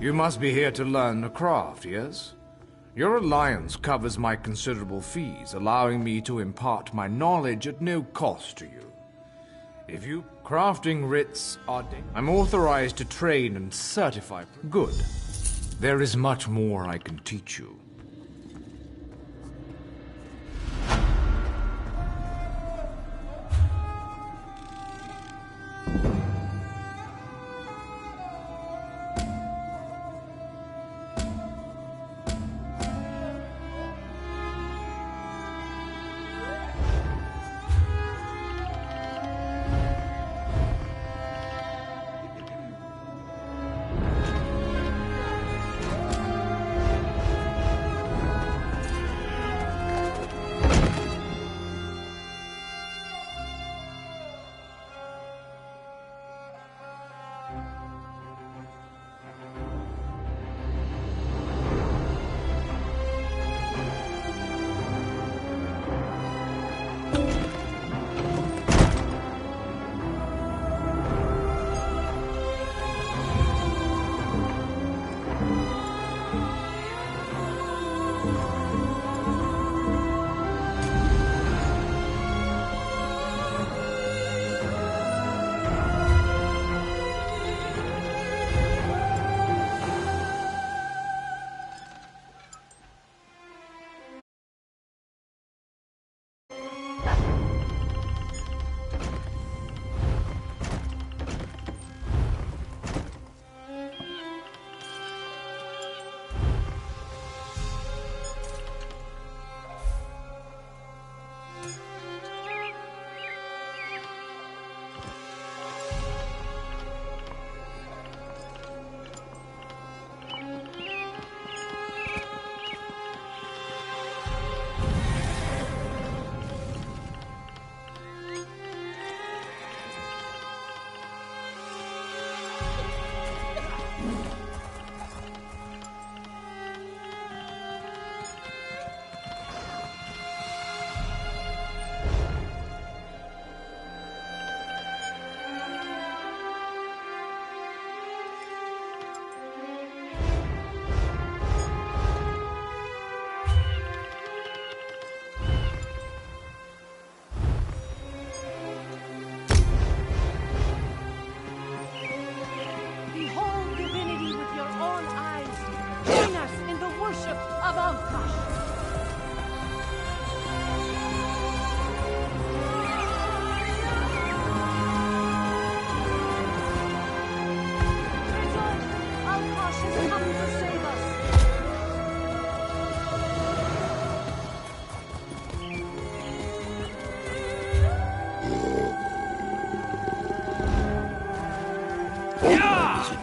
You must be here to learn the craft, yes? Your alliance covers my considerable fees, allowing me to impart my knowledge at no cost to you. If you crafting writs are... I'm authorized to train and certify... Good. There is much more I can teach you.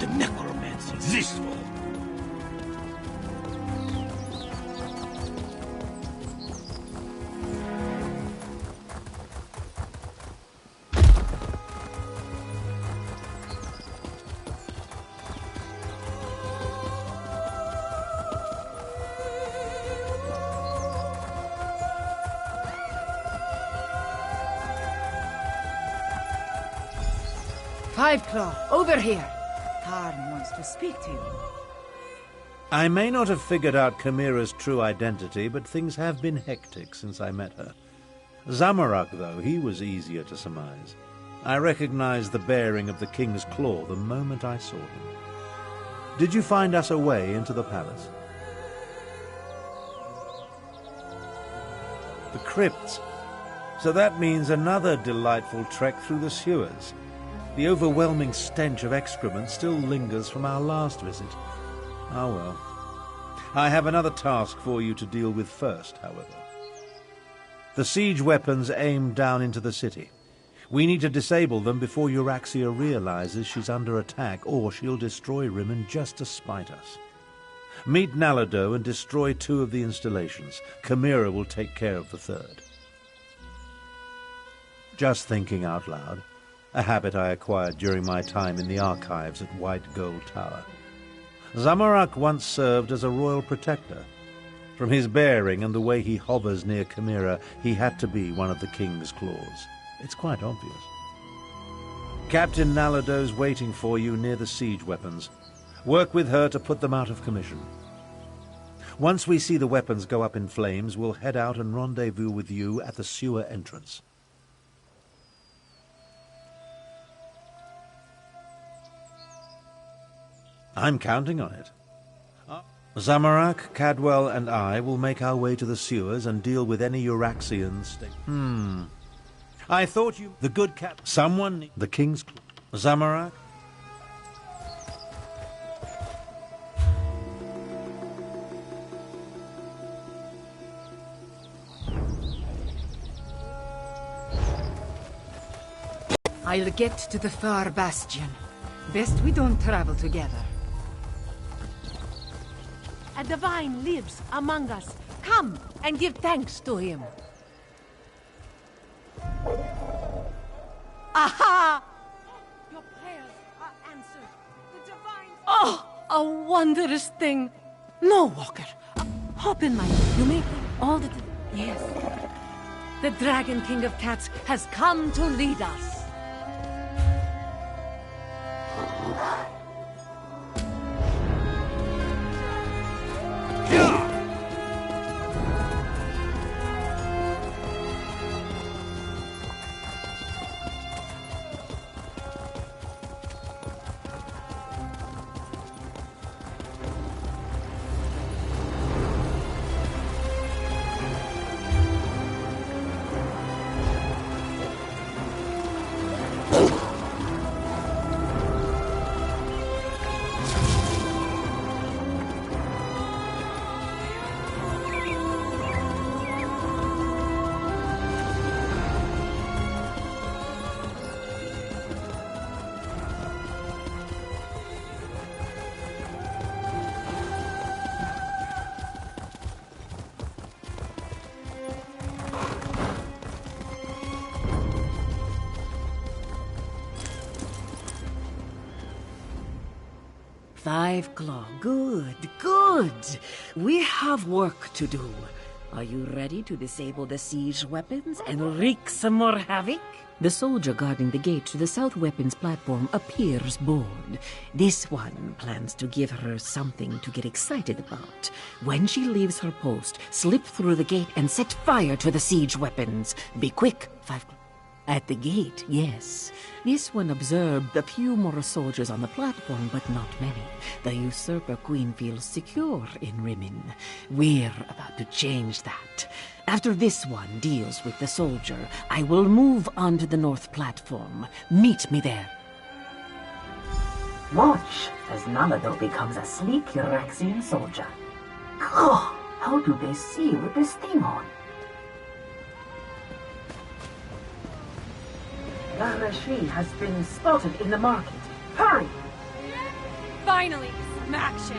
The Necromancer, this one. Fiveclaw, over here. Tarn wants to speak to you. I may not have figured out Chimera's true identity, but things have been hectic since I met her. Zamorak, though, he was easier to surmise. I recognized the bearing of the King's Claw the moment I saw him. Did you find us a way into the palace? The crypts. So that means another delightful trek through the sewers. The overwhelming stench of excrement still lingers from our last visit. Ah well. I have another task for you to deal with first, however. The siege weapons aim down into the city. We need to disable them before Euraxia realizes she's under attack, or she'll destroy Rimmon just to spite us. Meet Nalado and destroy 2 of the installations. Chimera will take care of the 3rd. Just thinking out loud. A habit I acquired during my time in the archives at White Gold Tower. Zamorak once served as a royal protector. From his bearing and the way he hovers near Chimera, he had to be one of the King's Claws. It's quite obvious. Captain Nalado's waiting for you near the siege weapons. Work with her to put them out of commission. Once we see the weapons go up in flames, we'll head out and rendezvous with you at the sewer entrance. I'm counting on it. Zamorak, Cadwell, and I will make our way to the sewers and deal with any Euraxians. I thought you... The good cat... Someone... The King's... Zamorak? I'll get to the far bastion. Best we don't travel together. A divine lives among us. Come and give thanks to him. Aha! Your prayers are answered. The divine... Oh, a wondrous thing. No, Walker. Hop in, my... You may... All the... Yes. The Dragon King of Cats has come to lead us. Five Claw. Good, good. We have work to do. Are you ready to disable the siege weapons and wreak some more havoc? The soldier guarding the gate to the south weapons platform appears bored. This one plans to give her something to get excited about. When she leaves her post, slip through the gate and set fire to the siege weapons. Be quick, Five Claw. At the gate, yes. This one observed a few more soldiers on the platform, but not many. The usurper queen feels secure in Rimmon. We're about to change that. After this one deals with the soldier, I will move on to the north platform. Meet me there. Watch as Nalado becomes a sleek Euraxian soldier. Oh, how do they see with this thing on? Larashi has been spotted in the market. Hurry! Finally, some action.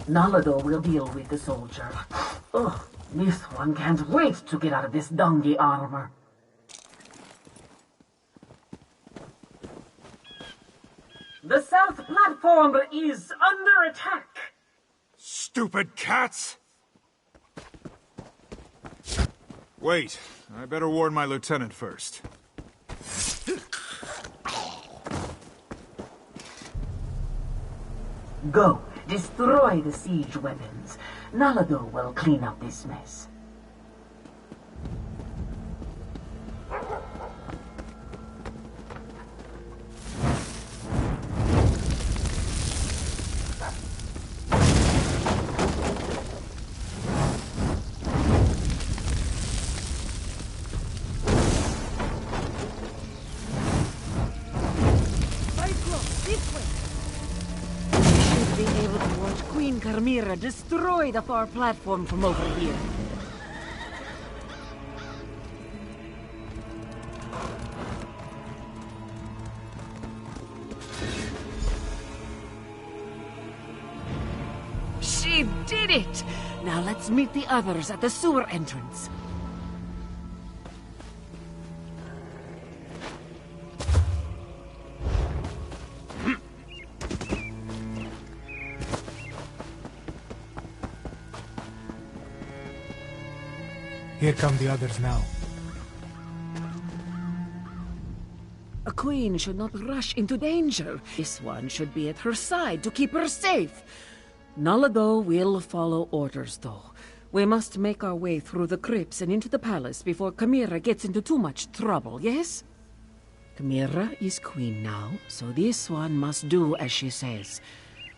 Nalado will deal with the soldier. Ugh, this one can't wait to get out of this dungy armor. The south platform is under attack. Stupid cats! Wait, I better warn my lieutenant first. Go. Destroy the siege weapons. Nalado will clean up this mess. Chimera, destroy the far platform from over here. She did it! Now let's meet the others at the sewer entrance. Here come the others now. A queen should not rush into danger. This one should be at her side to keep her safe. Nalado will follow orders, though. We must make our way through the crypts and into the palace before Chimera gets into too much trouble, yes? Chimera is queen now, so this one must do as she says.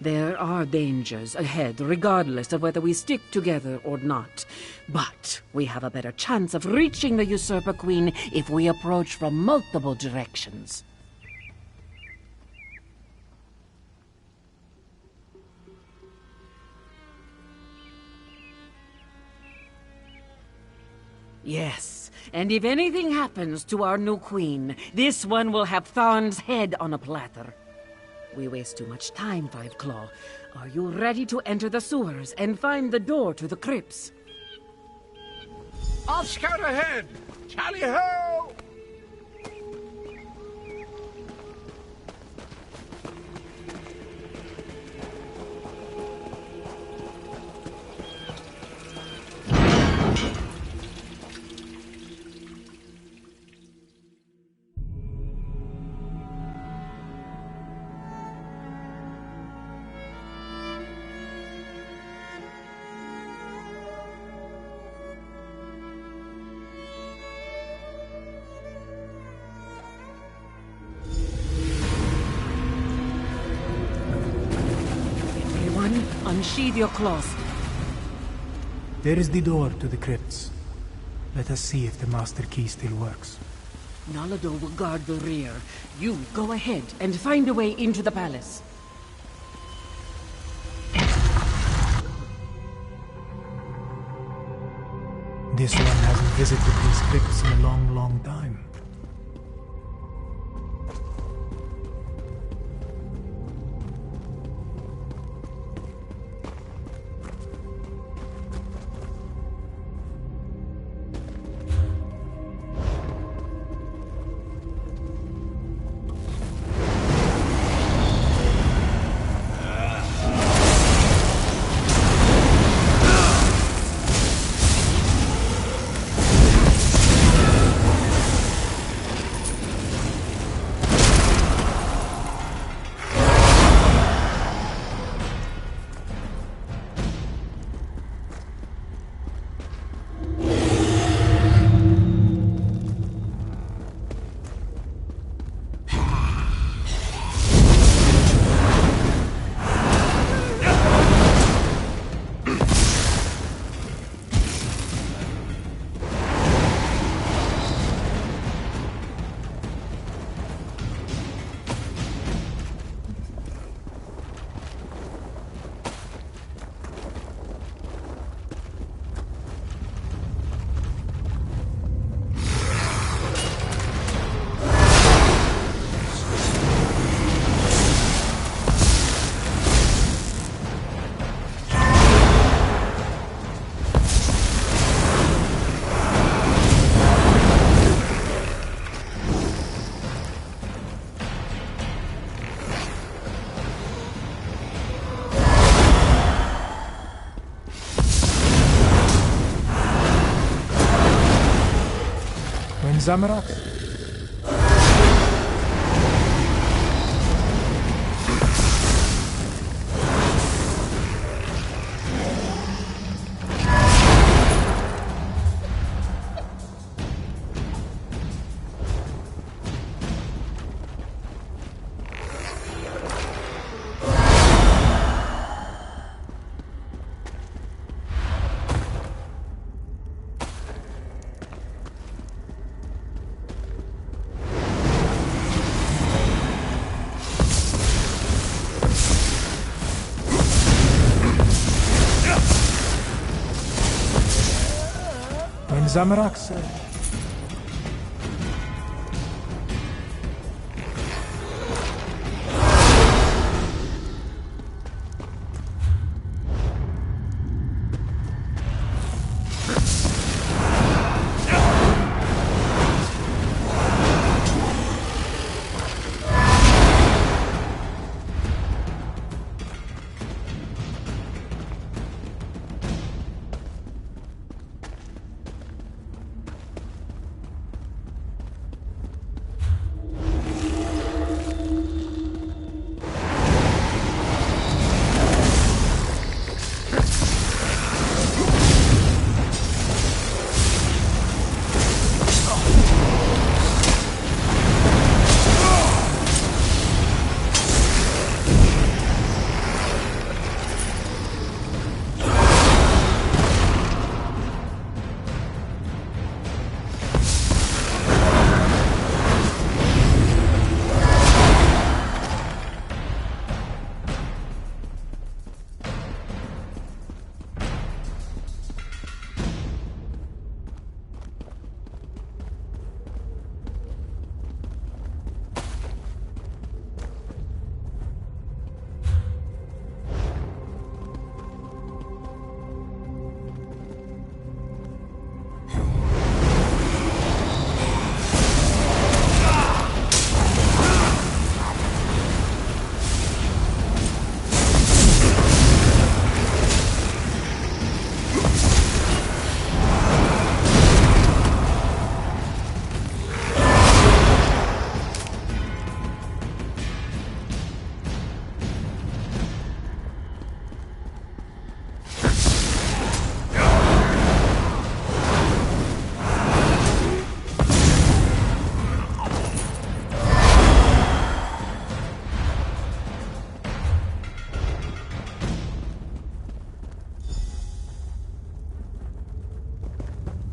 There are dangers ahead, regardless of whether we stick together or not. But we have a better chance of reaching the usurper queen if we approach from multiple directions. Yes, and if anything happens to our new queen, this one will have Tharn's head on a platter. We waste too much time, Five Claw. Are you ready to enter the sewers and find the door to the crypts? I'll scout ahead! Tally-ho! Unsheathe your claws. There is the door to the crypts. Let us see if the master key still works. Nalado will guard the rear. You go ahead and find a way into the palace. This one hasn't visited these crypts in a long, long time. Zamorak? Zamorak, sir.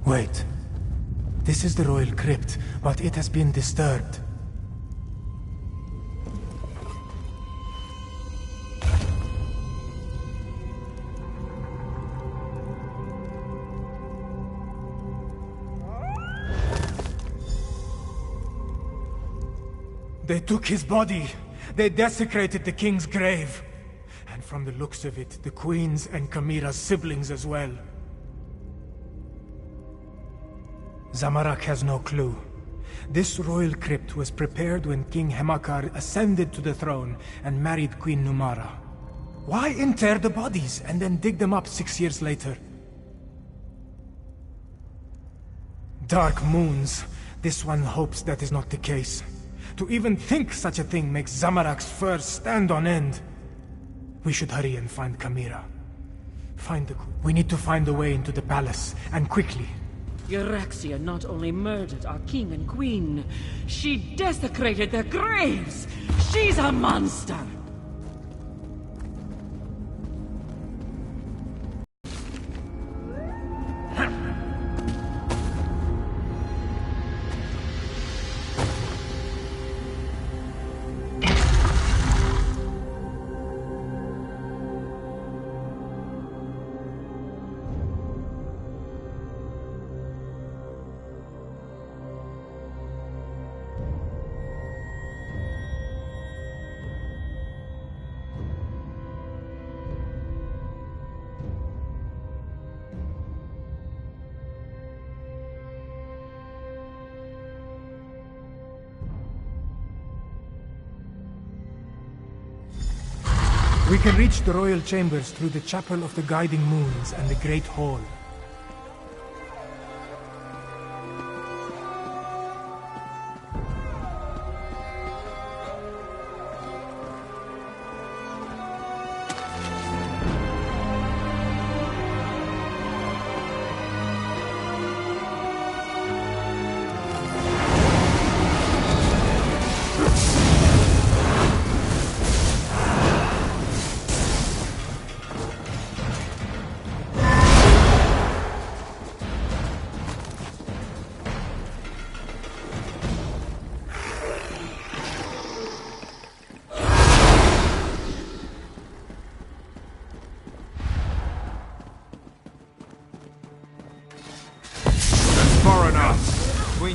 Wait. This is the royal crypt, but it has been disturbed. They took his body. They desecrated the king's grave. And from the looks of it, the queen's and Kamira's siblings as well. Zamorak has no clue. This royal crypt was prepared when King Hemakar ascended to the throne and married Queen Numara. Why inter the bodies and then dig them up 6 years later? Dark moons. This one hopes that is not the case. To even think such a thing makes Zamorak's fur stand on end. We should hurry and find Kamira. We need to find a way into the palace, and quickly. Eurexia not only murdered our king and queen, she desecrated their graves! She's a monster! We can reach the royal chambers through the Chapel of the Guiding Moons and the Great Hall.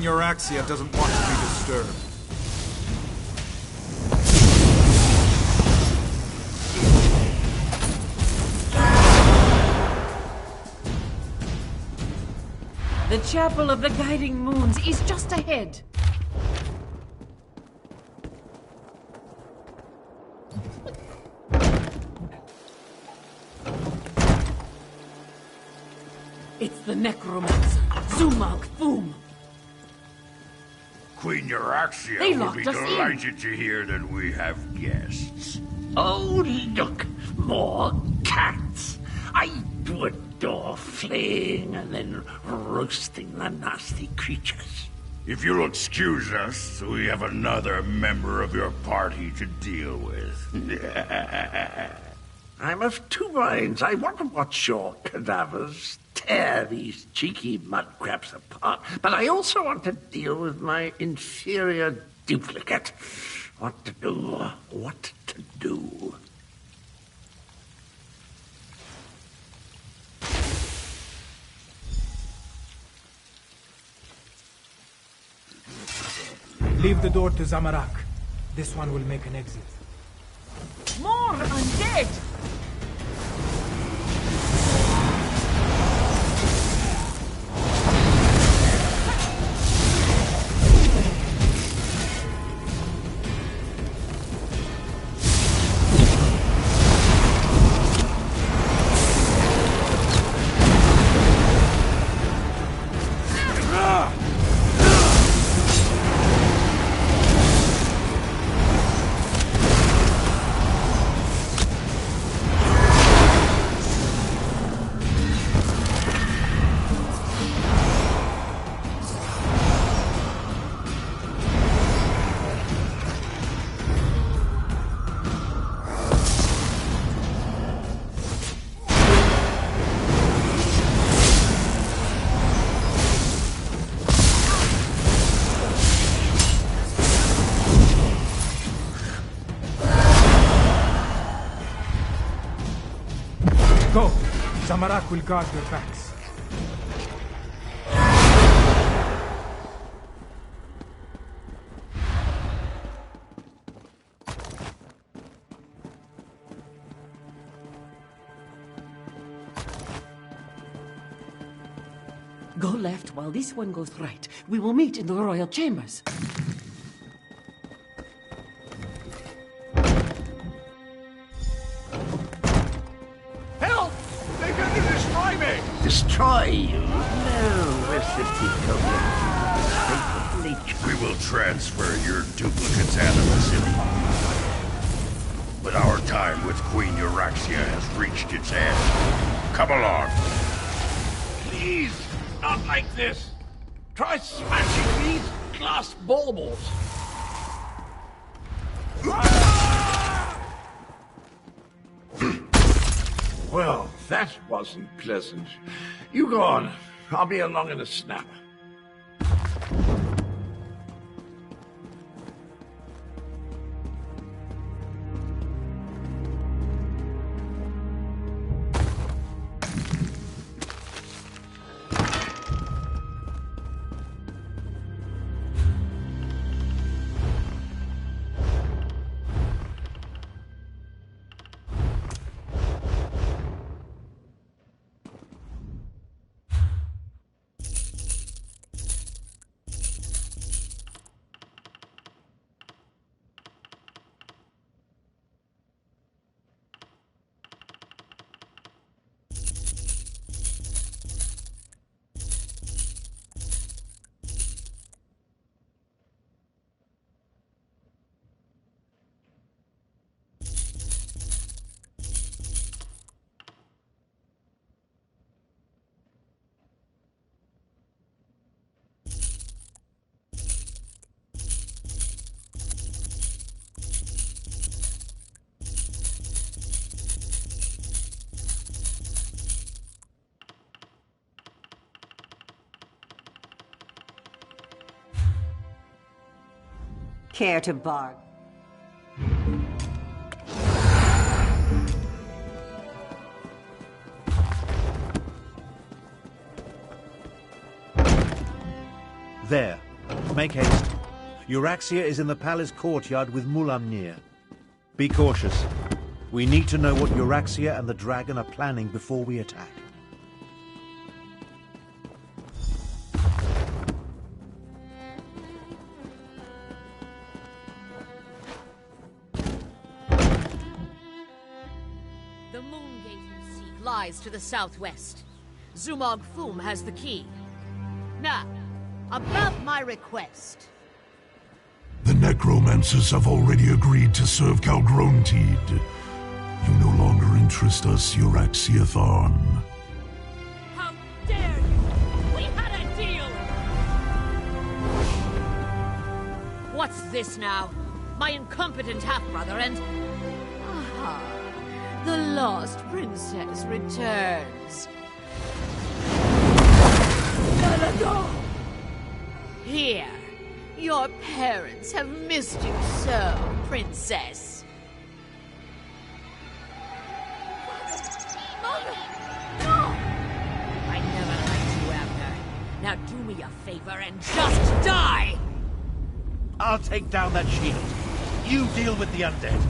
Queen Euraxia doesn't want to be disturbed. The Chapel of the Guiding Moons is just ahead. It's the Necromancer, Zumalk Foom. Queen Euraxia They will locked be us in. delighted to hear that we have guests. Oh, look, more cats. I do adore flaying and then roasting the nasty creatures. If you'll excuse us, we have another member of your party to deal with. I'm of two minds. I want to watch your cadavers tear these cheeky mudcrabs apart, but I also want to deal with my inferior duplicate. What to do, what to do. Leave the door to Zamarak. This one will make an exit. More undead! Go! Zamarak will guard your backs. Go left while this one goes right. We will meet in the royal chambers. Help! They're going to destroy me! Destroy you? No, recipe of nature. We will transfer your duplicates out of the city. But our time with Queen Euraxia has reached its end. Come along. Please, not like this. Try smashing these glass baubles. Well, that wasn't pleasant. You go on. I'll be along in a snap. Care to bark? There, Make haste. Euraxia is in the palace courtyard with Mulamnir. Be cautious. We need to know what Euraxia and the dragon are planning before we attack. The moon gate you seek lies to the southwest. Zumog Foom has the key. Now, about my request. The Necromancers have already agreed to serve Calgrontid. You no longer interest us, Euraxia Tharn. How dare you! We had a deal! What's this now? My incompetent half-brother and... Aha! The lost princess returns. Here. Your parents have missed you so, princess. Mother! No! I never liked you, Abner. Now do me a favor and just die! I'll take down that shield. You deal with the undead.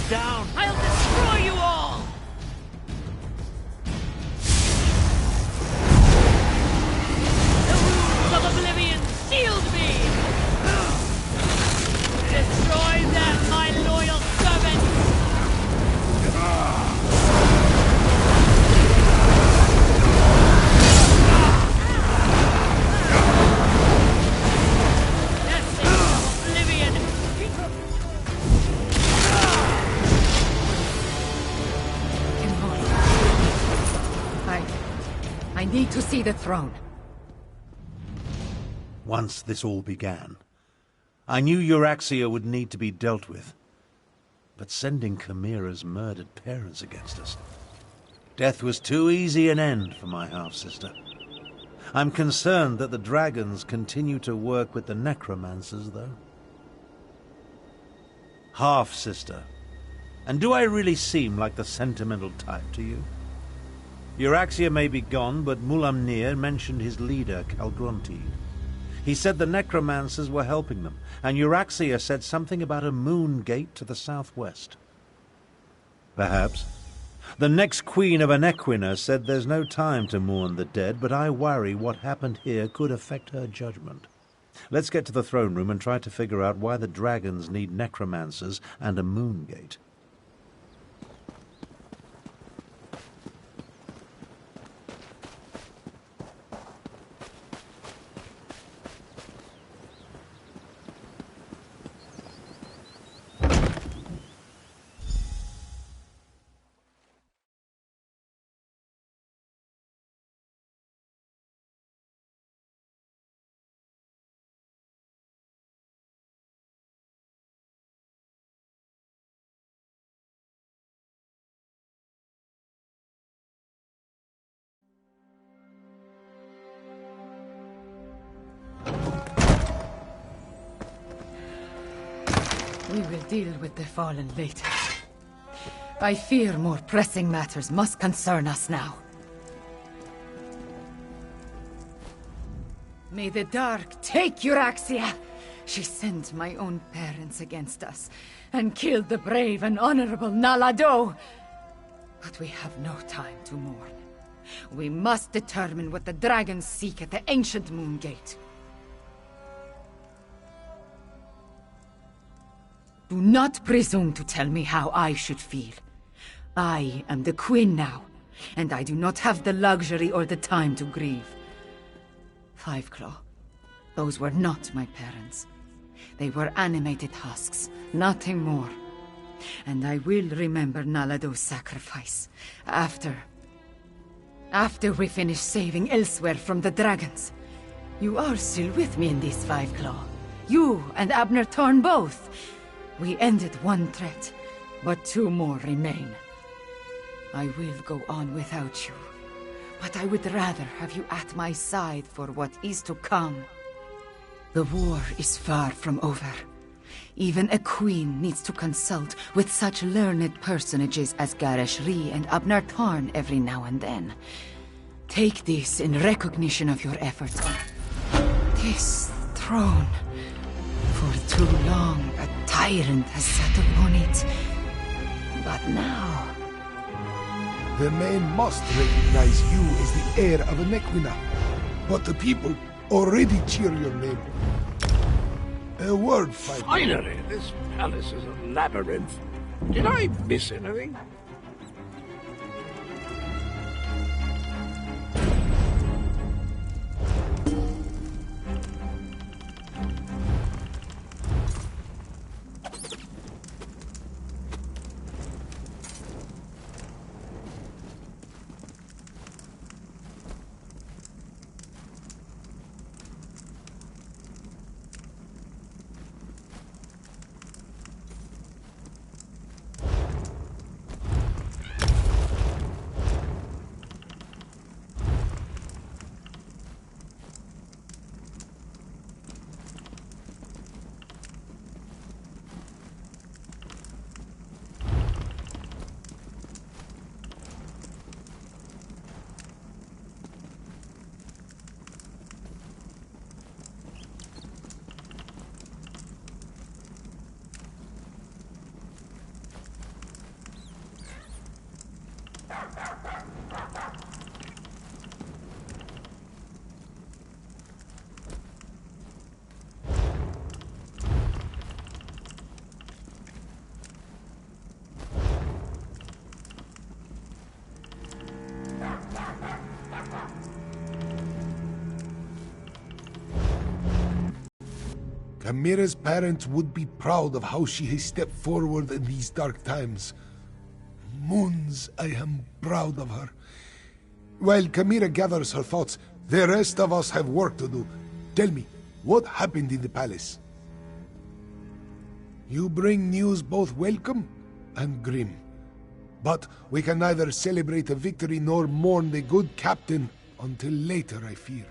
Down! I'll destroy you all! The wounds of oblivion sealed me! Destroy them, my loyal servants! Blessings of oblivion! I need to see the throne. Once this all began, I knew Euraxia would need to be dealt with. But sending Chimera's murdered parents against us... Death was too easy an end for my half-sister. I'm concerned that the dragons continue to work with the Necromancers, though. Half-sister. And do I really seem like the sentimental type to you? Euraxia may be gone, but Mulamnir mentioned his leader, Calgrontid. He said the Necromancers were helping them, and Euraxia said something about a moon gate to the southwest. Perhaps. The next queen of Anequina said there's no time to mourn the dead, but I worry what happened here could affect her judgment. Let's get to the throne room and try to figure out why the dragons need Necromancers and a moon gate. We will deal with the fallen later. I fear more pressing matters must concern us now. May the dark take Euraxia! She sent my own parents against us, and killed the brave and honorable Nalado! But we have no time to mourn. We must determine what the dragons seek at the ancient moon gate. Do not presume to tell me how I should feel. I am the queen now, and I do not have the luxury or the time to grieve. Fiveclaw, those were not my parents. They were animated husks, nothing more. And I will remember Nalado's sacrifice, after we finish saving elsewhere from the dragons. You are still with me in this, Fiveclaw. You and Abner Thorn both. We ended one threat, but two more remain. I will go on without you, but I would rather have you at my side for what is to come. The war is far from over. Even a queen needs to consult with such learned personages as Garesh Rhi and Abnar Tarn every now and then. Take this in recognition of your efforts on this throne. For too long, a tyrant has sat upon it. But now... The men must recognize you as the heir of a Nequina. But the people already cheer your name. A word fight. Finally, this palace is a labyrinth. Did I miss anything? Chimera's parents would be proud of how she has stepped forward in these dark times. Moons, I am proud of her. While Chimera gathers her thoughts, the rest of us have work to do. Tell me, what happened in the palace? You bring news both welcome and grim. But we can neither celebrate a victory nor mourn the good captain until later, I fear.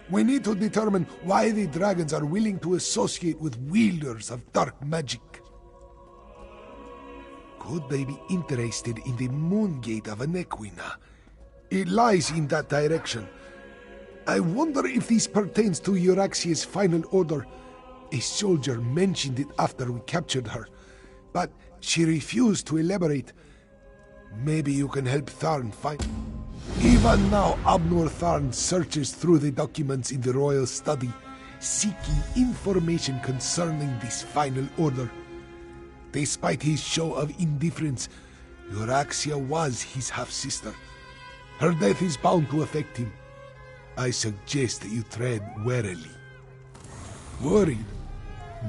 We need to determine why the dragons are willing to associate with wielders of dark magic. Could they be interested in the moon gate of Nequina? It lies in that direction. I wonder if this pertains to Euraxia's final order. A soldier mentioned it after we captured her, but she refused to elaborate. Maybe you can help Tharn find... Even now, Abnor Tharn searches through the documents in the royal study, seeking information concerning this final order. Despite his show of indifference, Euraxia was his half-sister. Her death is bound to affect him. I suggest that you tread warily. Worried?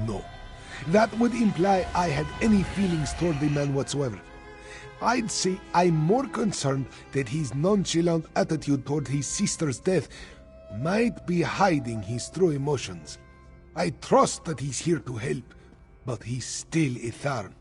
No. That would imply I had any feelings toward the man whatsoever. I'd say I'm more concerned that his nonchalant attitude toward his sister's death might be hiding his true emotions. I trust that he's here to help, but he's still a Tharn.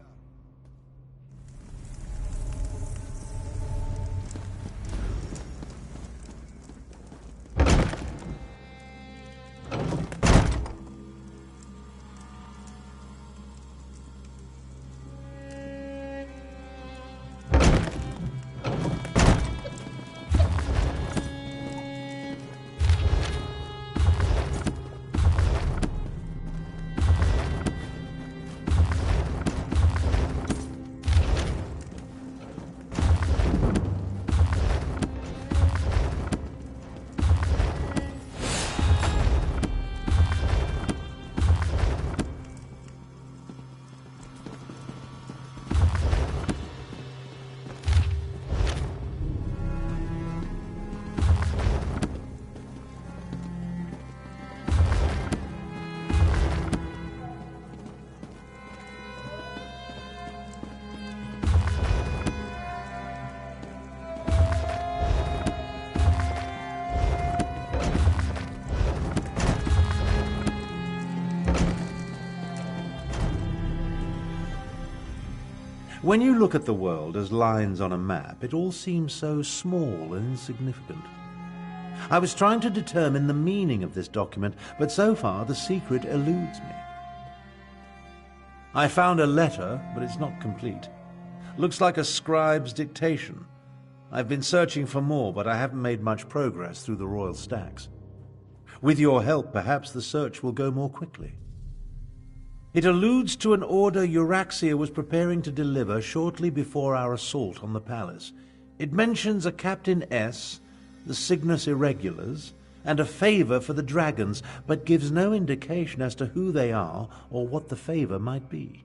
When you look at the world as lines on a map, it all seems so small and insignificant. I was trying to determine the meaning of this document, but so far the secret eludes me. I found a letter, but it's not complete. Looks like a scribe's dictation. I've been searching for more, but I haven't made much progress through the royal stacks. With your help, perhaps the search will go more quickly. It alludes to an order Euraxia was preparing to deliver shortly before our assault on the palace. It mentions a Captain S, the Cygnus Irregulars, and a favor for the dragons, but gives no indication as to who they are or what the favor might be.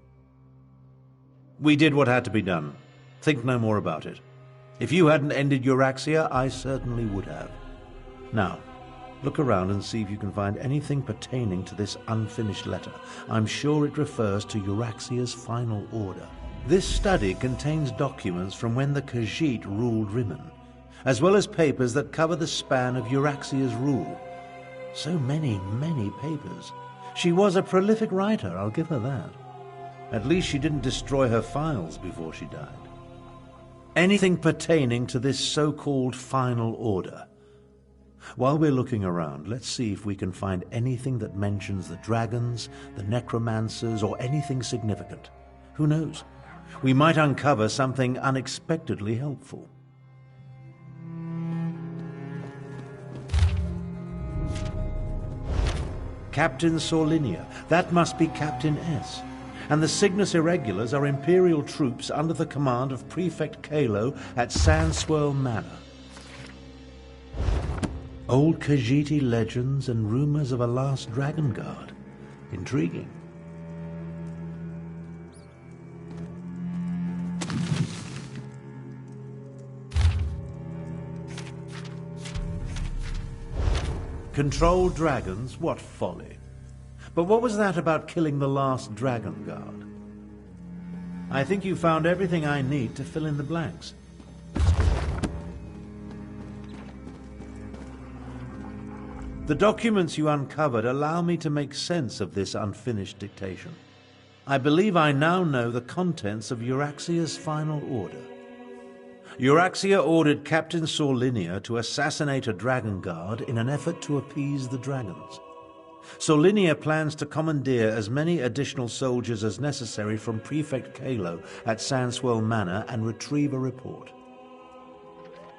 We did what had to be done. Think no more about it. If you hadn't ended Euraxia, I certainly would have. Now, look around and see if you can find anything pertaining to this unfinished letter. I'm sure it refers to Euraxia's final order. This study contains documents from when the Khajiit ruled Rimmon, as well as papers that cover the span of Euraxia's rule. So many papers. She was a prolific writer, I'll give her that. At least she didn't destroy her files before she died. Anything pertaining to this so-called final order. While we're looking around, let's see if we can find anything that mentions the dragons, the necromancers, or anything significant. Who knows? We might uncover something unexpectedly helpful. Captain Sorlinia. That must be Captain S. And the Cygnus Irregulars are Imperial troops under the command of Prefect Kalo at Sandswirl Manor. Old Khajiiti legends and rumors of a last dragon guard. Intriguing. Controlled dragons? What folly. But what was that about killing the last dragon guard? I think you found everything I need to fill in the blanks. The documents you uncovered allow me to make sense of this unfinished dictation. I believe I now know the contents of Euraxia's final order. Euraxia ordered Captain Sorlinia to assassinate a dragon guard in an effort to appease the dragons. Sorlinia plans to commandeer as many additional soldiers as necessary from Prefect Kalo at Sandswirl Manor and retrieve a report.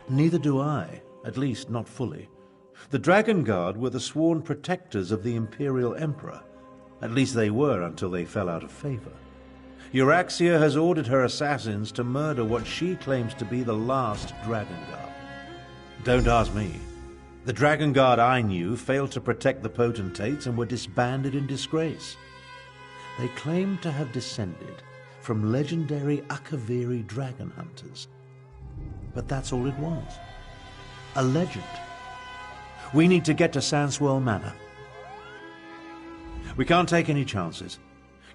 Neither do I, at least not fully. The Dragon Guard were the sworn protectors of the Imperial Emperor. At least they were until they fell out of favor. Euraxia has ordered her assassins to murder what she claims to be the last Dragon Guard. Don't ask me. The Dragon Guard I knew failed to protect the potentates and were disbanded in disgrace. They claimed to have descended from legendary Akaviri dragon hunters. But that's all it was. A legend. We need to get to Sandswirl Manor. We can't take any chances.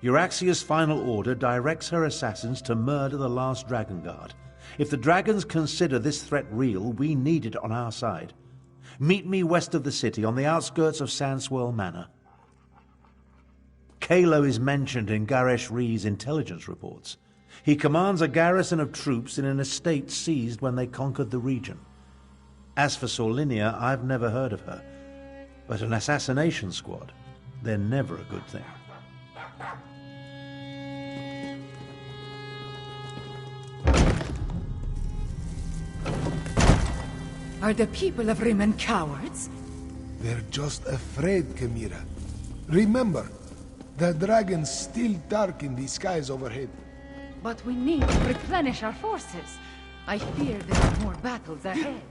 Euraxia's final order directs her assassins to murder the last Dragon Guard. If the dragons consider this threat real, we need it on our side. Meet me west of the city, on the outskirts of Sandswirl Manor. Kalo is mentioned in Garesh Ree's intelligence reports. He commands a garrison of troops in an estate seized when they conquered the region. As for Sorlinia, I've never heard of her. But an assassination squad, they're never a good thing. Are the people of Rimmon cowards? They're just afraid, Chimera. Remember, the dragon's still dark in the skies overhead. But we need to replenish our forces. I fear there are more battles ahead.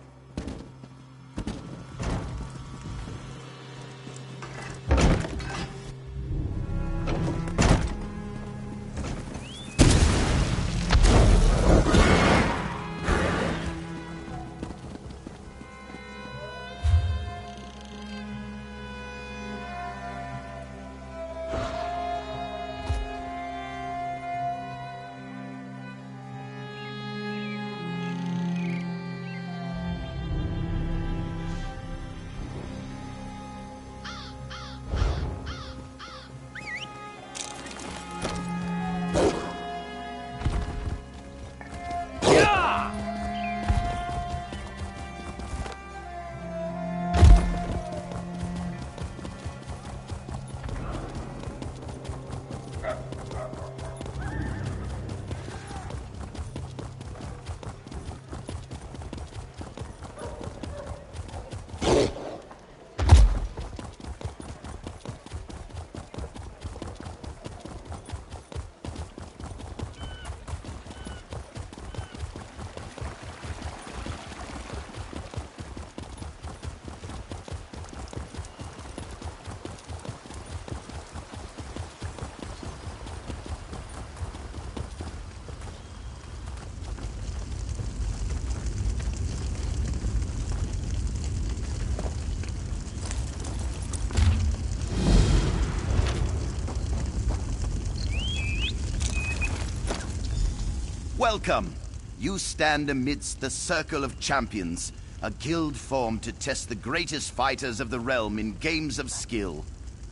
Welcome. You stand amidst the Circle of Champions, a guild formed to test the greatest fighters of the realm in games of skill.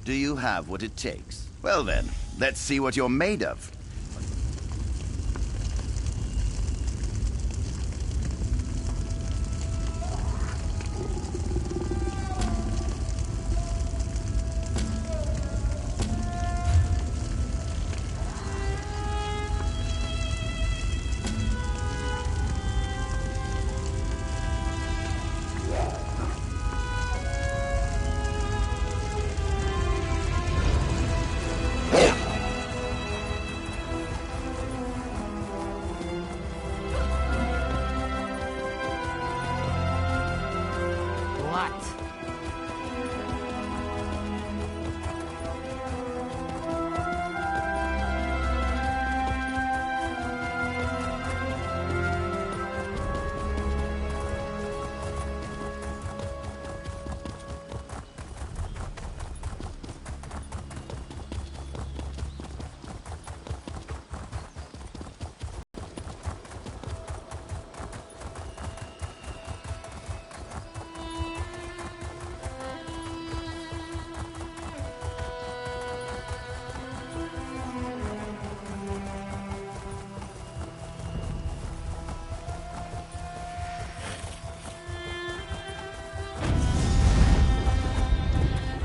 Do you have what it takes? Well then, let's see what you're made of.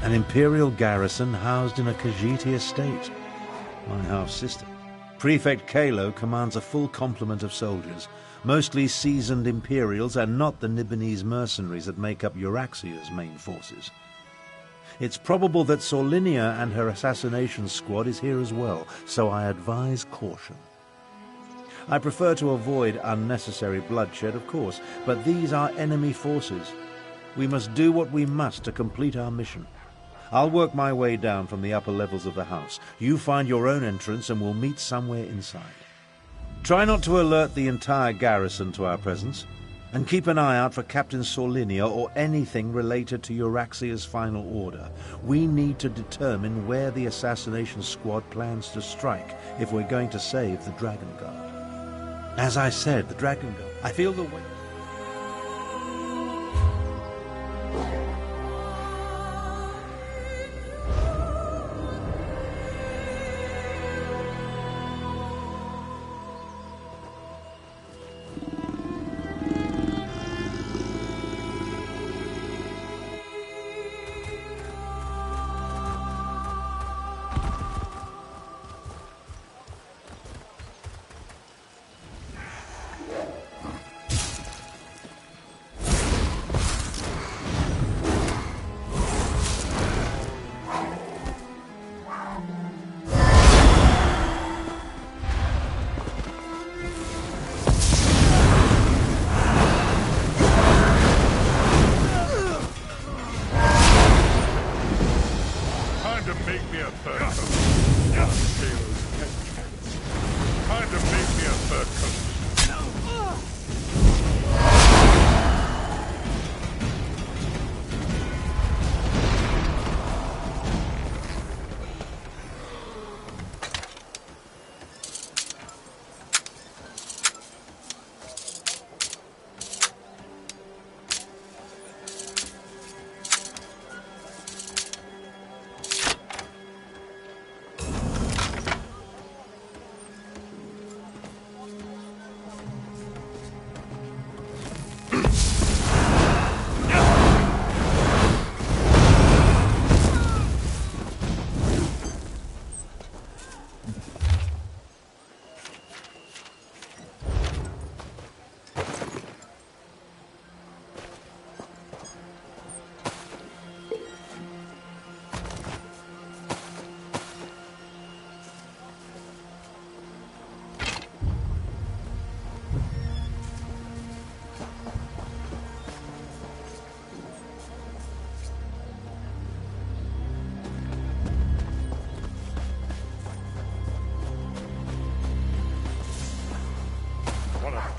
An Imperial garrison housed in a Khajiiti estate. My half-sister. Prefect Kalo commands a full complement of soldiers, mostly seasoned Imperials and not the Nibonese mercenaries that make up Euraxia's main forces. It's probable that Sorlinia and her assassination squad is here as well, so I advise caution. I prefer to avoid unnecessary bloodshed, of course, but these are enemy forces. We must do what we must to complete our mission. I'll work my way down from the upper levels of the house. You find your own entrance and we'll meet somewhere inside. Try not to alert the entire garrison to our presence, and keep an eye out for Captain Sorlinia or anything related to Euraxia's final order. We need to determine where the assassination squad plans to strike if we're going to save the Dragon Guard. As I said, the Dragon Guard. I feel the weight.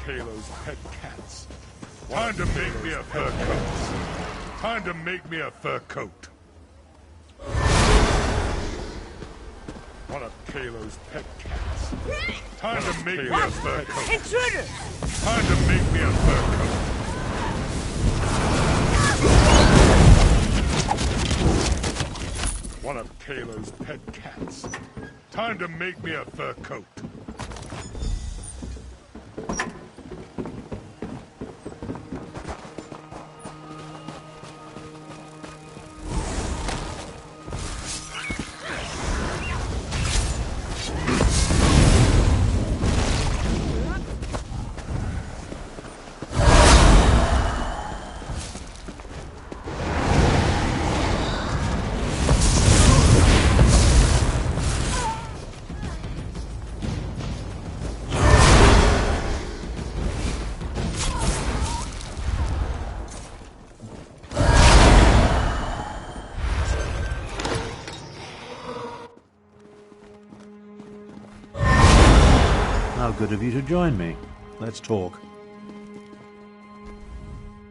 Kalo's pet cats. Time to make me a fur coat. Time to make me a fur coat. One of Kalo's pet cats. Time to make me a fur coat. Intruder! Time to make me a fur coat. One of Kalo's pet cats. Time to make me a fur coat. How good of you to join me. Let's talk.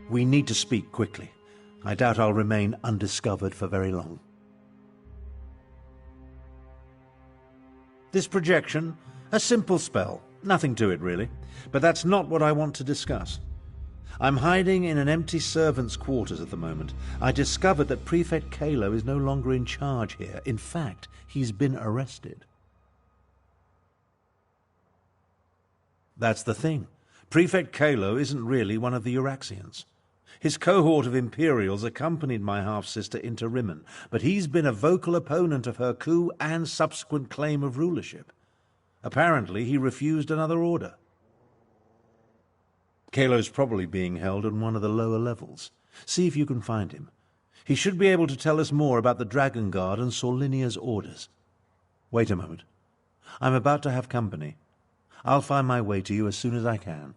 We need to speak quickly. I doubt I'll remain undiscovered for very long. This projection, a simple spell. Nothing to it, really. But that's not what I want to discuss. I'm hiding in an empty servant's quarters at the moment. I discovered that Prefect Kalo is no longer in charge here. In fact, he's been arrested. That's the thing. Prefect Kalo isn't really one of the Euraxians. His cohort of Imperials accompanied my half-sister into Rimmen, but he's been a vocal opponent of her coup and subsequent claim of rulership. Apparently, he refused another order. Kalo's probably being held on one of the lower levels. See if you can find him. He should be able to tell us more about the Dragon Guard and Solinia's orders. Wait a moment. I'm about to have company. I'll find my way to you as soon as I can.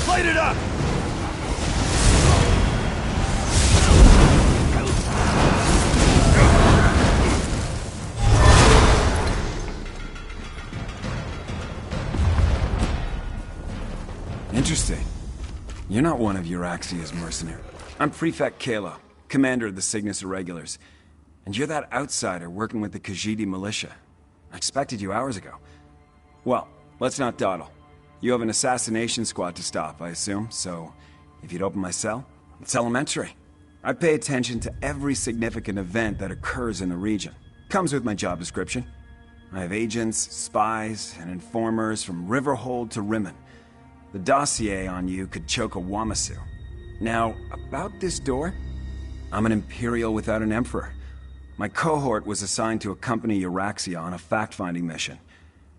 Light it up! Interesting. You're not one of Euraxia's mercenaries. I'm Prefect Kalo, commander of the Cygnus Irregulars. And you're that outsider working with the Khajiit militia. I expected you hours ago. Well, let's not dawdle. You have an assassination squad to stop, I assume, so if you'd open my cell, it's elementary. I pay attention to every significant event that occurs in the region. Comes with my job description. I have agents, spies, and informers from Riverhold to Rimmen. The dossier on you could choke a Wamasu. Now, about this door, I'm an Imperial without an Emperor. My cohort was assigned to accompany Euraxia on a fact-finding mission.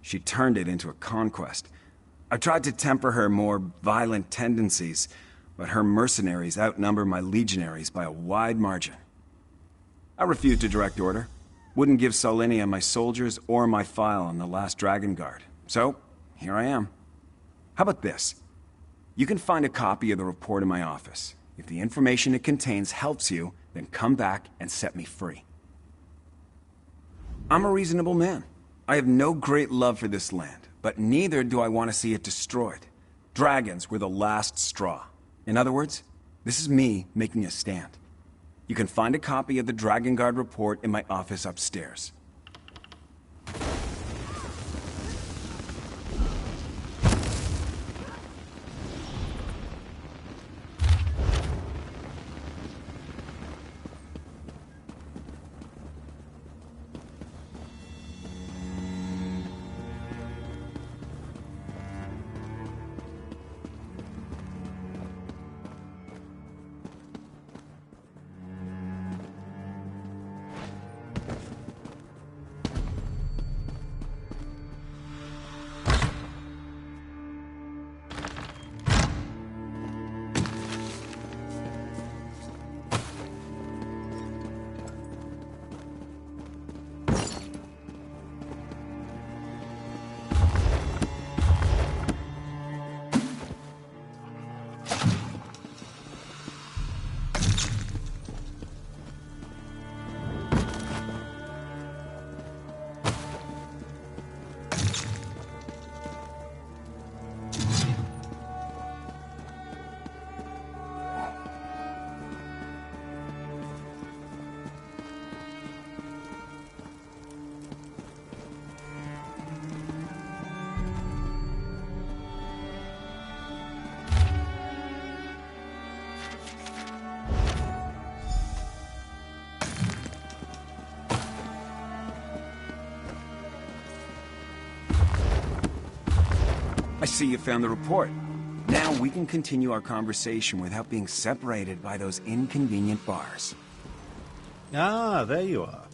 She turned it into a conquest. I tried to temper her more violent tendencies, but her mercenaries outnumber my legionaries by a wide margin. I refused a direct order. Wouldn't give Solinia my soldiers or my file on the last Dragon Guard. So, here I am. How about this? You can find a copy of the report in my office. If the information it contains helps you, then come back and set me free. I'm a reasonable man. I have no great love for this land, but neither do I want to see it destroyed. Dragons were the last straw. In other words, this is me making a stand. You can find a copy of the Dragon Guard report in my office upstairs. I see you found the report. Now we can continue our conversation without being separated by those inconvenient bars. Ah, there you are.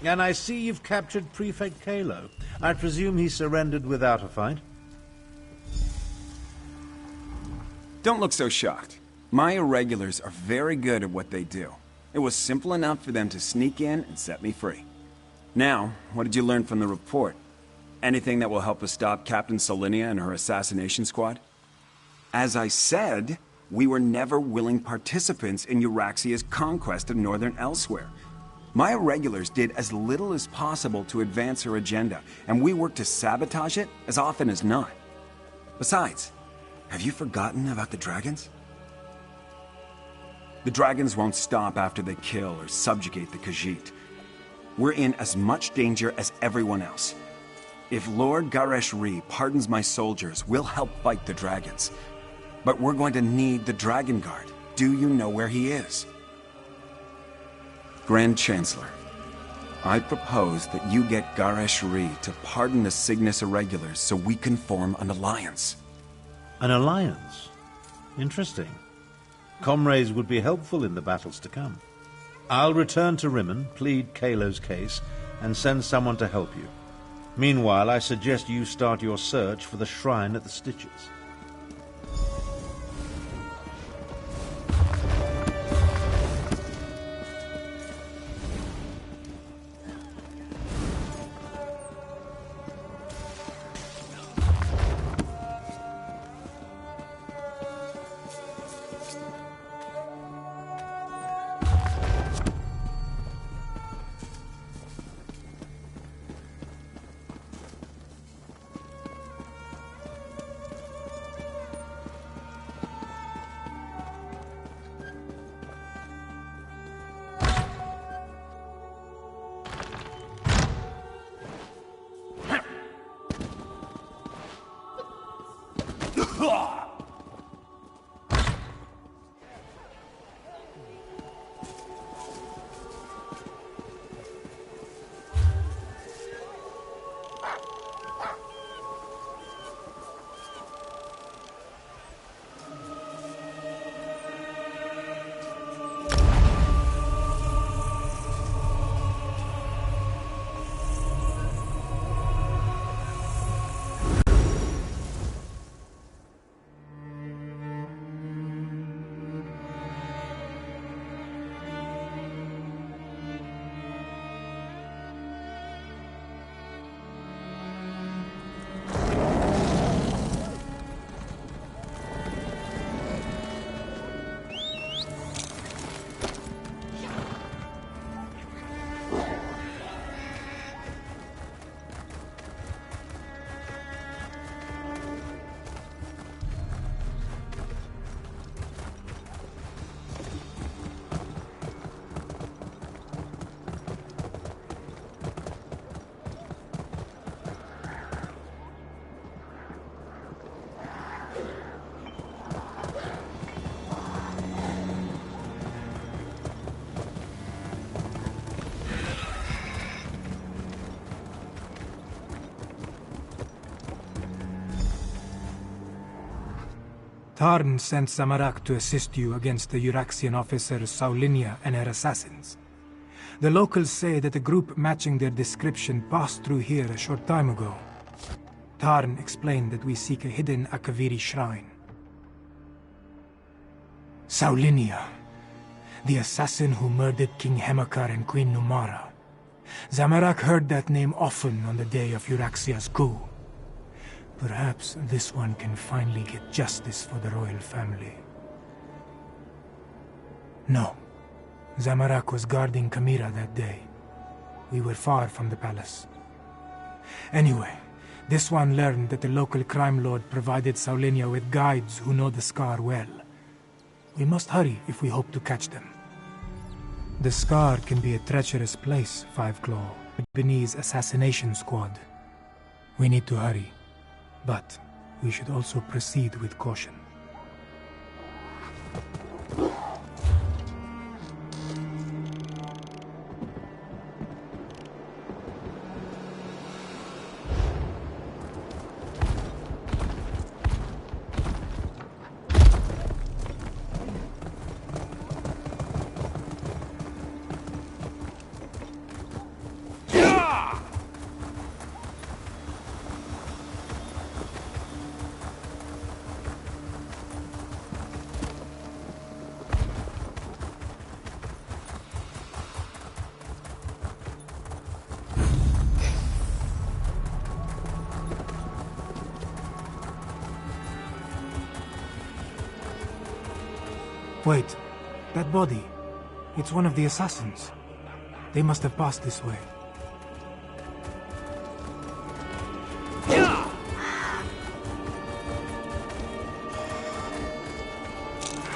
And I see you've captured Prefect Kalo. I presume he surrendered without a fight? Don't look so shocked. My irregulars are very good at what they do. It was simple enough for them to sneak in and set me free. Now, what did you learn from the report? Anything that will help us stop Captain Solinia and her assassination squad? As I said, we were never willing participants in Euraxia's conquest of Northern Elsewhere. My irregulars did as little as possible to advance her agenda, and we worked to sabotage it as often as not. Besides, have you forgotten about the dragons? The dragons won't stop after they kill or subjugate the Khajiit. We're in as much danger as everyone else. If Lord Garesh-Ri pardons my soldiers, we'll help fight the dragons. But we're going to need the Dragon Guard. Do you know where he is? Grand Chancellor, I propose that you get Garesh-Ri to pardon the Cygnus Irregulars so we can form an alliance. An alliance? Interesting. Comrades would be helpful in the battles to come. I'll return to Rimmen, plead Kalo's case, and send someone to help you. Meanwhile, I suggest you start your search for the shrine at the Stitches. Tarn sent Samarak to assist you against the Euraxian officers Saulinia and her assassins. The locals say that a group matching their description passed through here a short time ago. Tarn explained that we seek a hidden Akaviri shrine. Saulinia, the assassin who murdered King Hemakar and Queen Numara. Samarak heard that name often on the day of Euraxia's coup. Perhaps this one can finally get justice for the royal family. No. Samarak was guarding Kamira that day. We were far from the palace. Anyway, this one learned that the local crime lord provided Saulinia with guides who know the Scar well. We must hurry if we hope to catch them. The Scar can be a treacherous place, Five Claw, beneath assassination squad. We need to hurry. But we should also proceed with caution. Wait, that body. It's one of the assassins. They must have passed this way.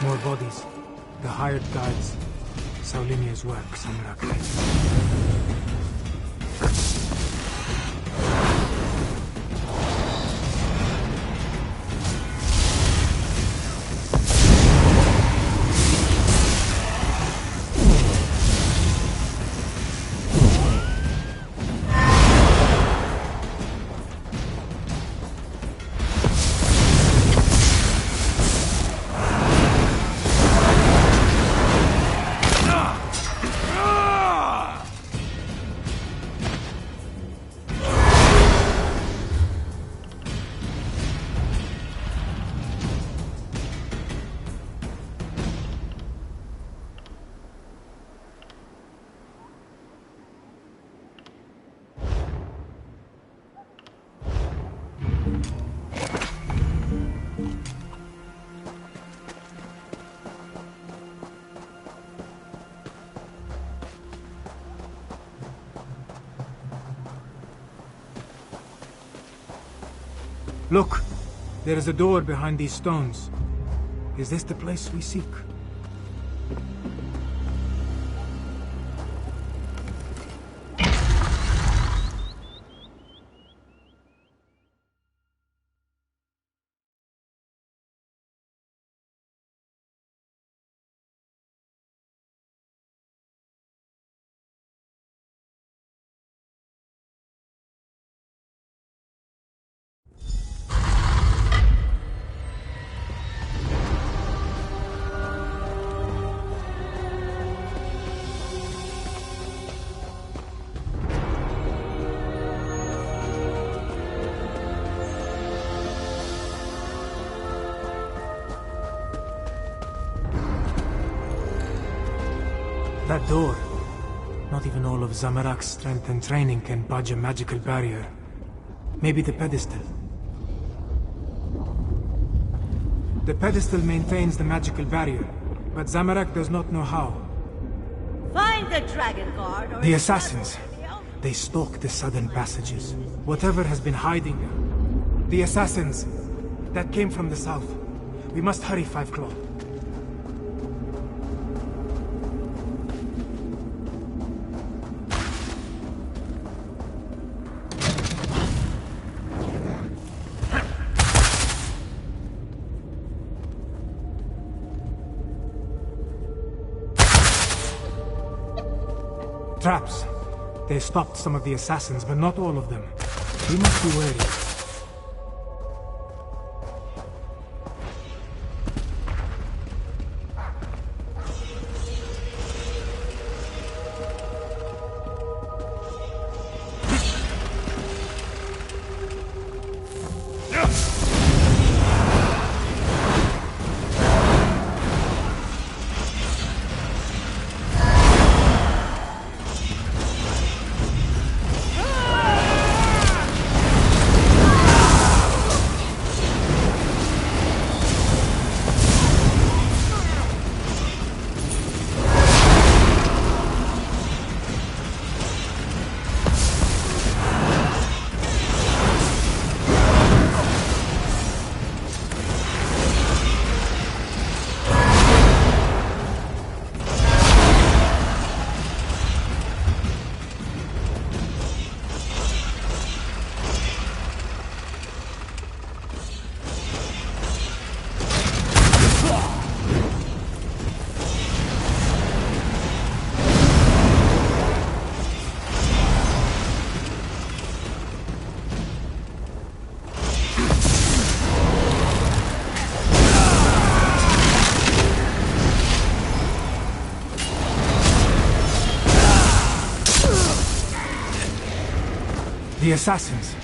More bodies. The hired guards. Saulinia's work, Samarak. Look! There is a door behind these stones. Is this the place we seek? That door. Not even all of Zamarak's strength and training can budge a magical barrier. Maybe the pedestal. The pedestal maintains the magical barrier, but Zamarak does not know how. Find the Dragon Guard or... The assassins. They stalk the southern passages. Whatever has been hiding them. The assassins. That came from the south. We must hurry, Five Claw. Traps. They stopped some of the assassins, but not all of them. We must be wary. The assassins.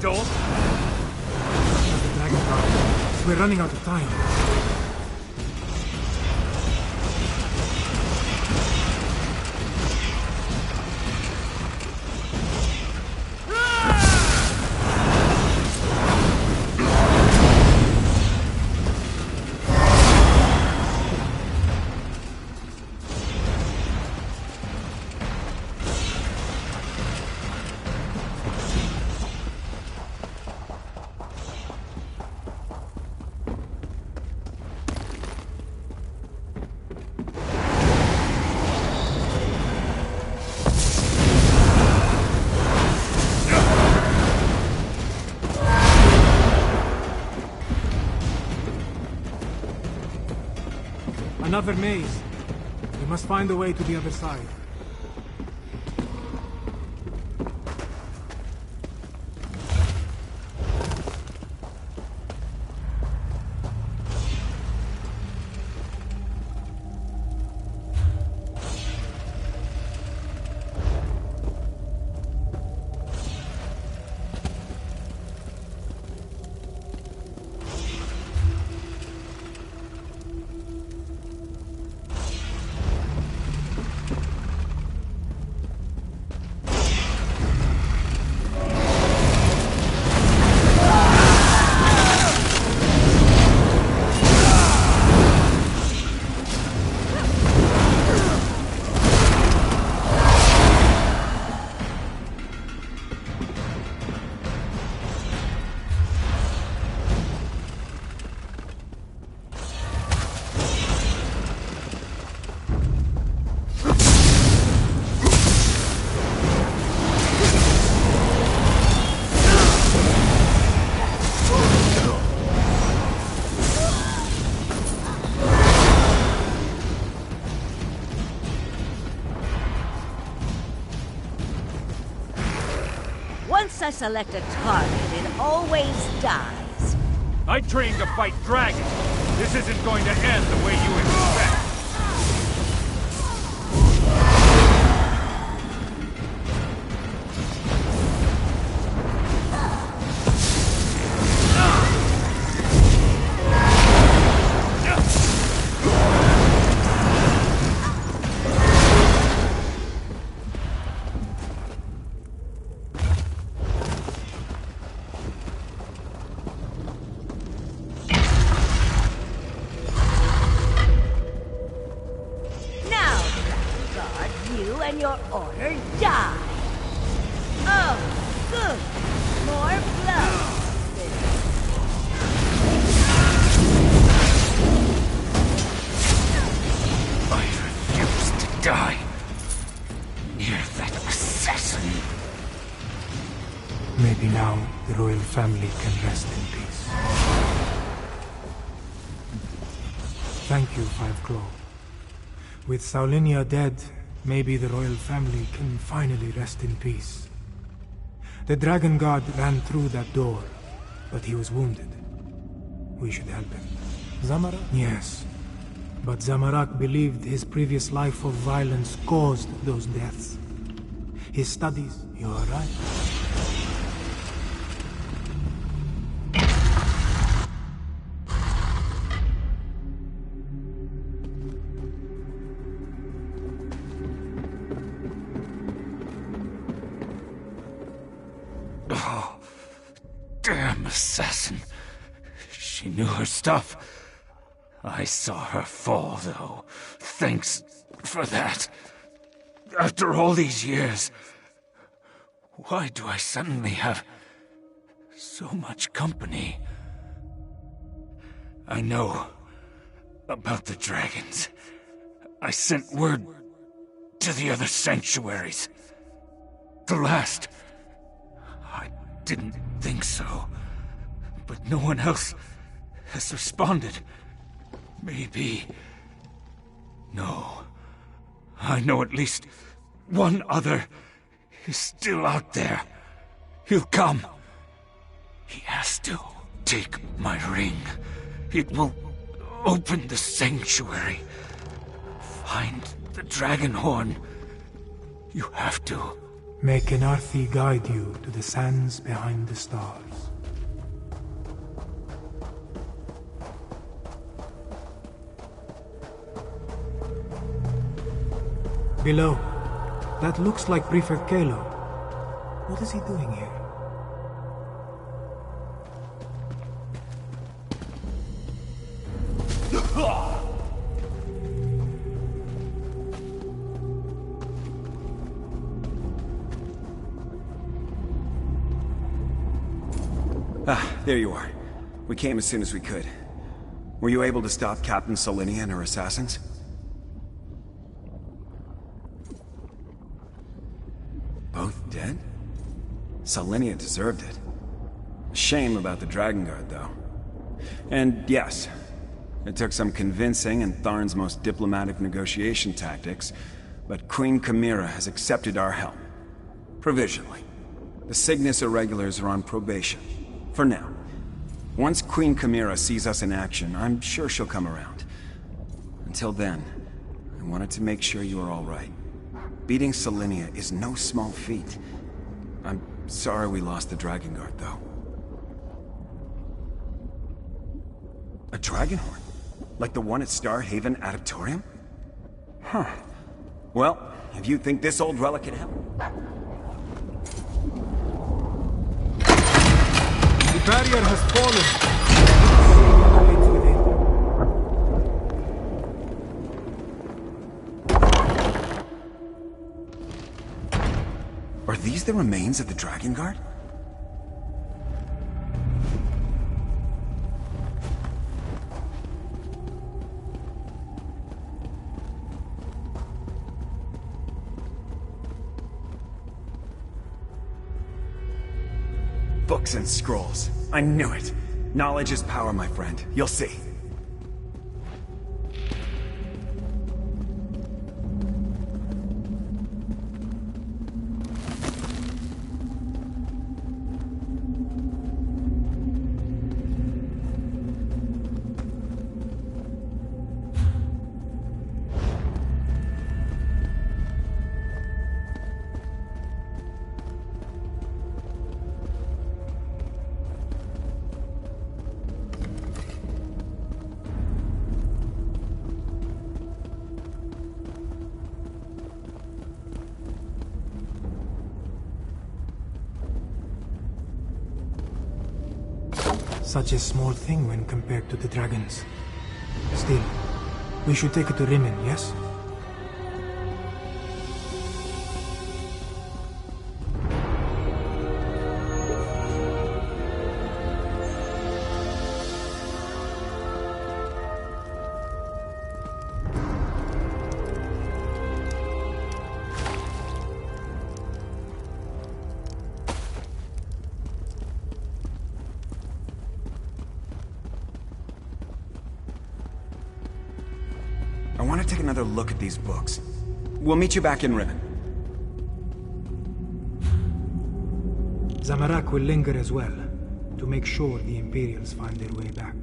dolt! The dragon guard. We're running out of time. Another maze. We must find a way to the other side. Once I select a target, it always dies. I trained to fight dragons. This isn't going to end the way you expect. And your order die. Oh, good. More blood. I refuse to die near that assassin. Maybe now the royal family can rest in peace. Thank you, Five Claw. With Saulinia dead, maybe the royal family can finally rest in peace. The dragon god ran through that door, but he was wounded. We should help him. Zamarak? Yes. But Zamarak believed his previous life of violence caused those deaths. His studies... You are right. Damn assassin. She knew her stuff. I saw her fall, though. Thanks for that. After all these years, why do I suddenly have so much company? I know about the dragons. I sent word to the other sanctuaries. The last... I didn't think so, but no one else has responded. Maybe... No. I know at least one other is still out there. He'll come. He has to. Take my ring. It will open the sanctuary. Find the dragon horn. You have to. May Kenarthi guide you to the sands behind the stars. Below. That looks like Prefect Kalo. What is he doing here? There you are. We came as soon as we could. Were you able to stop Captain Solinia and her assassins? Both dead? Solinia deserved it. Shame about the Dragon Guard, though. And yes, it took some convincing and Tharn's most diplomatic negotiation tactics, but Queen Chimera has accepted our help. Provisionally. The Cygnus Irregulars are on probation. For now. Once Queen Chimera sees us in action, I'm sure she'll come around. Until then, I wanted to make sure you are all right. Beating Solinia is no small feat. I'm sorry we lost the Dragon Guard, though. A dragon horn? Like the one at Star Haven Adeptorium? Huh. Well, if you think this old relic can help... The barrier has fallen. Are these the remains of the Dragon Guard? Books and scrolls. I knew it. Knowledge is power, my friend. You'll see. Such a small thing when compared to the dragons. Still, we should take it to Rimmon, yes? I want to take another look at these books. We'll meet you back in Rimmon. Zamarak will linger as well, to make sure the Imperials find their way back.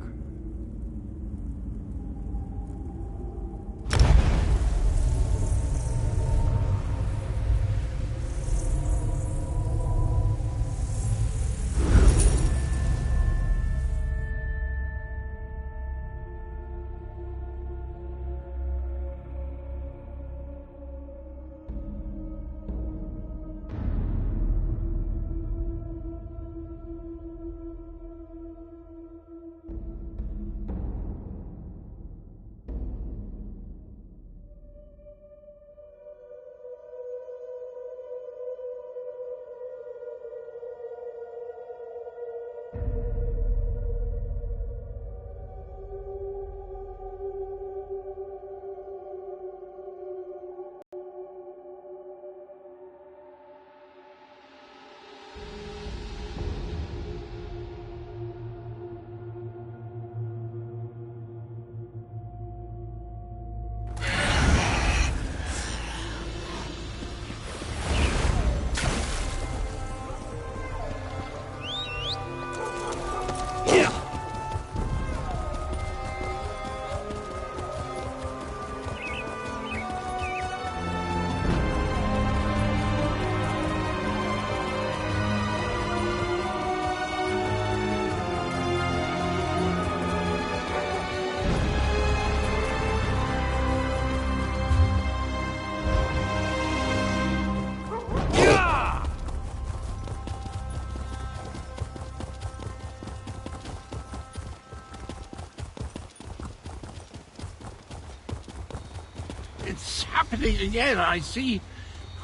It's happening again. I see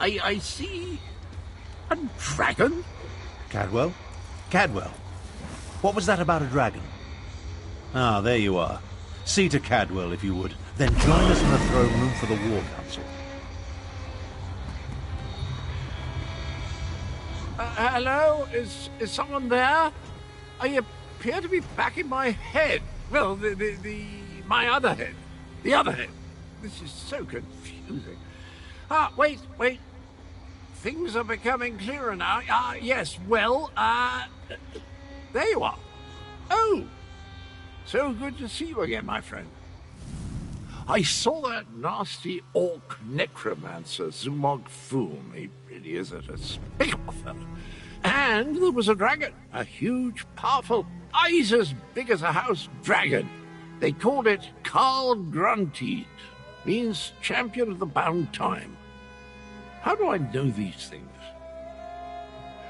a dragon. Cadwell? Cadwell? What was that about a dragon? Ah, there you are. See to Cadwell, if you would. Then join us in the throne room for the War Council. Hello? Is someone there? I appear to be back in my head. Well, my other head. The other head. This is so confusing. Wait. Things are becoming clearer now. Yes, well, there you are. Oh, so good to see you again, my friend. I saw that nasty orc necromancer, Zumog Foom. He really is a despicable fellow. And there was a dragon, a huge, powerful, eyes as big as a house dragon. They called it Carl Grunteed, means champion of the bound time. How do I know these things?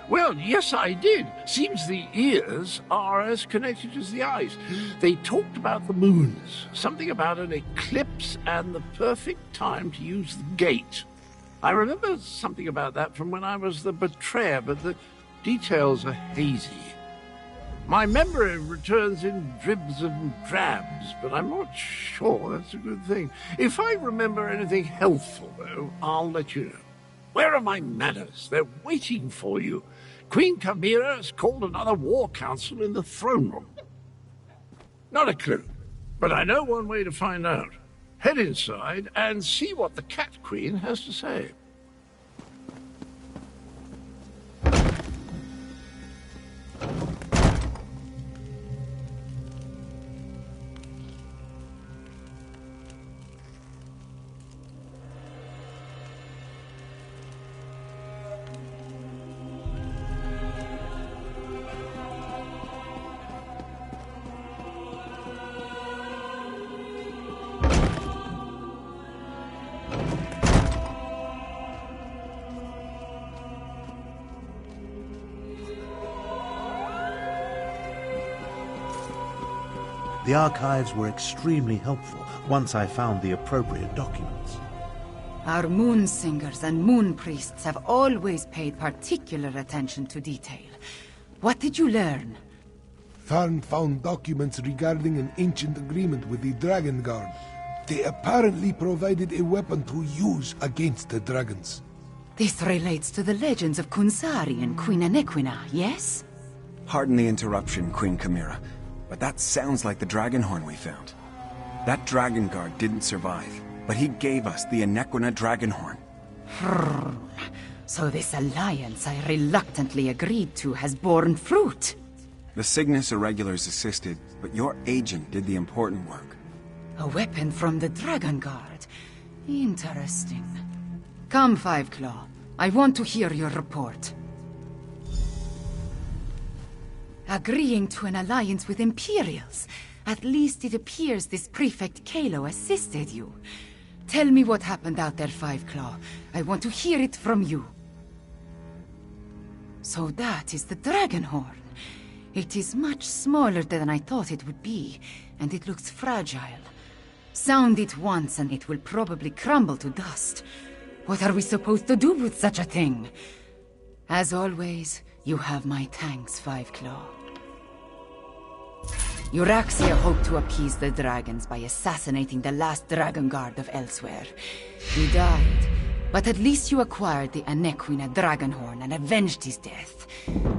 Well, yes, I did. Seems the ears are as connected as the eyes. They talked about the moons, something about an eclipse and the perfect time to use the gate. I remember something about that from when I was the betrayer, but the details are hazy. My memory returns in dribs and drabs, but I'm not sure that's a good thing. If I remember anything helpful, though, I'll let you know. Where are my manners? They're waiting for you. Queen Chimera has called another war council in the throne room. Not a clue, but I know one way to find out. Head inside and see what the Cat Queen has to say. The archives were extremely helpful once I found the appropriate documents. Our moon singers and moon priests have always paid particular attention to detail. What did you learn? Tharn found documents regarding an ancient agreement with the Dragon Guard. They apparently provided a weapon to use against the dragons. This relates to the legends of Kunsari and Queen Anequina, yes? Pardon the interruption, Queen Chimera, but that sounds like the dragon horn we found. That dragon guard didn't survive, but he gave us the Anequina dragon horn. So this alliance I reluctantly agreed to has borne fruit. The Cygnus Irregulars assisted, but your agent did the important work. A weapon from the Dragon Guard. Interesting. Come, Five Claw. I want to hear your report. Agreeing to an alliance with Imperials. At least it appears this Prefect Kalo assisted you. Tell me what happened out there, Five Claw. I want to hear it from you. So that is the Dragon Horn. It is much smaller than I thought it would be, and it looks fragile. Sound it once and it will probably crumble to dust. What are we supposed to do with such a thing? As always, you have my thanks, Five Claw. Euraxia hoped to appease the dragons by assassinating the last Dragon Guard of Elsewhere. He died, but at least you acquired the Anequina Dragonhorn and avenged his death.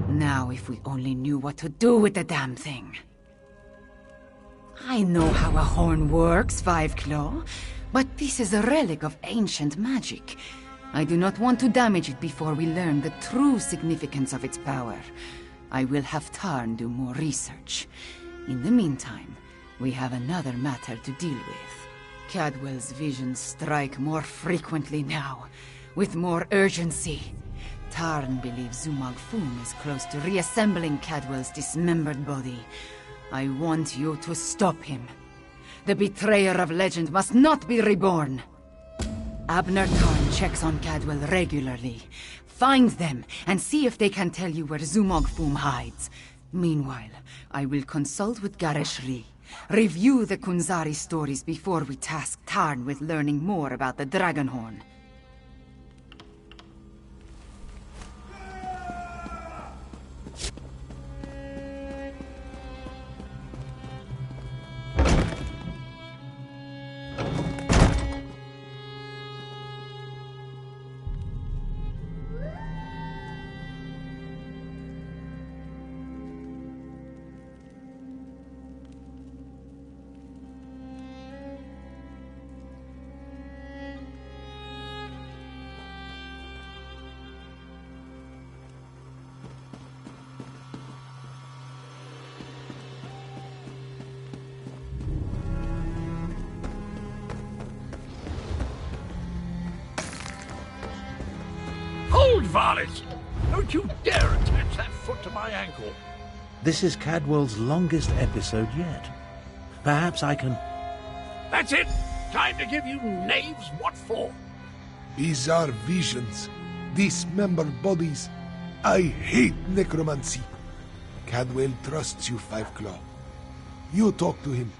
Now if we only knew what to do with the damn thing. I know how a horn works, Five Claw, but this is a relic of ancient magic. I do not want to damage it before we learn the true significance of its power. I will have Tarn do more research. In the meantime, we have another matter to deal with. Cadwell's visions strike more frequently now, with more urgency. Tarn believes Zumog Foom is close to reassembling Cadwell's dismembered body. I want you to stop him. The betrayer of legend must not be reborn. Abner Tarn checks on Cadwell regularly. Find them and see if they can tell you where Zumog Foom hides. Meanwhile, I will consult with Gareshri, review the Kunzari stories before we task Tarn with learning more about the Dragonhorn. Hold, varlet! Don't you dare attach that foot to my ankle. This is Cadwell's longest episode yet. Perhaps I can... That's it! Time to give you knaves what for. These are visions. Dismembered bodies. I hate necromancy. Cadwell trusts you, Five Claw. You talk to him.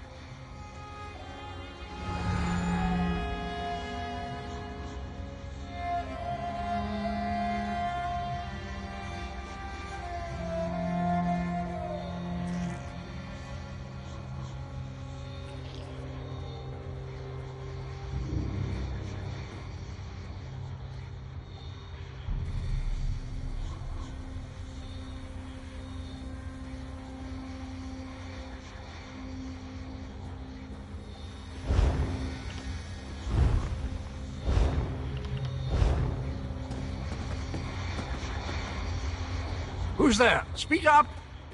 Who's there? Speak up!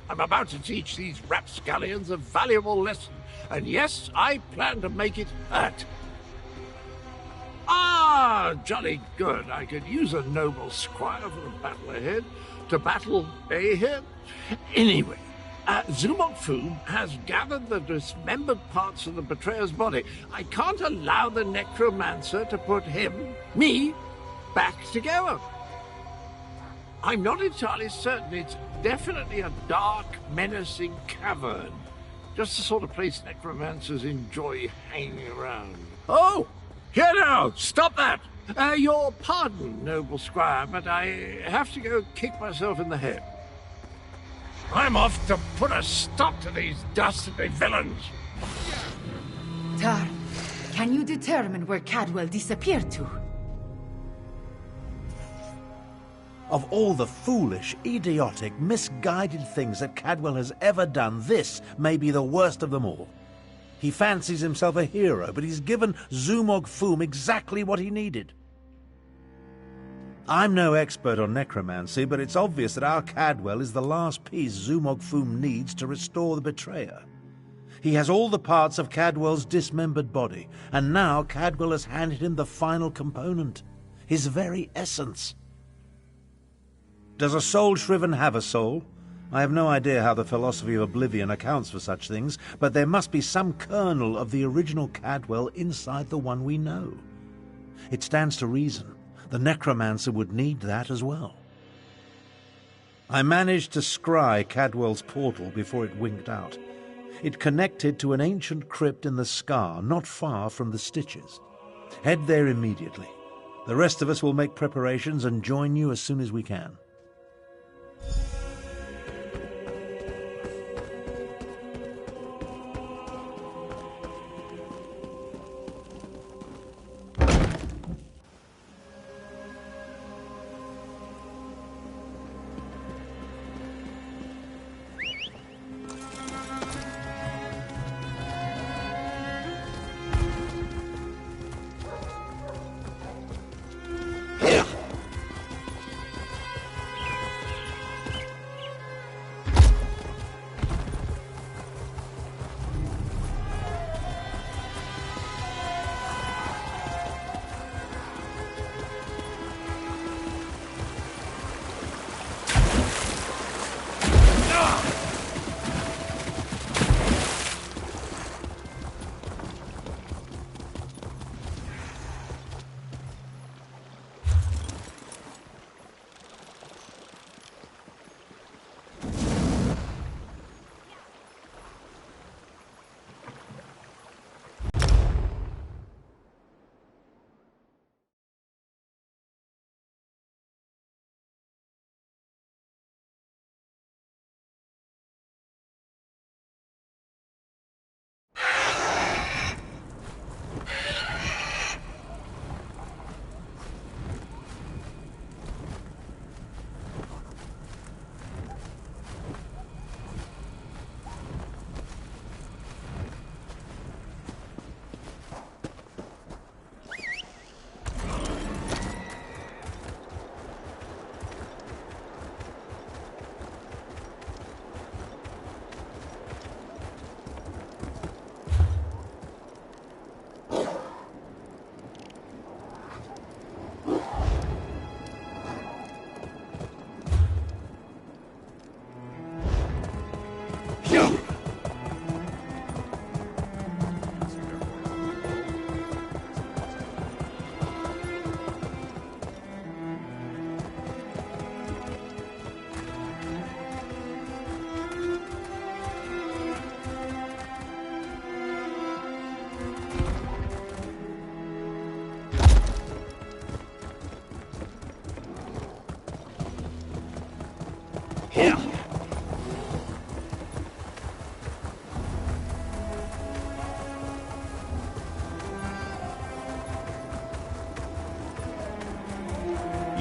I'm about to teach these rapscallions a valuable lesson, and yes, I plan to make it hurt. Ah, jolly good. I could use a noble squire for the battle ahead. To battle ahead? Anyway, Zumok Foom has gathered the dismembered parts of the betrayer's body. I can't allow the Necromancer to put me, back together. I'm not entirely certain. It's definitely a dark, menacing cavern. Just the sort of place necromancers enjoy hanging around. Oh! Here now! Stop that! Your pardon, noble squire, but I have to go kick myself in the head. I'm off to put a stop to these dastardly villains! Tarn, can you determine where Cadwell disappeared to? Of all the foolish, idiotic, misguided things that Cadwell has ever done, this may be the worst of them all. He fancies himself a hero, but he's given Zumog Foom exactly what he needed. I'm no expert on necromancy, but it's obvious that our Cadwell is the last piece Zumog Foom needs to restore the betrayer. He has all the parts of Cadwell's dismembered body, and now Cadwell has handed him the final component, his very essence. Does a soul shriven have a soul? I have no idea how the philosophy of oblivion accounts for such things, but there must be some kernel of the original Cadwell inside the one we know. It stands to reason the Necromancer would need that as well. I managed to scry Cadwell's portal before it winked out. It connected to an ancient crypt in the Scar, not far from the Stitches. Head there immediately. The rest of us will make preparations and join you as soon as we can.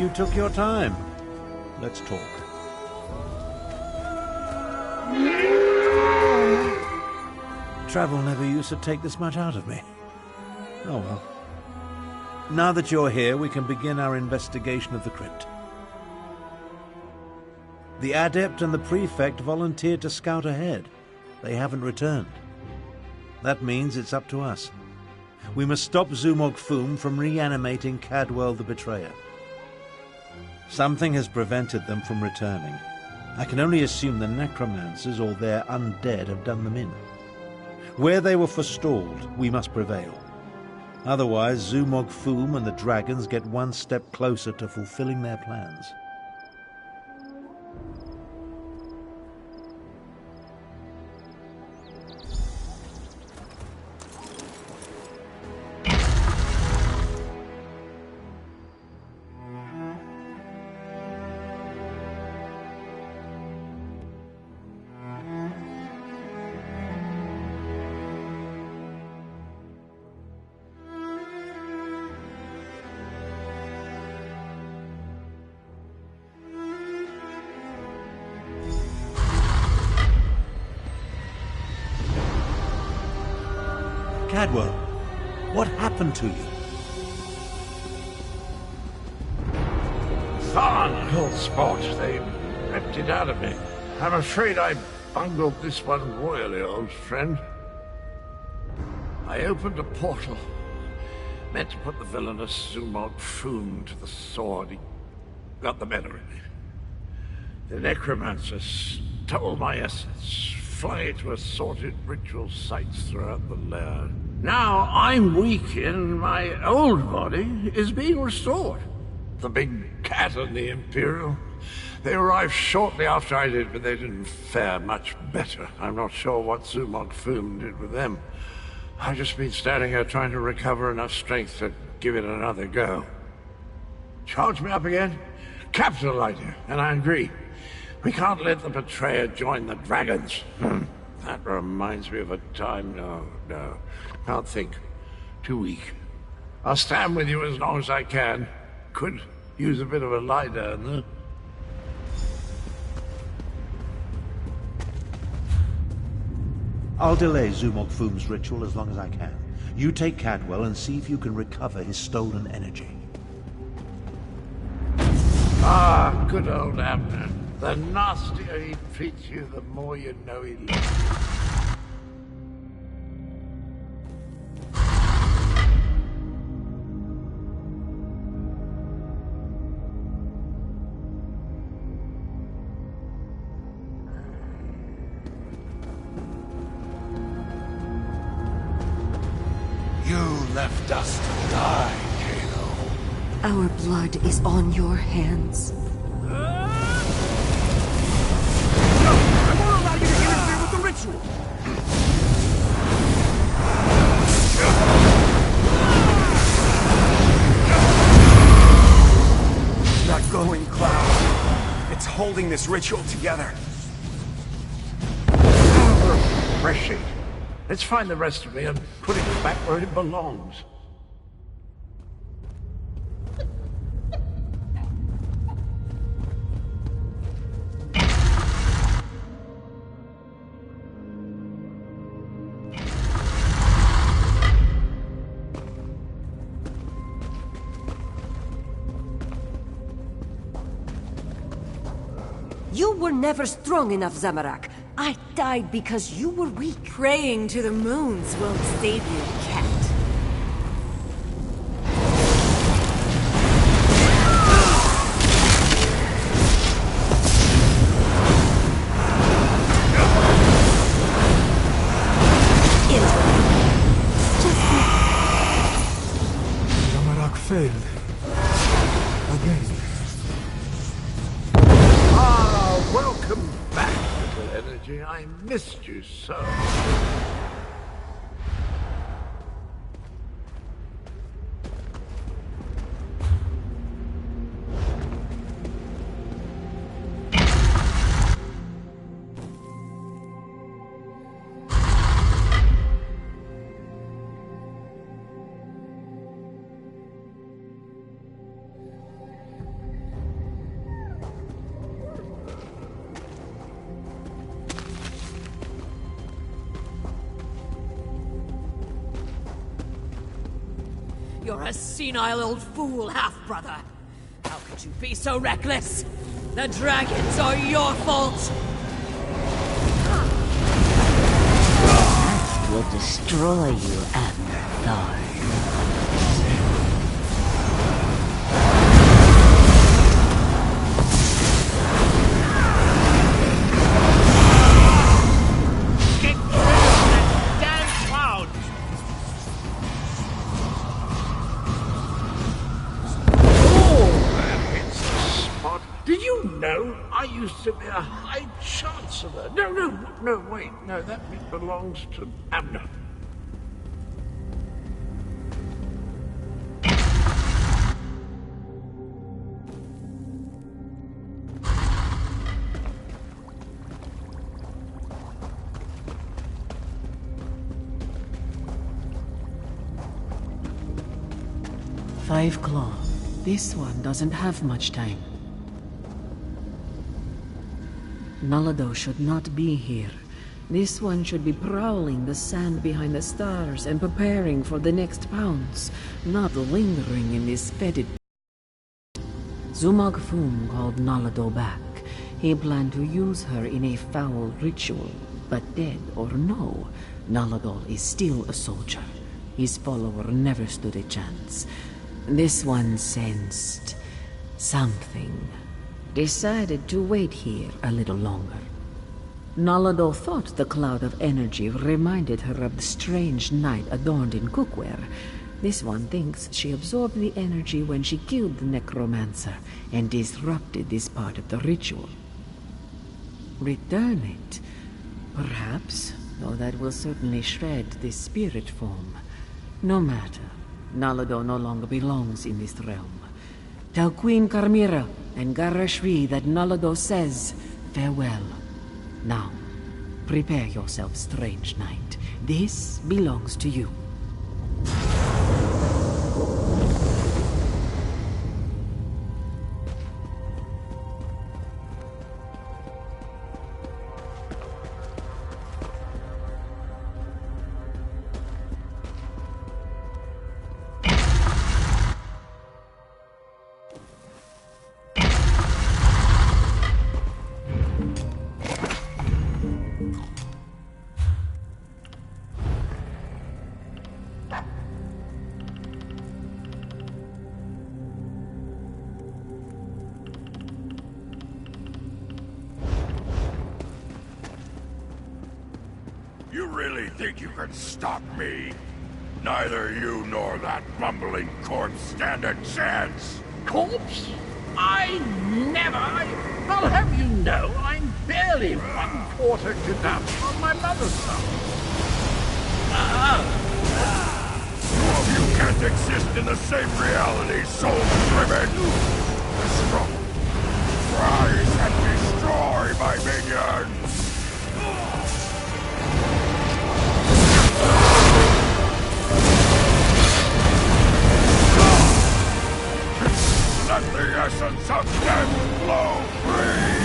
you took your time. Let's talk. Travel never used to take this much out of me. Oh well. Now that you're here, we can begin our investigation of the crypt. The Adept and the Prefect volunteered to scout ahead. They haven't returned. That means it's up to us. We must stop Zumog Foom from reanimating Cadwell the Betrayer. Something has prevented them from returning. I can only assume the Necromancers or their undead have done them in. Where they were forestalled, we must prevail. Otherwise, Zumog Foom and the dragons get one step closer to fulfilling their plans. Cadwell, what happened to you? Thornhill sport. They ripped it out of me. I'm afraid I bungled this one royally, old friend. I opened a portal. Meant to put the villainous Zumog Foom to the sword. He got the better of me. The Necromancer stole my essence, flung it to assorted ritual sites throughout the lair. Now I'm weak and my old body is being restored. The big cat and the Imperial, they arrived shortly after I did, but they didn't fare much better. I'm not sure what Zumog Foom did with them. I've just been standing here trying to recover enough strength to give it another go. Charge me up again? Capital idea, and I agree. We can't let the Betrayer join the dragons. That reminds me of a time. No. Can't think. Too weak. I'll stand with you as long as I can. Could use a bit of a lie down, though. I'll delay Zumog Foom's ritual as long as I can. You take Cadwell and see if you can recover his stolen energy. Ah, good old Abner. The nastier he treats you, the more you know he loves you. You left us to die, Kalo. Our blood is on your hands. That glowing cloud. It's holding this ritual together. Refreshing. Let's find the rest of me and put it back where it belongs. You were never strong enough, Zamorak. I died because you were weak. Praying to the moons won't save you, cat. Zamorak failed. Again. Welcome back, little energy. I missed you so. You're a senile old fool, half-brother. How could you be so reckless? The dragons are your fault! Will destroy you after Did you know I used to be a High Chancellor? No, wait. No, that bit belongs to Abner. Five Claw. This one doesn't have much time. Nalado should not be here. This one should be prowling the sand behind the stars and preparing for the next pounce, not lingering in this fetid. Zumag Fum called Nalado back. He planned to use her in a foul ritual, but dead or no, Nalado is still a soldier. His follower never stood a chance. This one sensed something. Decided to wait here a little longer. Nalado thought the cloud of energy reminded her of the strange night adorned in cookware. This one thinks she absorbed the energy when she killed the Necromancer and disrupted this part of the ritual. Return it, perhaps, though that will certainly shred this spirit form. No matter, Nalado no longer belongs in this realm. Tell Queen Carmira and Garashri that Nalado says farewell. Now, prepare yourself, strange knight. This belongs to you. You really think you can stop me? Neither you nor that bumbling corpse stand a chance! Corpse? I never! I'll have you know, I'm barely 1/4 cadaver on my mother's side. Two of you can't exist in the same reality, soul-driven! Destroy! Rise and destroy, my minions! Let the essence of death flow free!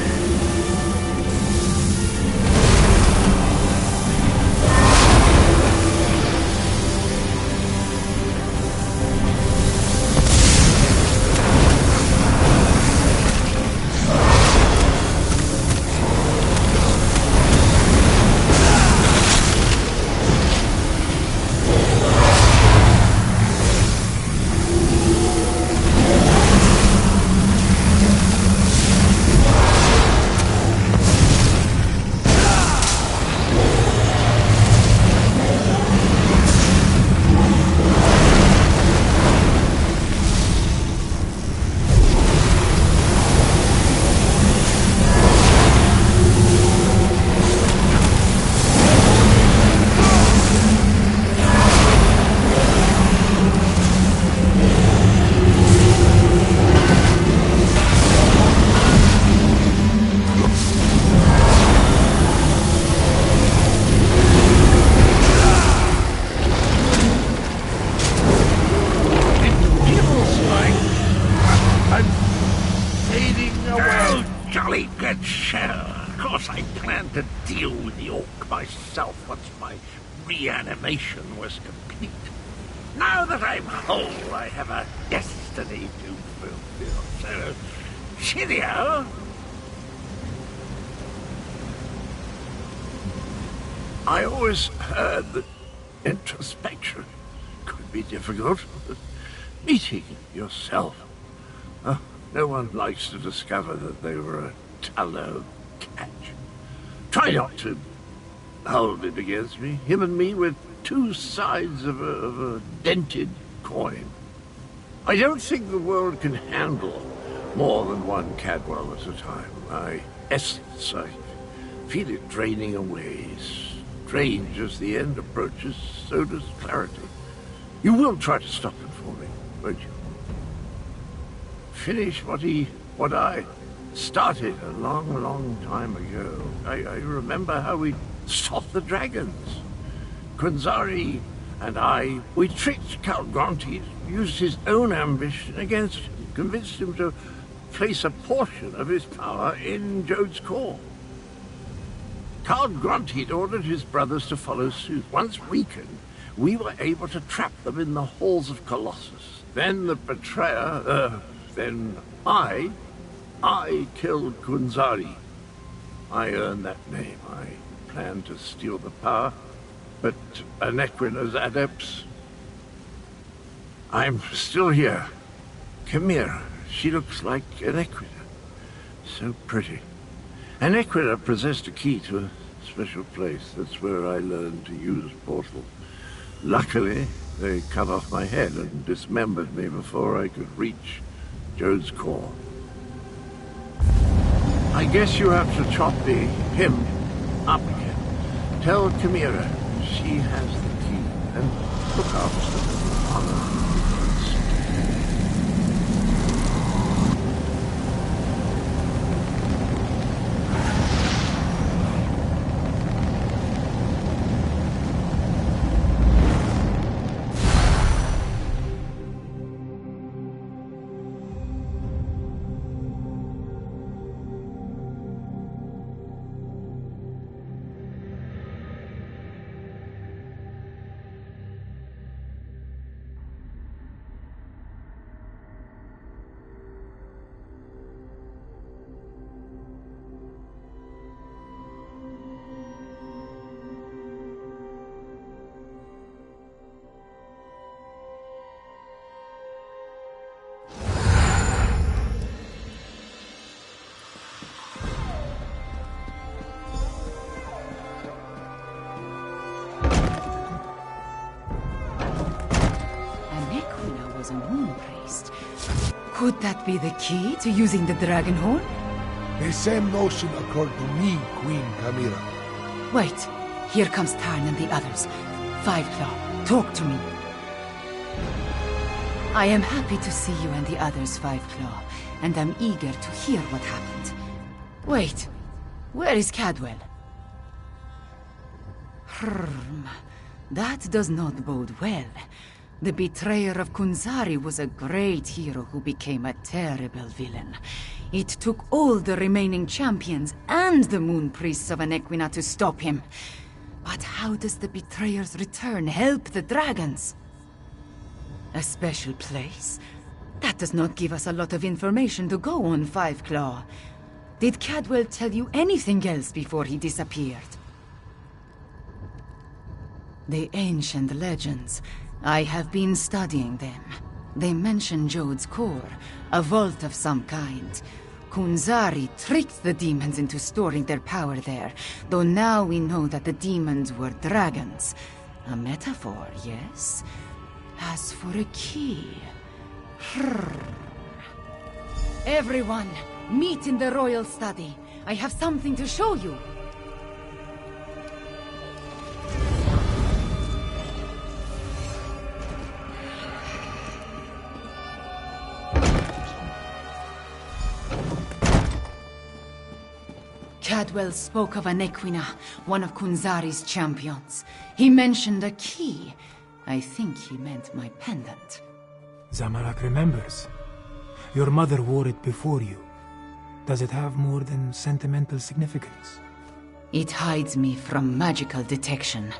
To deal with the orc myself once my reanimation was complete. Now that I'm whole, I have a destiny to fulfill. So, cheerio! I always heard that introspection could be difficult, but meeting yourself. No one likes to discover that they were a tallow catch. Try not to hold it against me. Him and me were two sides of a dented coin. I don't think the world can handle more than one Cadwell at a time. My essence, I feel it draining away. Strange as the end approaches, so does clarity. You will try to stop him for me, won't you? Finish what I started a long, long time ago. I remember how we stopped the dragons. Kunzari and I, we tricked Count Gronti, used his own ambition against him, convinced him to place a portion of his power in Jode's core. Count Gronti ordered his brothers to follow suit. Once weakened, we were able to trap them in the halls of Colossus. Then the betrayer, then I killed Kunzari. I earned that name. I planned to steal the power, but Anequina's adepts... I'm still here. Chimera, she looks like Anequina. So pretty. Anequina possessed a key to a special place. That's where I learned to use portals. Luckily, they cut off my head and dismembered me before I could reach Jode's core. I guess you have to chop him up again. Tell Chimera she has the key, and look after the honor. Could that be the key to using the dragon horn? The same notion occurred to me, Queen Chimera. Wait, here comes Tarn and the others. Fiveclaw, talk to me. I am happy to see you and the others, Fiveclaw, and I'm eager to hear what happened. Wait, where is Cadwell? That does not bode well. The betrayer of Kunzari was a great hero who became a terrible villain. It took all the remaining champions and the moon priests of Anequina to stop him. But how does the betrayer's return help the dragons? A special place? That does not give us a lot of information to go on, Fiveclaw. Did Cadwell tell you anything else before he disappeared? The ancient legends. I have been studying them. They mention Jode's core, a vault of some kind. Kunzari tricked the demons into storing their power there, though now we know that the demons were dragons. A metaphor, yes? As for a key... Everyone, meet in the royal study. I have something to show you. Cadwell spoke of Anequina, one of Kunzari's champions. He mentioned a key. I think he meant my pendant. Zamorak remembers. Your mother wore it before you. Does it have more than sentimental significance? It hides me from magical detection.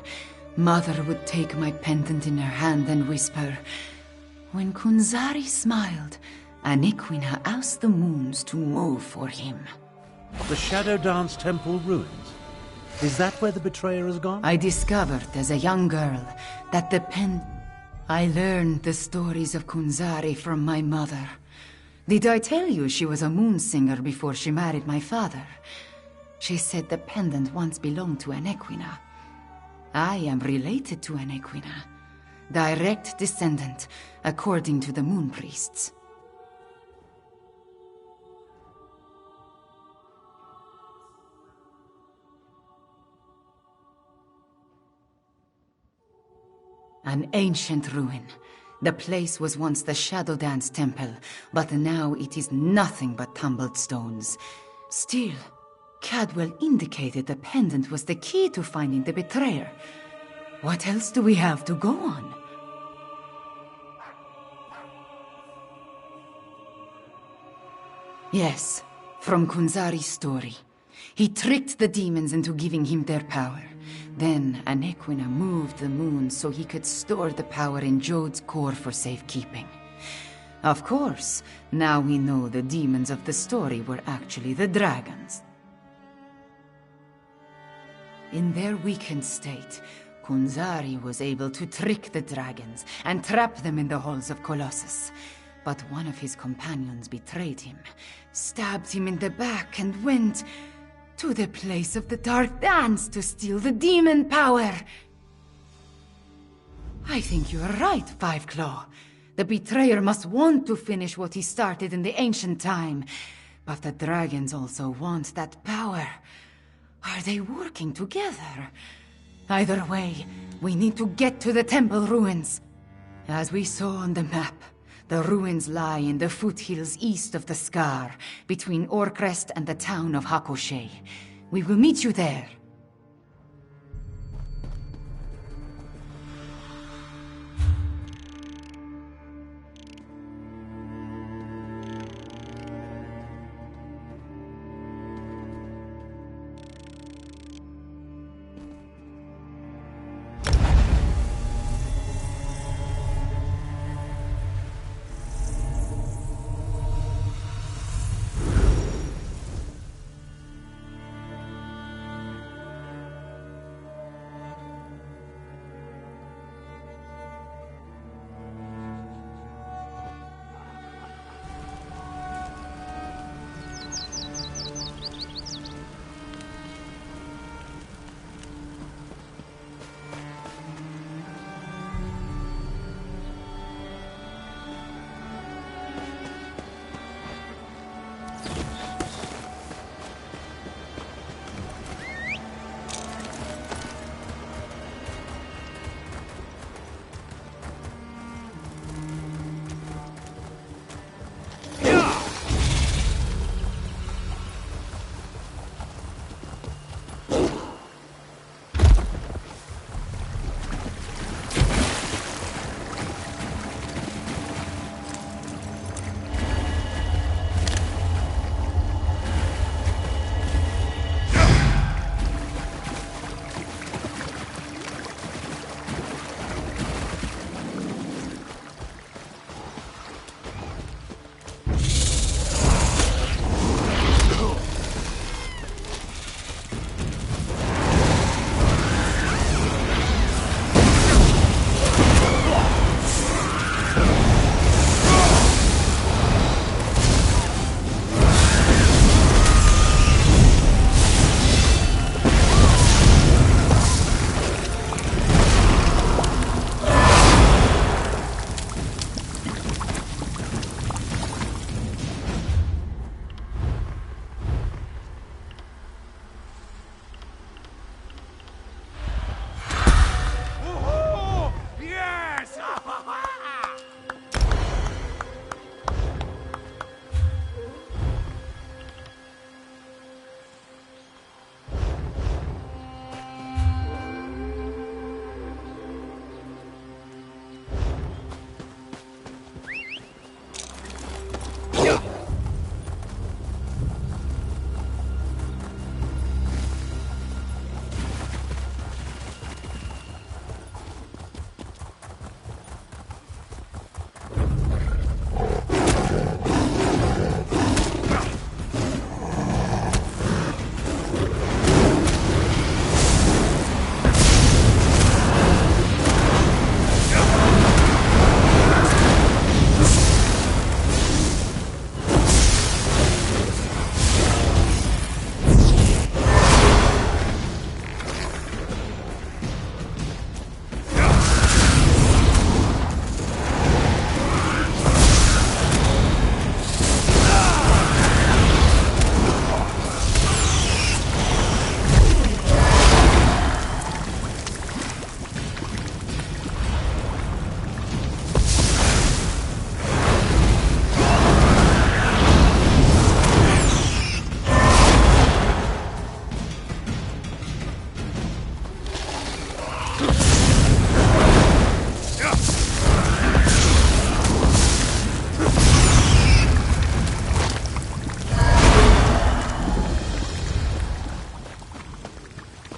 Mother would take my pendant in her hand and whisper, "When Kunzari smiled, Aniquina asked the moons to move for him." The Shadow Dance Temple ruins. Is that where the betrayer has gone? I discovered as a young girl that I learned the stories of Kunzari from my mother. Did I tell you she was a moon singer before she married my father? She said the pendant once belonged to Aniquina. I am related to Aniquina. Direct descendant, according to the moon priests. An ancient ruin. The place was once the Shadow Dance Temple, but now it is nothing but tumbled stones. Still, Cadwell indicated the pendant was the key to finding the betrayer. What else do we have to go on? Yes, from Kunzari's story. He tricked the demons into giving him their power. Then Aniquina moved the moon so he could store the power in Jode's core for safekeeping. Of course, now we know the demons of the story were actually the dragons. In their weakened state, Kunzari was able to trick the dragons and trap them in the halls of Colossus. But one of his companions betrayed him, stabbed him in the back, and went to the place of the Dark Dance to steal the demon power. I think you are right, Fiveclaw. The betrayer must want to finish what he started in the ancient time. But the dragons also want that power. Are they working together? Either way, we need to get to the temple ruins. As we saw on the map, the ruins lie in the foothills east of the Scar, between Orcrest and the town of Hakoshe. We will meet you there.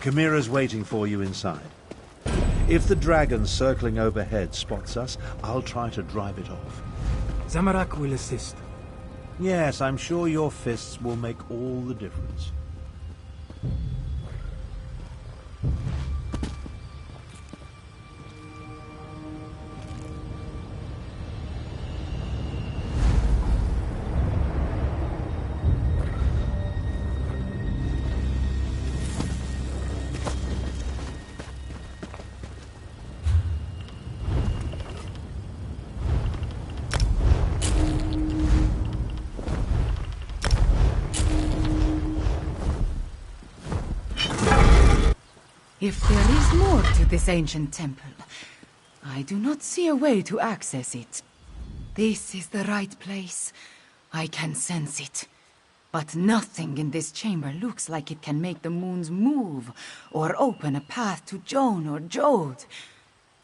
Chimera's waiting for you inside. If the dragon circling overhead spots us, I'll try to drive it off. Zamorak will assist. Yes, I'm sure your fists will make all the difference. If there is more to this ancient temple, I do not see a way to access it. This is the right place. I can sense it. But nothing in this chamber looks like it can make the moons move, or open a path to Joan or Jode.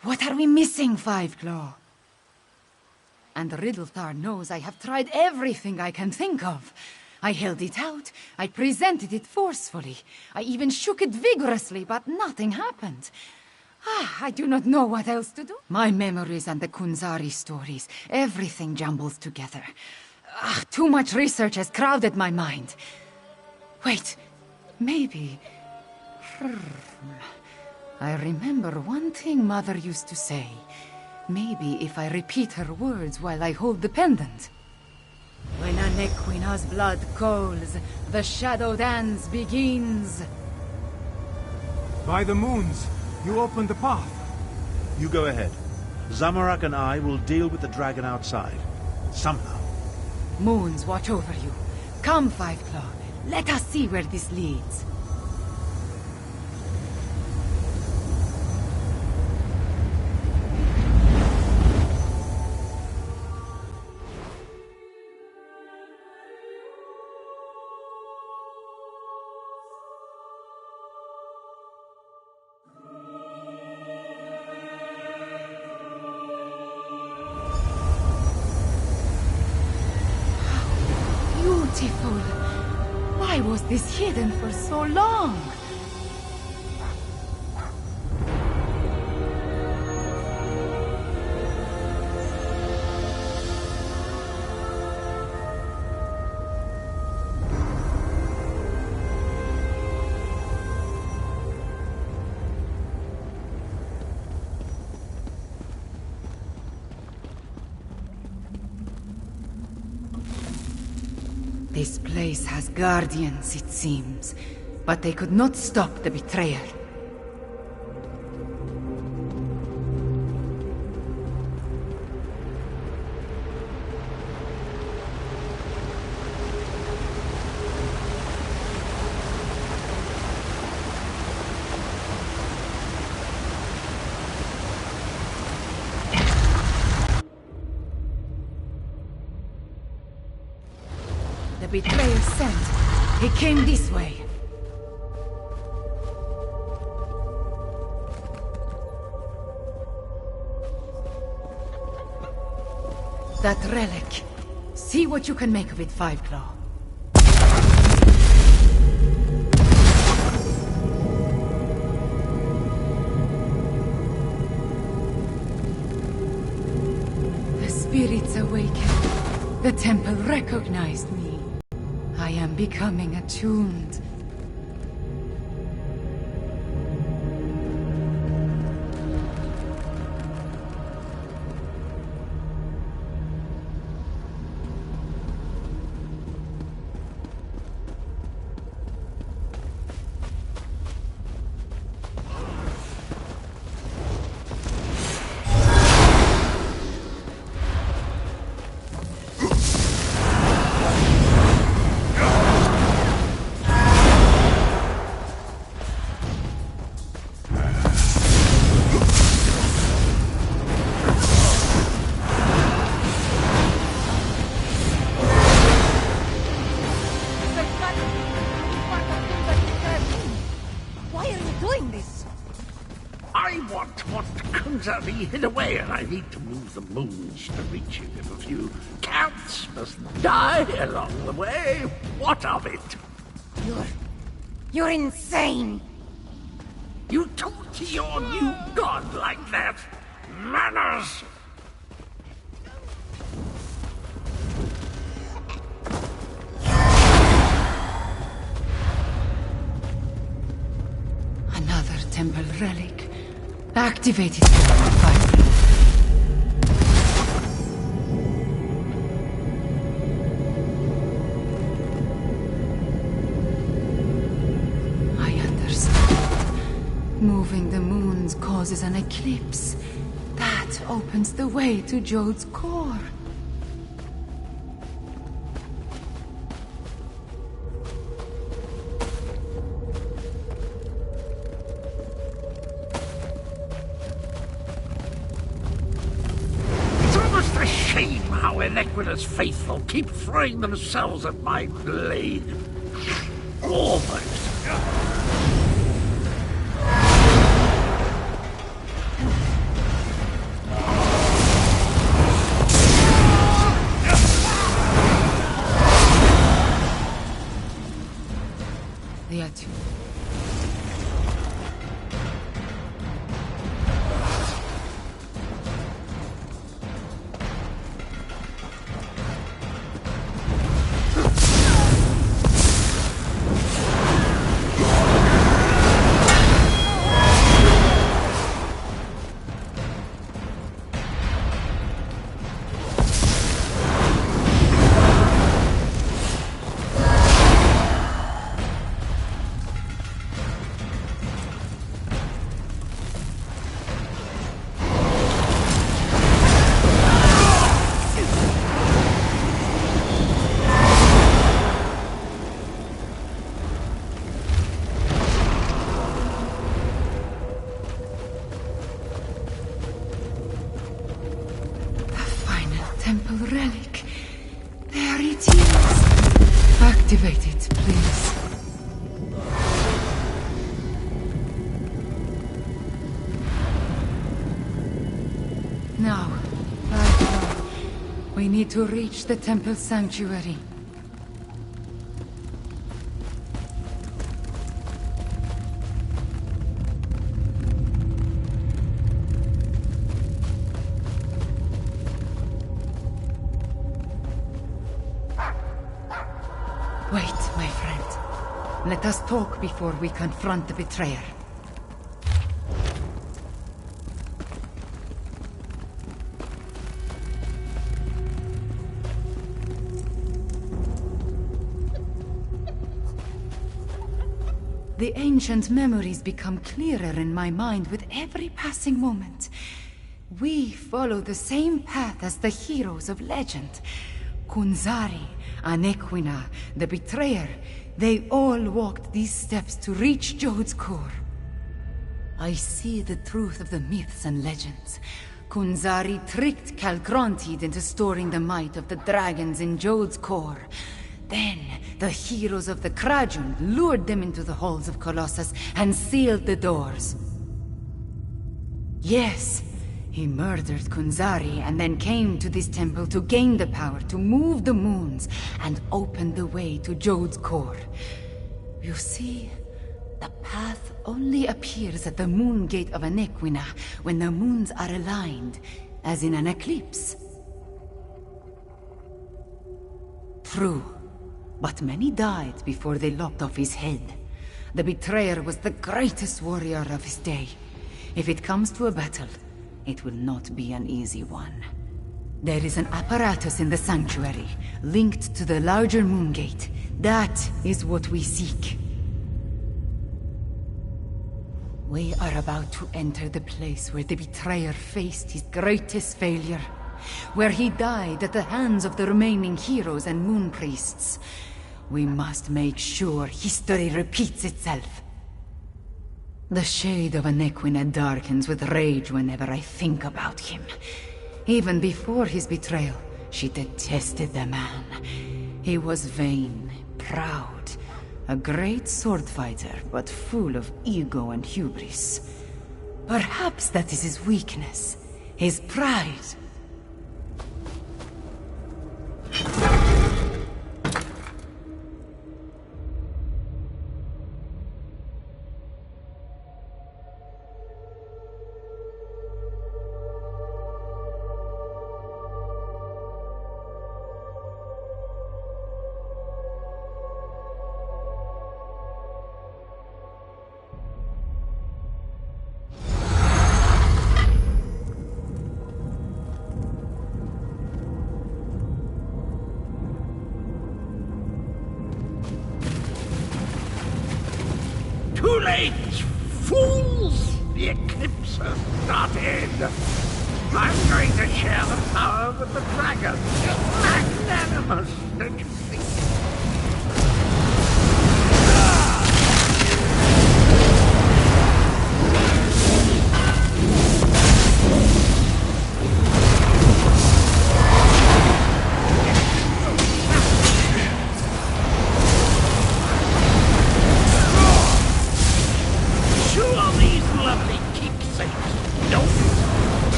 What are we missing, Fiveclaw? And Riddlethar knows I have tried everything I can think of. I held it out. I presented it forcefully. I even shook it vigorously, but nothing happened. I do not know what else to do. My memories and the Kunzari stories, everything jumbles together. Too much research has crowded my mind. Wait, maybe... I remember one thing Mother used to say. Maybe if I repeat her words while I hold the pendant. When a Nequina's blood calls, the shadow dance begins. By the moons, you opened the path. You go ahead. Zamorak and I will deal with the dragon outside. Somehow. Moons watch over you. Come, Fiveclaw. Let us see where this leads. Beautiful. Why was this hidden for so long? This place has guardians, it seems, but they could not stop the betrayal. The betrayer sent. He came this way. That relic. See what you can make of it, Fiveclaw. The spirits awakened. The temple recognized me. I am becoming attuned. Kunzari hid away, and I need to move the moons to reach him. If a few counts must die along the way, what of it? You're insane! your new god like that? Manners! Another temple relic. Activated. I understand. Moving the moons causes an eclipse. That opens the way to Jode's core. Equina's faithful keep throwing themselves at my blade. Almost. Relic. There it is. Activate it, please. Now, we need to reach the temple sanctuary. Wait, my friend. Let us talk before we confront the betrayer. The ancient memories become clearer in my mind with every passing moment. We follow the same path as the heroes of legend. Kunzari, Anequina, the betrayer, they all walked these steps to reach Jode's core. I see the truth of the myths and legends. Kunzari tricked Calgrontid into storing the might of the dragons in Jode's core. Then, the heroes of the Krajun lured them into the halls of Colossus and sealed the doors. Yes, he murdered Kunzari and then came to this temple to gain the power to move the moons and open the way to Jode's core. You see, the path only appears at the moon gate of Anequina when the moons are aligned, as in an eclipse. True, but many died before they lopped off his head. The betrayer was the greatest warrior of his day. If it comes to a battle, it will not be an easy one. There is an apparatus in the sanctuary, linked to the larger moon gate. That is what we seek. We are about to enter the place where the betrayer faced his greatest failure. Where he died at the hands of the remaining heroes and moon priests. We must make sure history repeats itself. The shade of Anequina darkens with rage whenever I think about him. Even before his betrayal, she detested the man. He was vain, proud, a great sword fighter, but full of ego and hubris. Perhaps that is his weakness, his pride. has started. I'm going to share the power with the dragon. Magnanimous, don't you think?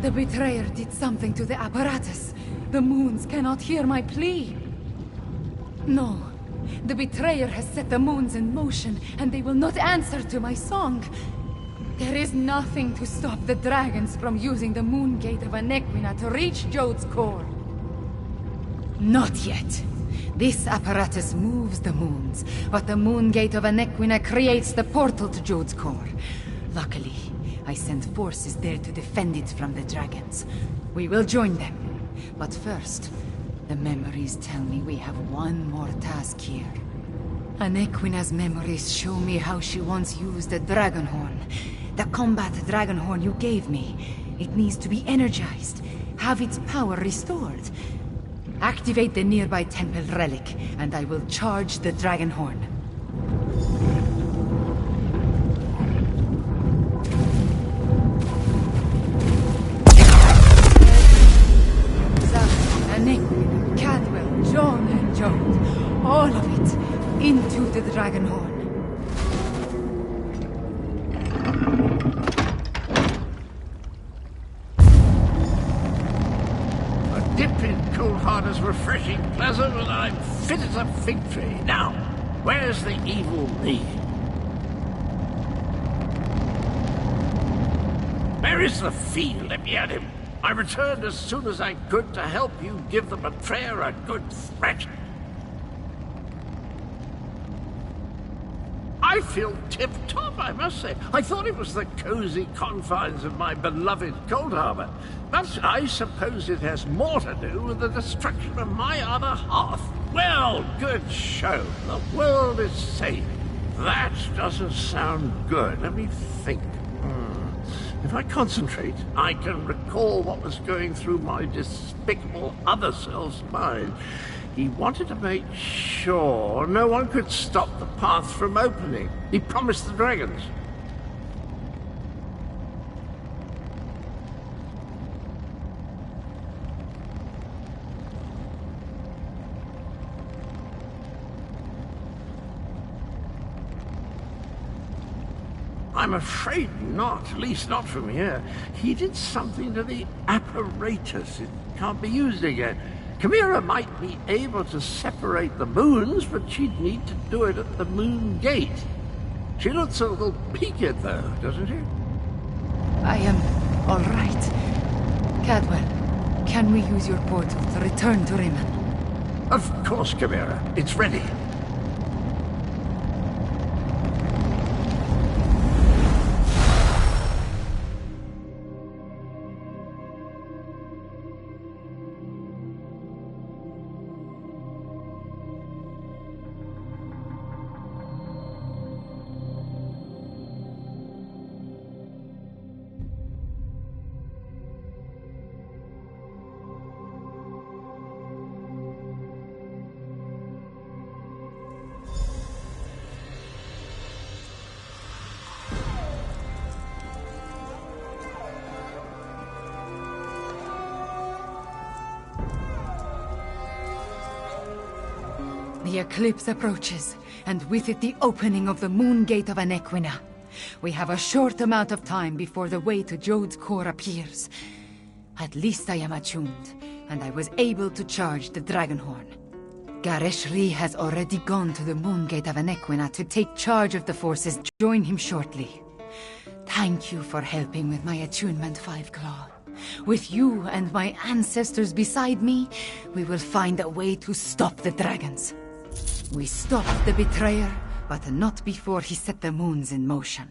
The betrayer did something to the apparatus. The moons cannot hear my plea. No. The betrayer has set the moons in motion, and they will not answer to my song. There is nothing to stop the dragons from using the moon gate of Anequina to reach Jode's core. Not yet. This apparatus moves the moons, but the moon gate of Anequina creates the portal to Jode's core. Luckily, I sent forces there to defend it from the dragons. We will join them. But first, the memories tell me we have one more task here. Anequina's memories show me how she once used the dragon horn. The combat dragon horn you gave me. It needs to be energized, have its power restored. Activate the nearby temple relic, and I will charge the dragon horn. John and Jode, all of it, into the dragon horn. A dip in cold water is refreshing, pleasant, and I'm fit as a fig tree. Now, where's the evil me? Where is the fiend? Let me at him. I returned as soon as I could to help you give the betrayer a good threat. I feel tip-top, I must say. I thought it was the cozy confines of my beloved Cold Harbor, but I suppose it has more to do with the destruction of my other half. Well, good show. The world is safe. That doesn't sound good. Let me think. If I concentrate, I can recall what was going through my despicable other self's mind. He wanted to make sure no one could stop the path from opening. He promised the dragons. I'm afraid not, at least not from here. He did something to the apparatus. It can't be used again. Chimera might be able to separate the moons, but she'd need to do it at the moon gate. She looks a little peaked, though, doesn't she? I am all right. Cadwell, can we use your portal to return to Rimmon? Of course, Chimera. It's ready. The eclipse approaches, and with it the opening of the moon gate of Anequina. We have a short amount of time before the way to Jode's core appears. At least I am attuned, and I was able to charge the dragon horn. Gareshri has already gone to the Moongate of Anequina to take charge of the forces. Join him shortly. Thank you for helping with my attunement, Fiveclaw. With you and my ancestors beside me, we will find a way to stop the dragons. We stopped the betrayer, but not before he set the moons in motion.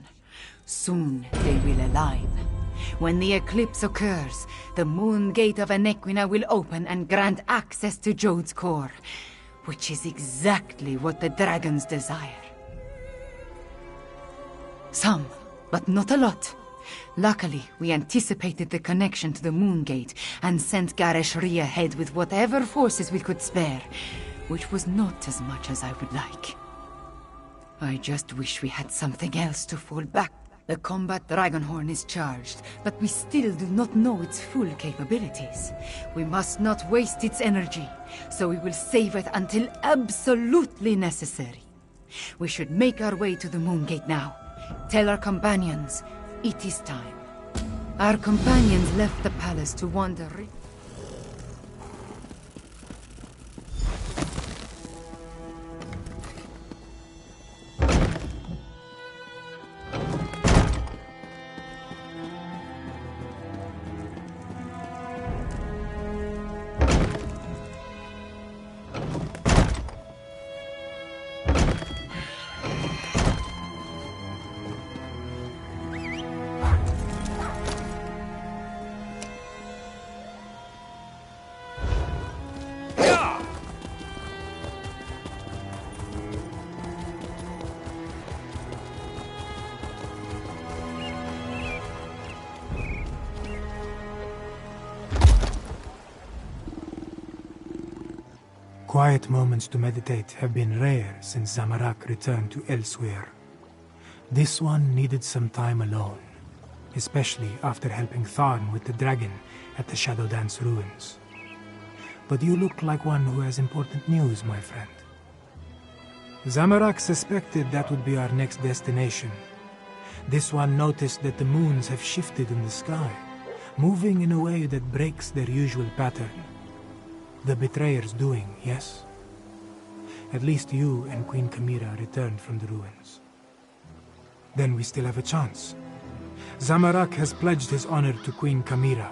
Soon they will align. When the eclipse occurs, the Moongate of Anequina will open and grant access to Jode's core, which is exactly what the dragons desire. Some, but not a lot. Luckily, we anticipated the connection to the Moongate and sent Gareshri ahead with whatever forces we could spare, which was not as much as I would like. I just wish we had something else to fall back. The combat Dragonhorn is charged, but we still do not know its full capabilities. We must not waste its energy, so we will save it until absolutely necessary. We should make our way to the Moongate now. Tell our companions, it is time. Our companions left the palace to wander. Quiet moments to meditate have been rare since Zamorak returned to Elsewhere. This one needed some time alone, especially after helping Tharn with the dragon at the Shadow Dance ruins. But you look like one who has important news, my friend. Zamorak suspected that would be our next destination. This one noticed that the moons have shifted in the sky, moving in a way that breaks their usual pattern. The betrayer's doing, yes? At least you and Queen Kamira returned from the ruins. Then we still have a chance. Zamorak has pledged his honor to Queen Kamira.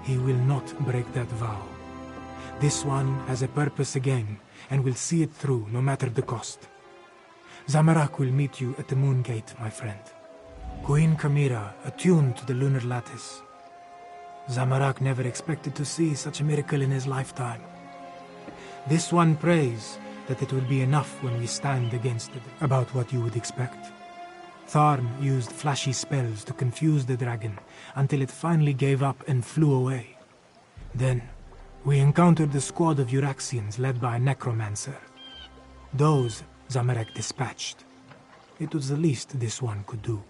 He will not break that vow. This one has a purpose again, and will see it through no matter the cost. Zamorak will meet you at the Moongate, my friend. Queen Kamira, attuned to the lunar lattice. Zamorak never expected to see such a miracle in his lifetime. This one prays that it will be enough when we stand against it. About what you would expect. Tharn used flashy spells to confuse the dragon until it finally gave up and flew away. Then, we encountered a squad of Euraxians led by a Necromancer. Those Zamorak dispatched. It was the least this one could do.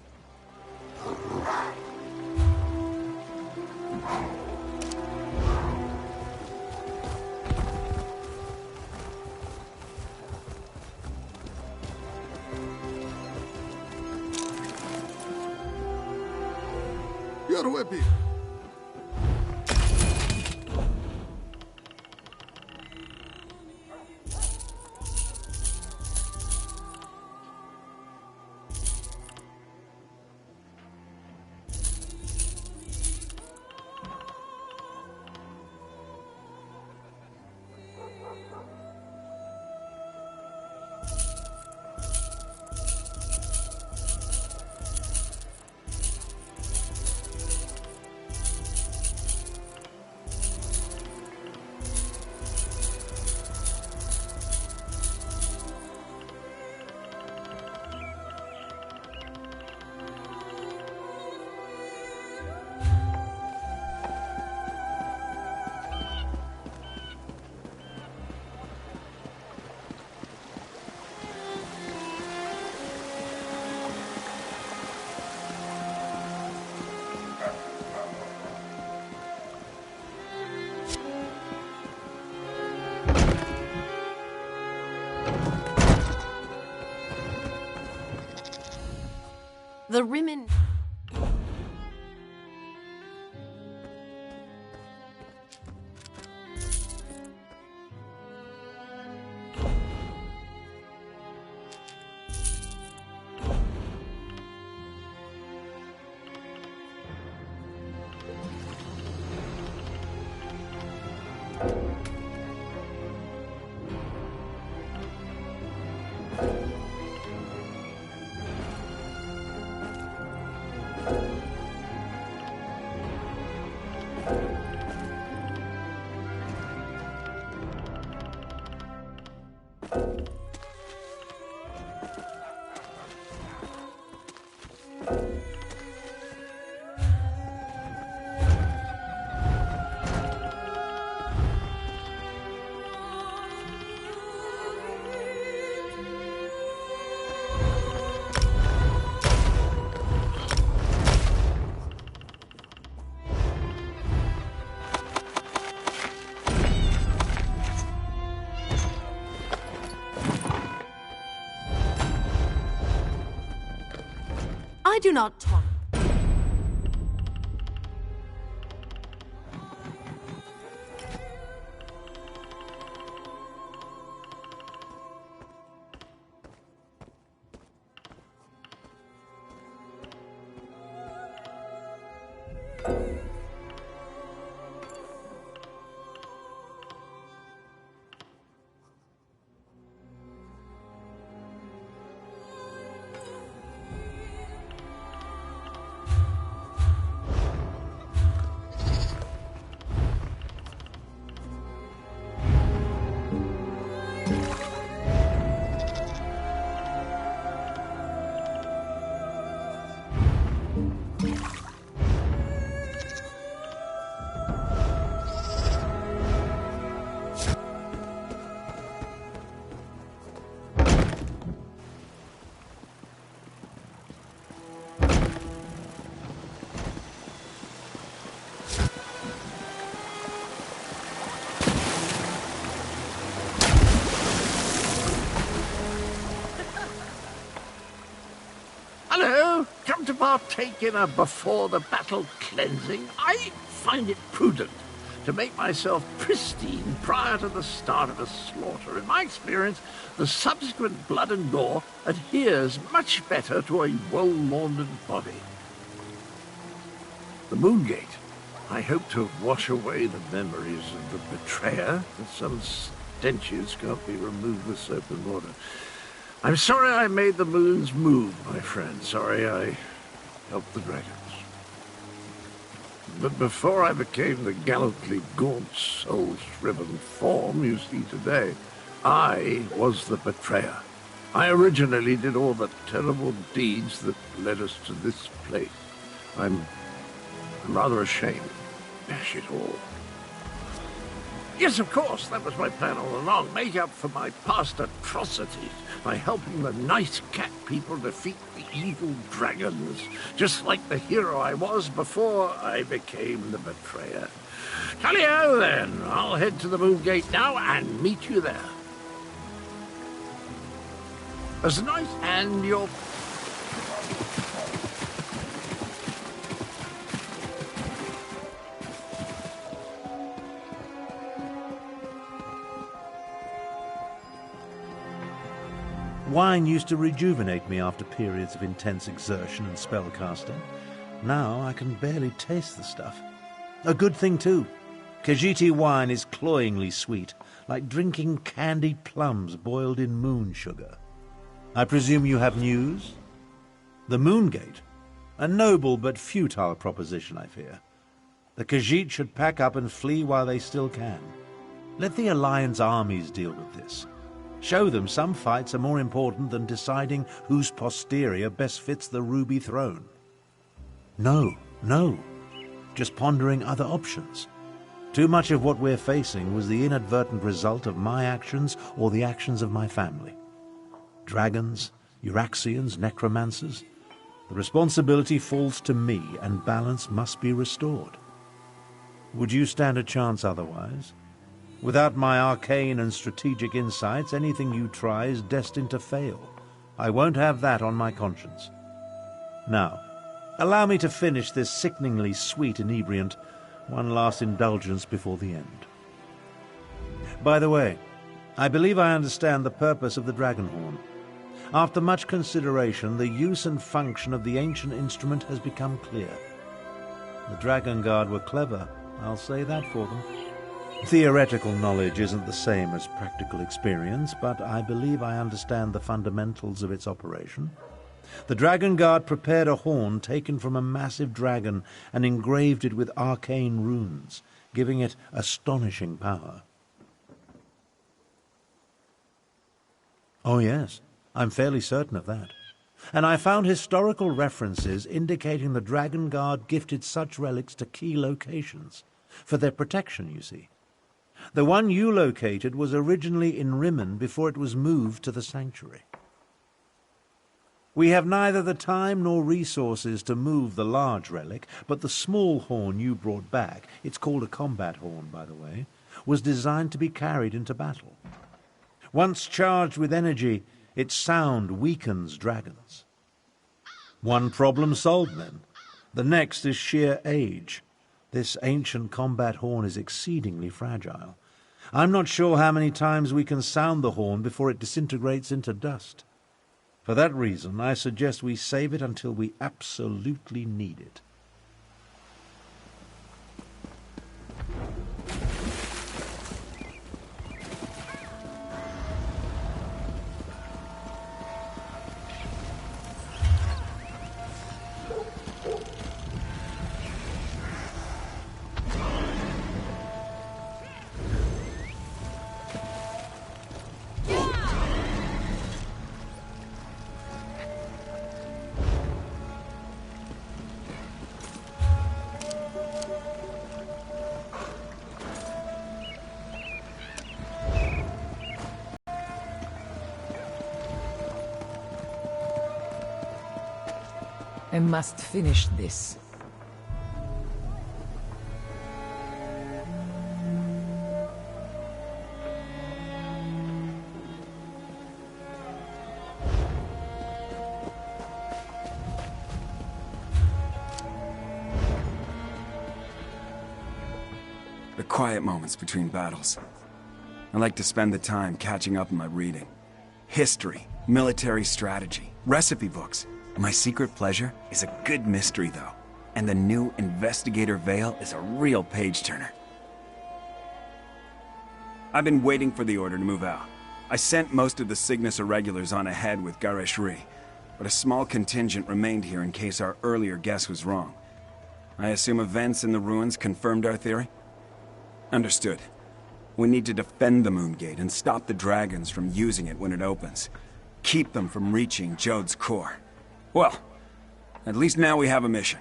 Your weapon. The Rimmen... I do not talk. Hello, come to partake in a before-the-battle cleansing? I find it prudent to make myself pristine prior to the start of a slaughter. In my experience, the subsequent blood and gore adheres much better to a well-laundered body. The Moongate. I hope to wash away the memories of the betrayer, but some stenches can't be removed with soap and water. I'm sorry I made the moons move, my friend. Sorry I helped the dragons. But before I became the gallantly gaunt, soul-shriven form you see today, I was the betrayer. I originally did all the terrible deeds that led us to this place. I'm rather ashamed. Dash it all. Yes, of course, that was my plan all along. Make up for my past atrocities by helping the nice cat people defeat the evil dragons, just like the hero I was before I became the betrayer. Tally-ho, then. I'll head to the Moongate now and meet you there. As nice and your... Wine used to rejuvenate me after periods of intense exertion and spellcasting. Now I can barely taste the stuff. A good thing, too. Khajiiti wine is cloyingly sweet, like drinking candied plums boiled in moon sugar. I presume you have news? The Moongate? A noble but futile proposition, I fear. The Khajiit should pack up and flee while they still can. Let the Alliance armies deal with this. Show them some fights are more important than deciding whose posterior best fits the ruby throne. No. Just pondering other options. Too much of what we're facing was the inadvertent result of my actions or the actions of my family. Dragons, Euraxians, Necromancers. The responsibility falls to me, and balance must be restored. Would you stand a chance otherwise? Without my arcane and strategic insights, anything you try is destined to fail. I won't have that on my conscience. Now, allow me to finish this sickeningly sweet inebriant, one last indulgence before the end. By the way, I believe I understand the purpose of the dragon horn. After much consideration, the use and function of the ancient instrument has become clear. The Dragon Guard were clever, I'll say that for them. Theoretical knowledge isn't the same as practical experience, but I believe I understand the fundamentals of its operation. The Dragon Guard prepared a horn taken from a massive dragon and engraved it with arcane runes, giving it astonishing power. Oh yes, I'm fairly certain of that. And I found historical references indicating the Dragon Guard gifted such relics to key locations. For their protection, you see. The one you located was originally in Rimmen before it was moved to the Sanctuary. We have neither the time nor resources to move the large relic, but the small horn you brought back, it's called a combat horn, by the way, was designed to be carried into battle. Once charged with energy, its sound weakens dragons. One problem solved, then. The next is sheer age. This ancient combat horn is exceedingly fragile. I'm not sure how many times we can sound the horn before it disintegrates into dust. For that reason, I suggest we save it until we absolutely need it. I must finish this. The quiet moments between battles. I like to spend the time catching up on my reading. History, military strategy, recipe books. My secret pleasure is a good mystery, though. And the new Investigator Veil is a real page-turner. I've been waiting for the order to move out. I sent most of the Cygnus Irregulars on ahead with Gareshri, but a small contingent remained here in case our earlier guess was wrong. I assume events in the ruins confirmed our theory? Understood. We need to defend the Moongate and stop the dragons from using it when it opens. Keep them from reaching Jode's core. Well, at least now we have a mission.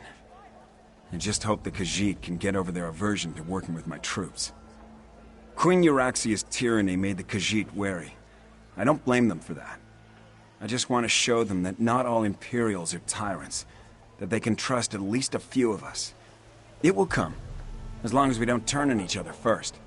I just hope the Khajiit can get over their aversion to working with my troops. Queen Euraxia's tyranny made the Khajiit wary. I don't blame them for that. I just want to show them that not all Imperials are tyrants, that they can trust at least a few of us. It will come, as long as we don't turn on each other first.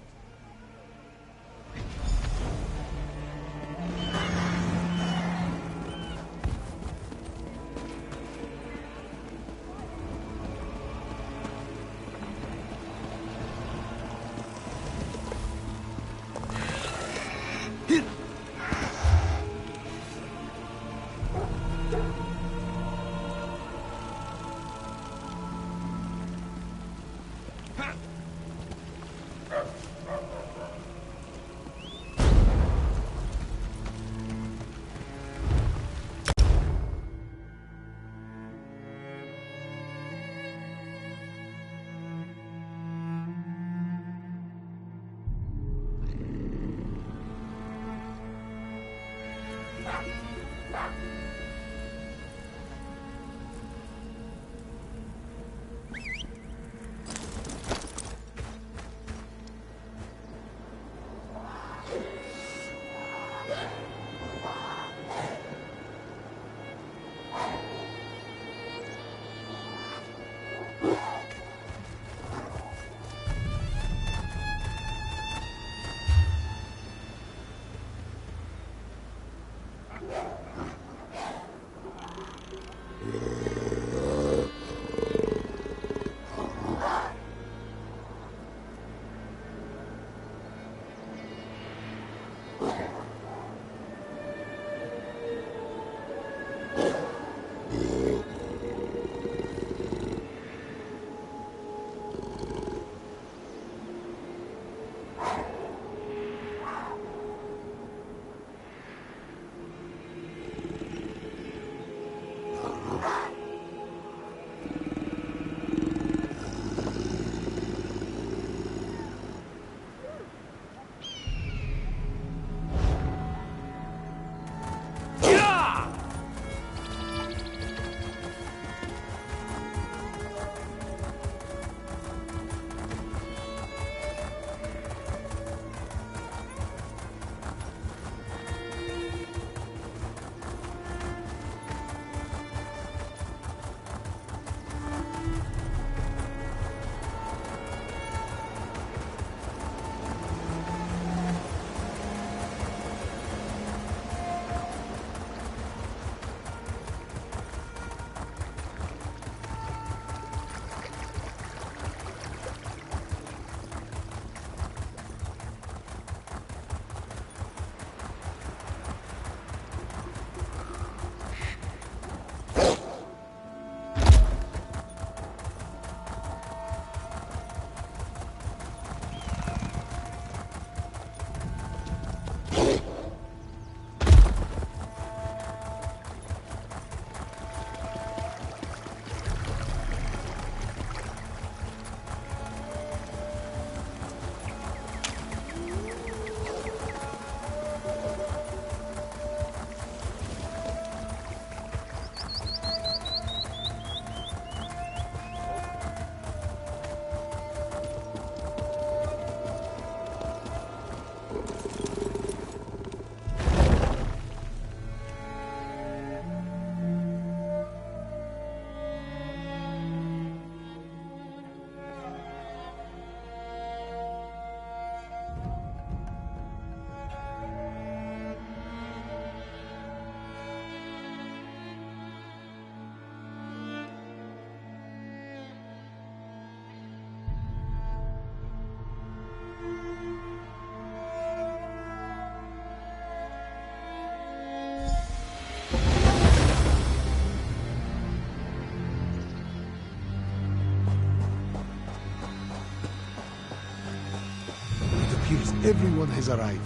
everyone has arrived.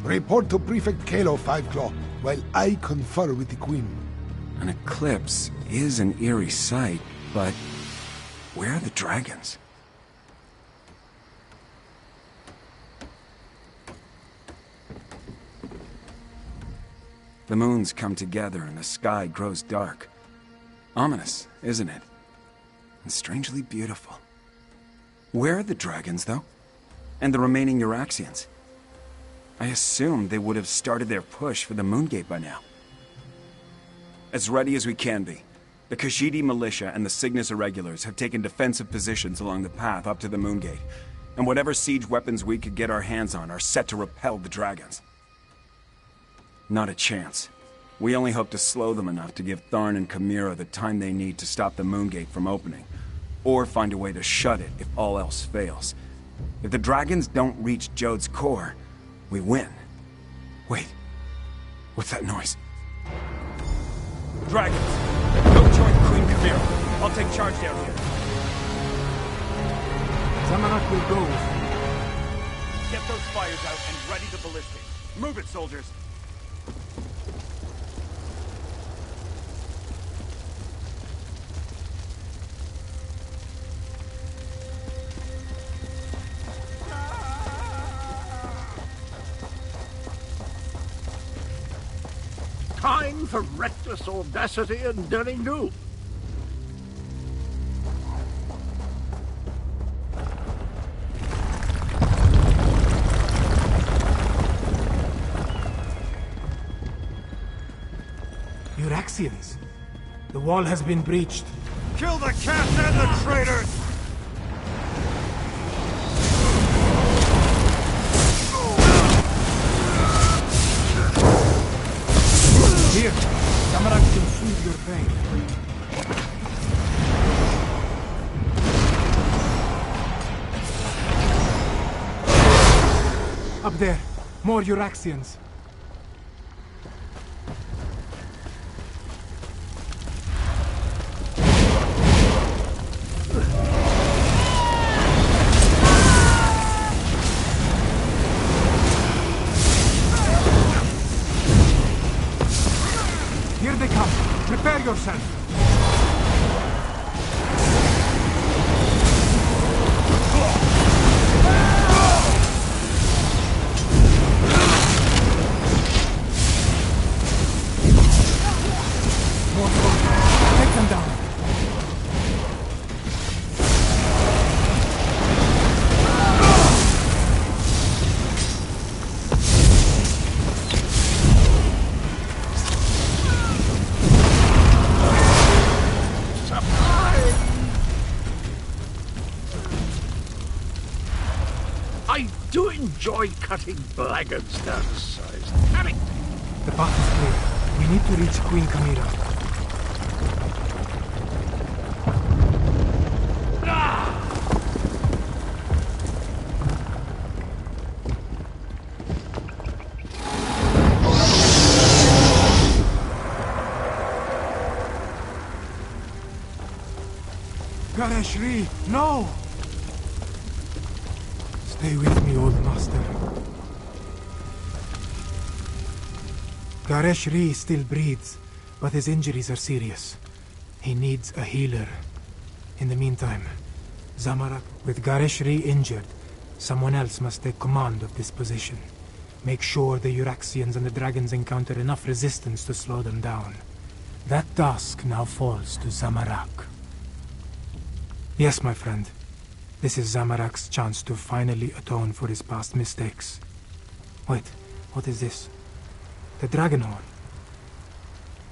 Report to Prefect Kalo, Five Claw, while I confer with the Queen. An eclipse is an eerie sight, but where are the dragons? The moons come together and the sky grows dark. Ominous, isn't it? And strangely beautiful. Where are the dragons, though? And the remaining Euraxians? I assumed they would have started their push for the Moongate by now. As ready as we can be. The Khajiit militia and the Cygnus Irregulars have taken defensive positions along the path up to the Moongate, and whatever siege weapons we could get our hands on are set to repel the dragons. Not a chance. We only hope to slow them enough to give Tharn and Chimera the time they need to stop the Moongate from opening, or find a way to shut it if all else fails. If the dragons don't reach Jode's core, we win. Wait, what's that noise? Dragons, go join Queen Chimera. I'll take charge down here. Zamarak will go with you. Get those fires out and ready the ballistics. Move it, soldiers. Time for reckless audacity and daring do. Euraxians. The wall has been breached. Kill the cats and the traitors! Here, Zamarak can soothe your pain. Up there, more Euraxians. Here they come. Prepare yourself. More soldiers. Take them down. I do enjoy cutting blackguards down to size. Damn it! The path is clear. We need to reach Queen Chimera. Gareshri, no! Stay with me, old master. Gareshri still breathes, but his injuries are serious. He needs a healer. In the meantime, Zamarak, with Gareshri injured, someone else must take command of this position. Make sure the Euraxians and the dragons encounter enough resistance to slow them down. That task now falls to Zamarak. Yes, my friend. This is Zamarak's chance to finally atone for his past mistakes. Wait, what is this? The dragon horn.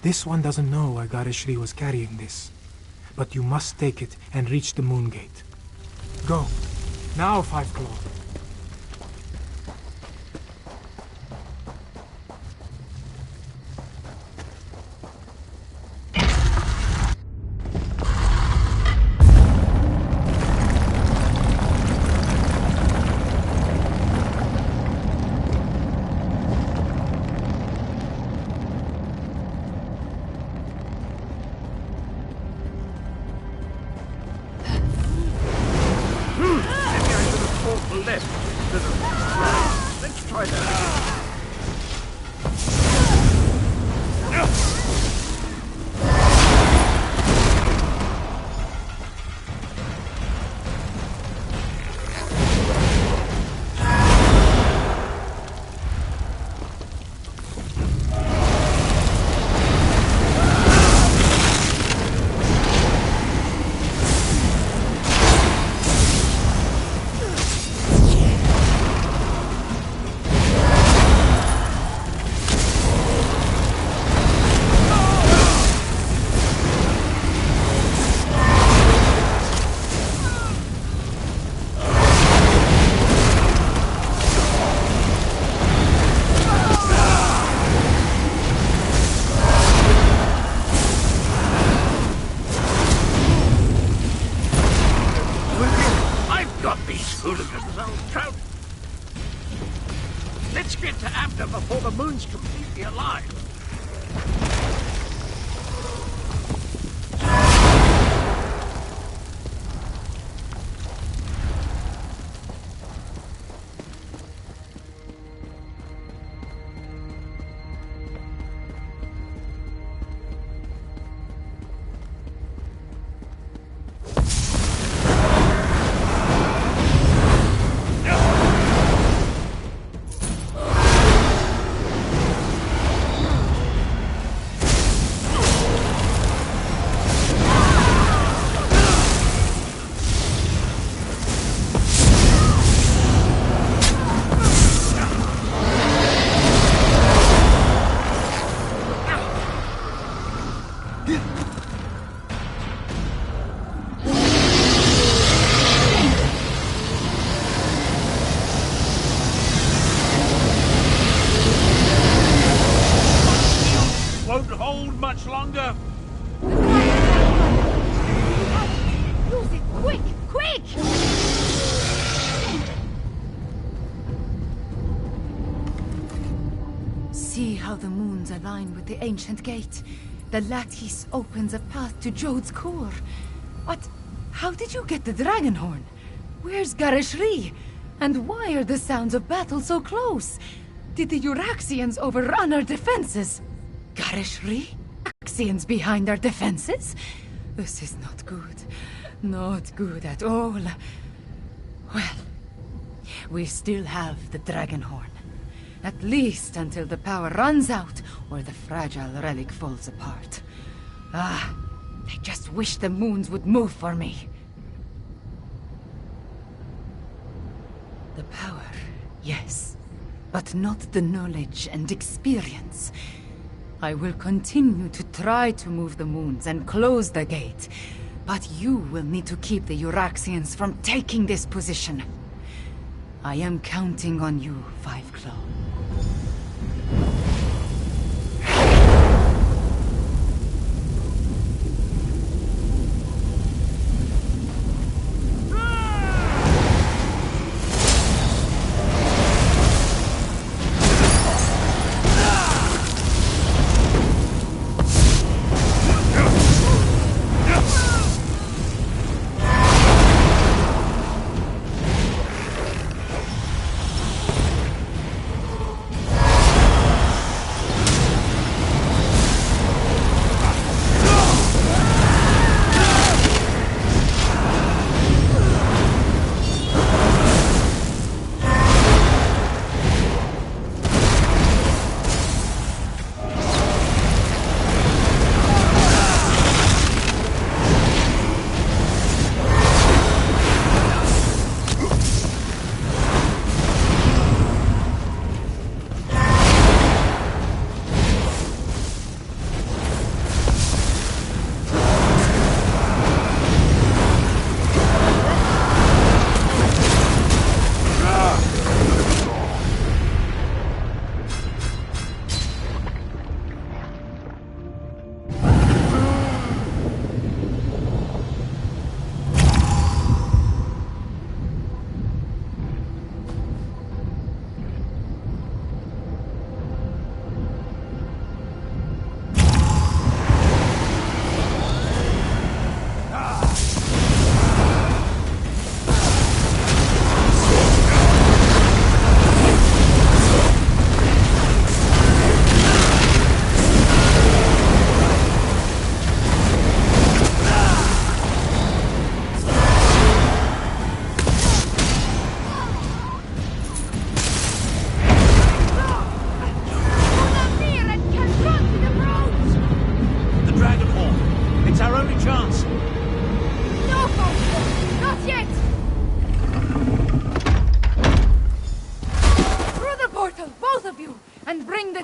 This one doesn't know why Gareshri was carrying this. But you must take it and reach the Moongate. Go. Now, Five Claw. before the moon's completely alive. Won't hold much longer. Use it! Quick! Quick! See how the moons align with the ancient gate. The lattice opens a path to Jode's core. But how did you get the dragon horn? Where's Garishri? And why are the sounds of battle so close? Did the Euraxians overrun our defenses? Garishri? Euraxians behind our defenses? This is not good. Not good at all. Well, we still have the dragon horn. At least until the power runs out or the fragile relic falls apart. Ah, I just wish the moons would move for me. The power, yes, but not the knowledge and experience. I will continue to try to move the moons and close the gate, but you will need to keep the Euraxians from taking this position. I am counting on you, Five Claw.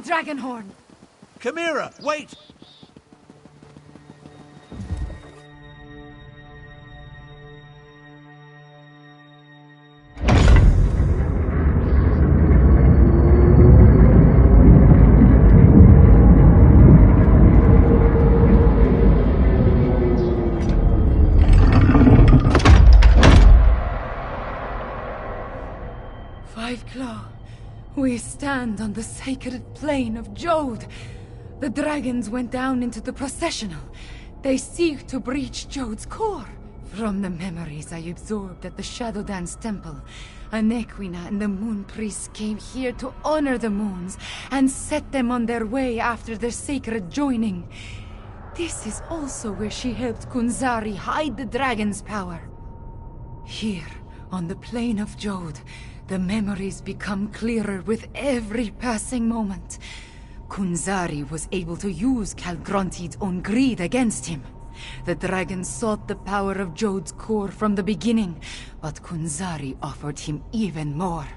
Dragon horn! Chimera, wait! Five Claw, we stand stand on the sacred plane of Jode. The dragons went down into the processional. They seek to breach Jode's core. From the memories I absorbed at the Shadow Dance Temple, Nequina and the Moon Priests came here to honor the moons and set them on their way after their sacred joining. This is also where she helped Kunzari hide the dragon's power. Here, on the plane of Jode, the memories become clearer with every passing moment. Kunzari was able to use Calgronti's own greed against him. The dragon sought the power of Jode's core from the beginning, but Kunzari offered him even more.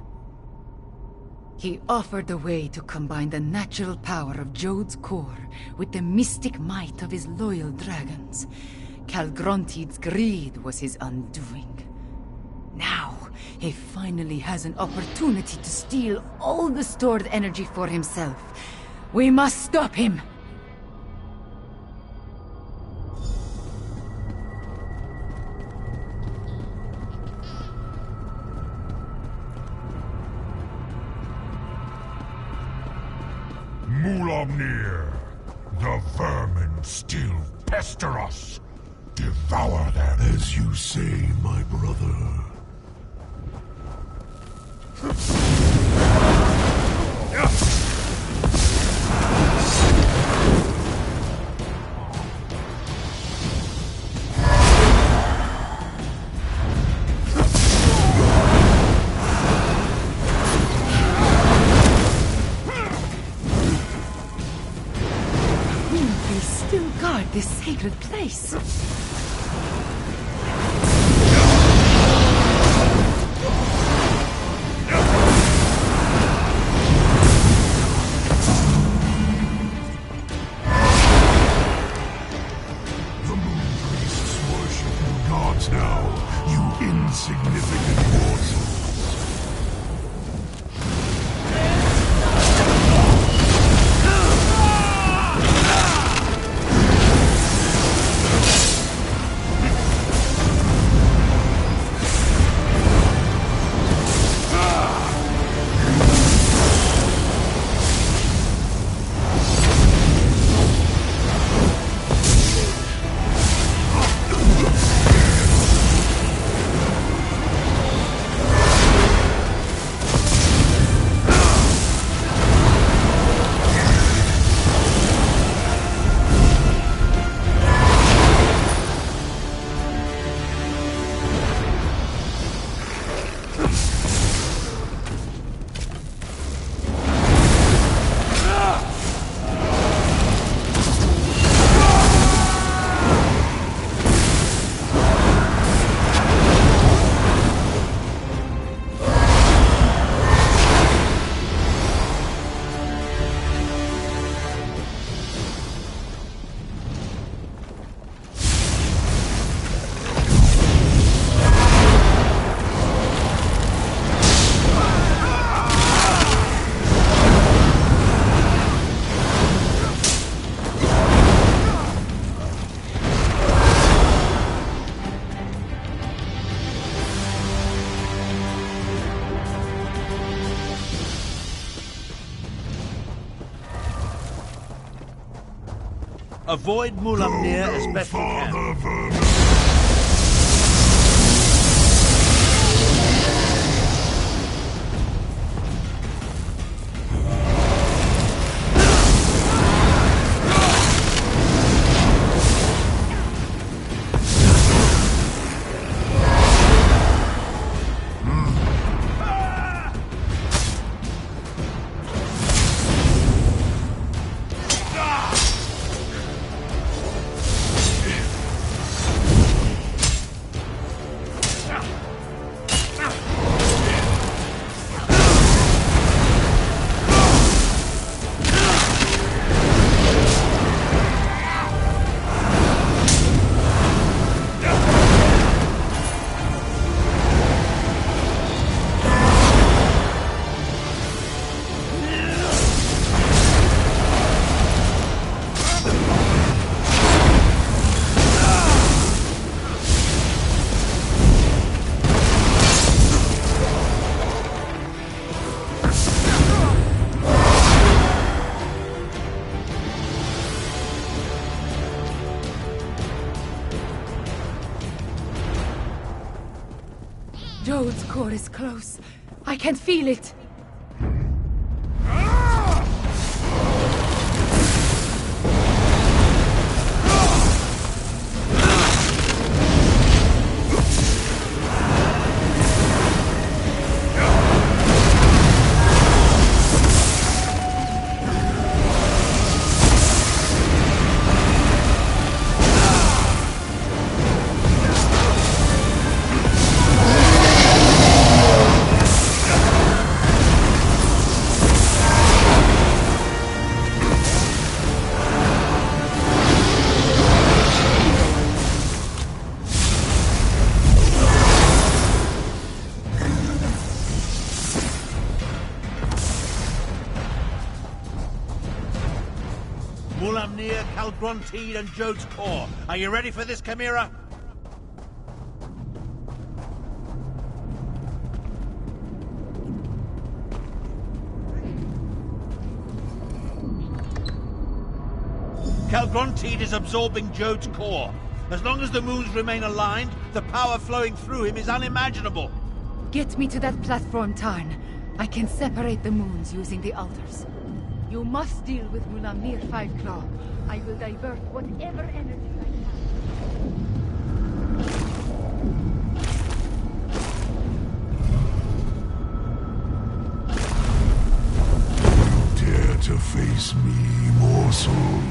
He offered a way to combine the natural power of Jode's core with the mystic might of his loyal dragons. Calgronti's greed was his undoing. Now, he finally has an opportunity to steal all the stored energy for himself. We must stop him! Mulamnir! The vermin still pester us. Devour them. As you say, my brother. We still guard this sacred place. Now, you insignificant morsels. Avoid Mulamnir as best you can. Jode's core is close. I can feel it. Mulamnir, Calgronteed, and Jode's core. Are you ready for this, Chimera? Calgronteed is absorbing Jode's core. As long as the moons remain aligned, the power flowing through him is unimaginable. Get me to that platform, Tarn. I can separate the moons using the altars. You must deal with Mulamnir Fiveclaw. I will divert whatever energy I You dare to face me, morsel?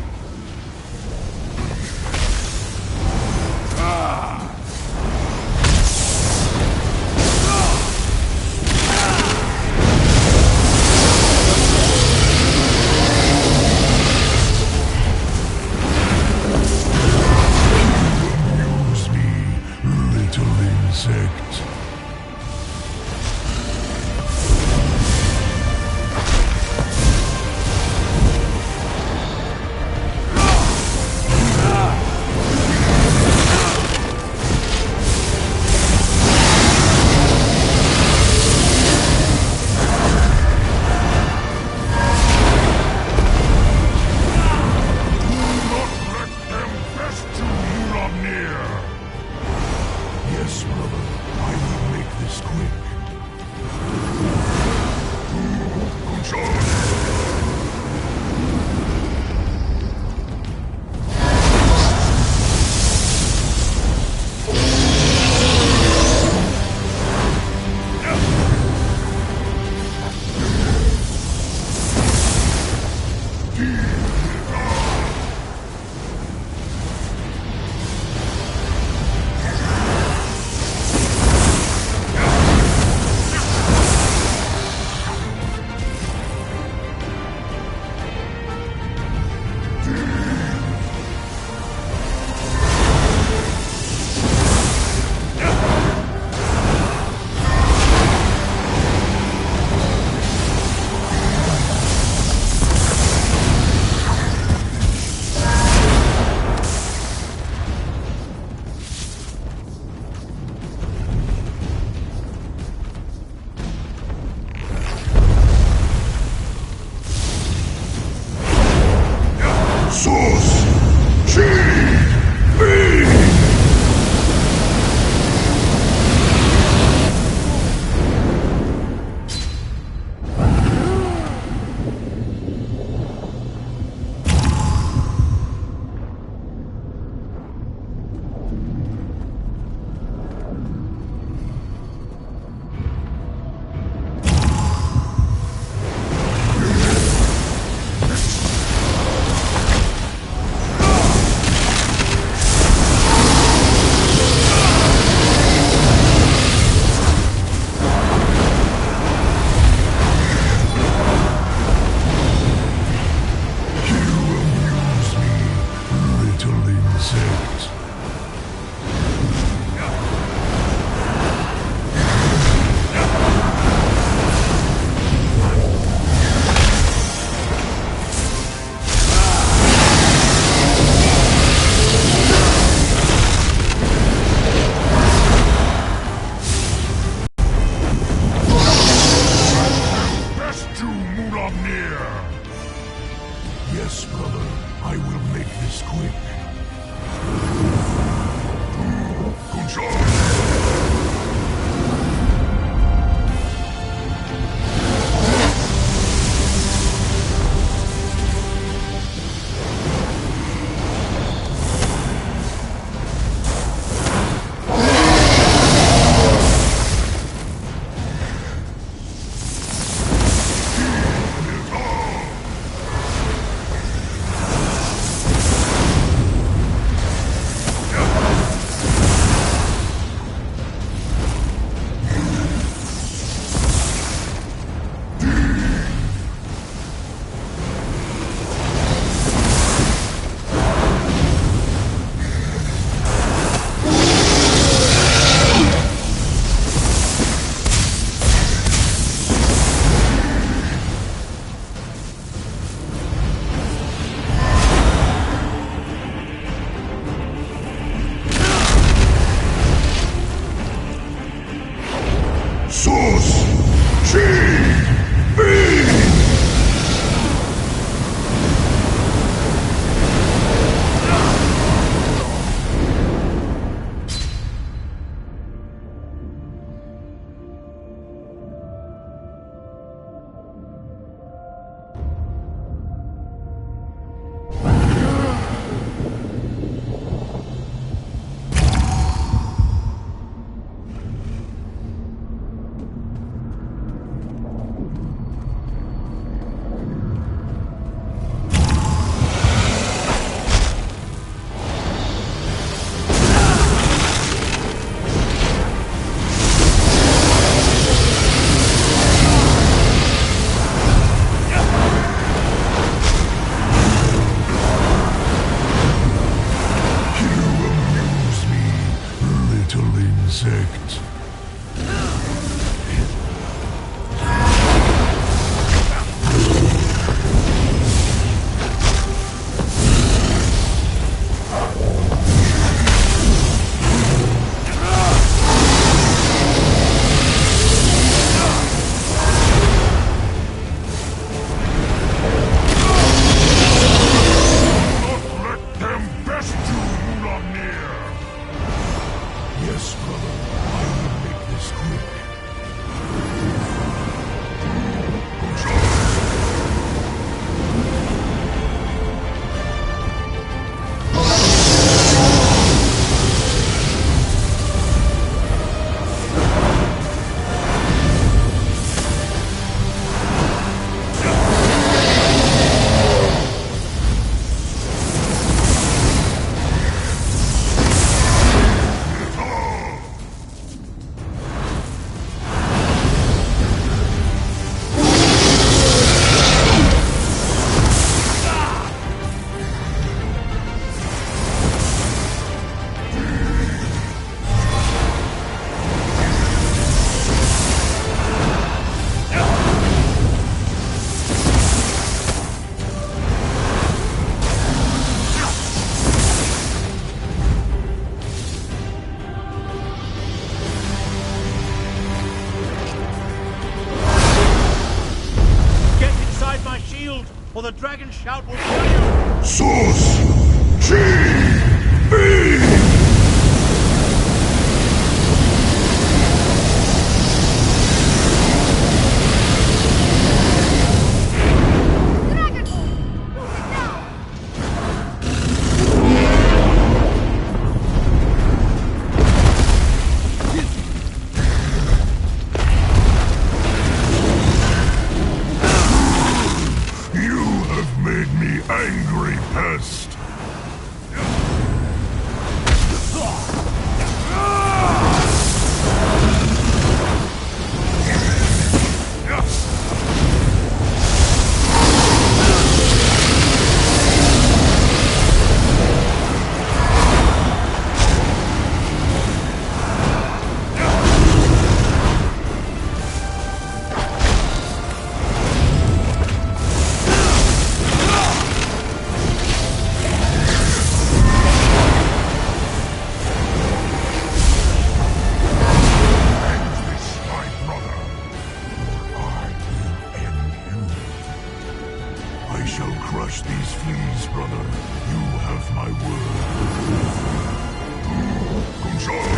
Yes, brother. I will make this quick. Control! dragon shout will kill you! Source! G! Angry pest! Crush these fleas, brother. You have my word. Control!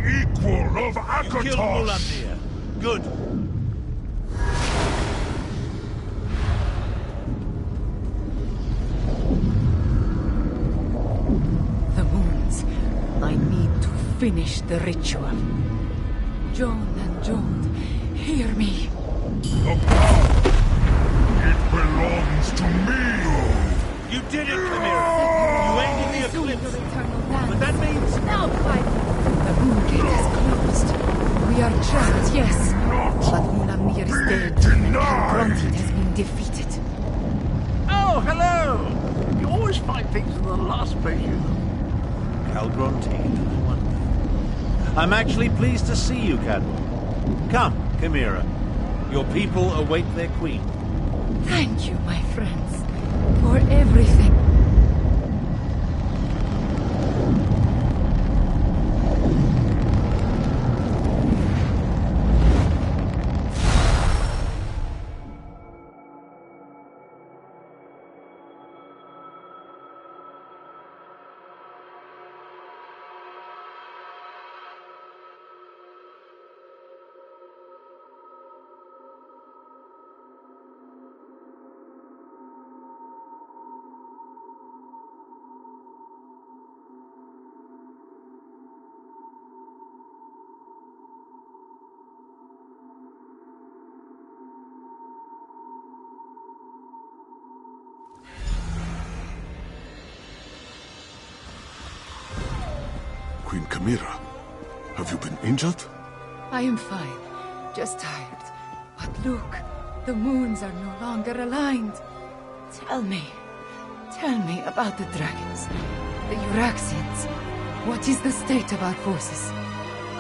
equal of You killed Akatos! Mulamnir. Good. The moons. I need to finish the ritual. Joan and Jode, hear me. The power! It belongs to me! You did it, Chimera! You ended the eclipse! But that means... Now, fight! The moon gate is closed. We are trapped, yes. But Mulamnir is dead, and Kalgrontit has been defeated. Oh, hello! You always find things in the last place you look. Kalgrontit, I wonder. I'm actually pleased to see you, Cadwell. Come, Chimera. Your people await their queen. Thank you, my friends, for everything. Queen Chimera, have you been injured? I am fine, just tired. But look, the moons are no longer aligned. Tell me about the dragons, the Euraxians. What is the state of our forces?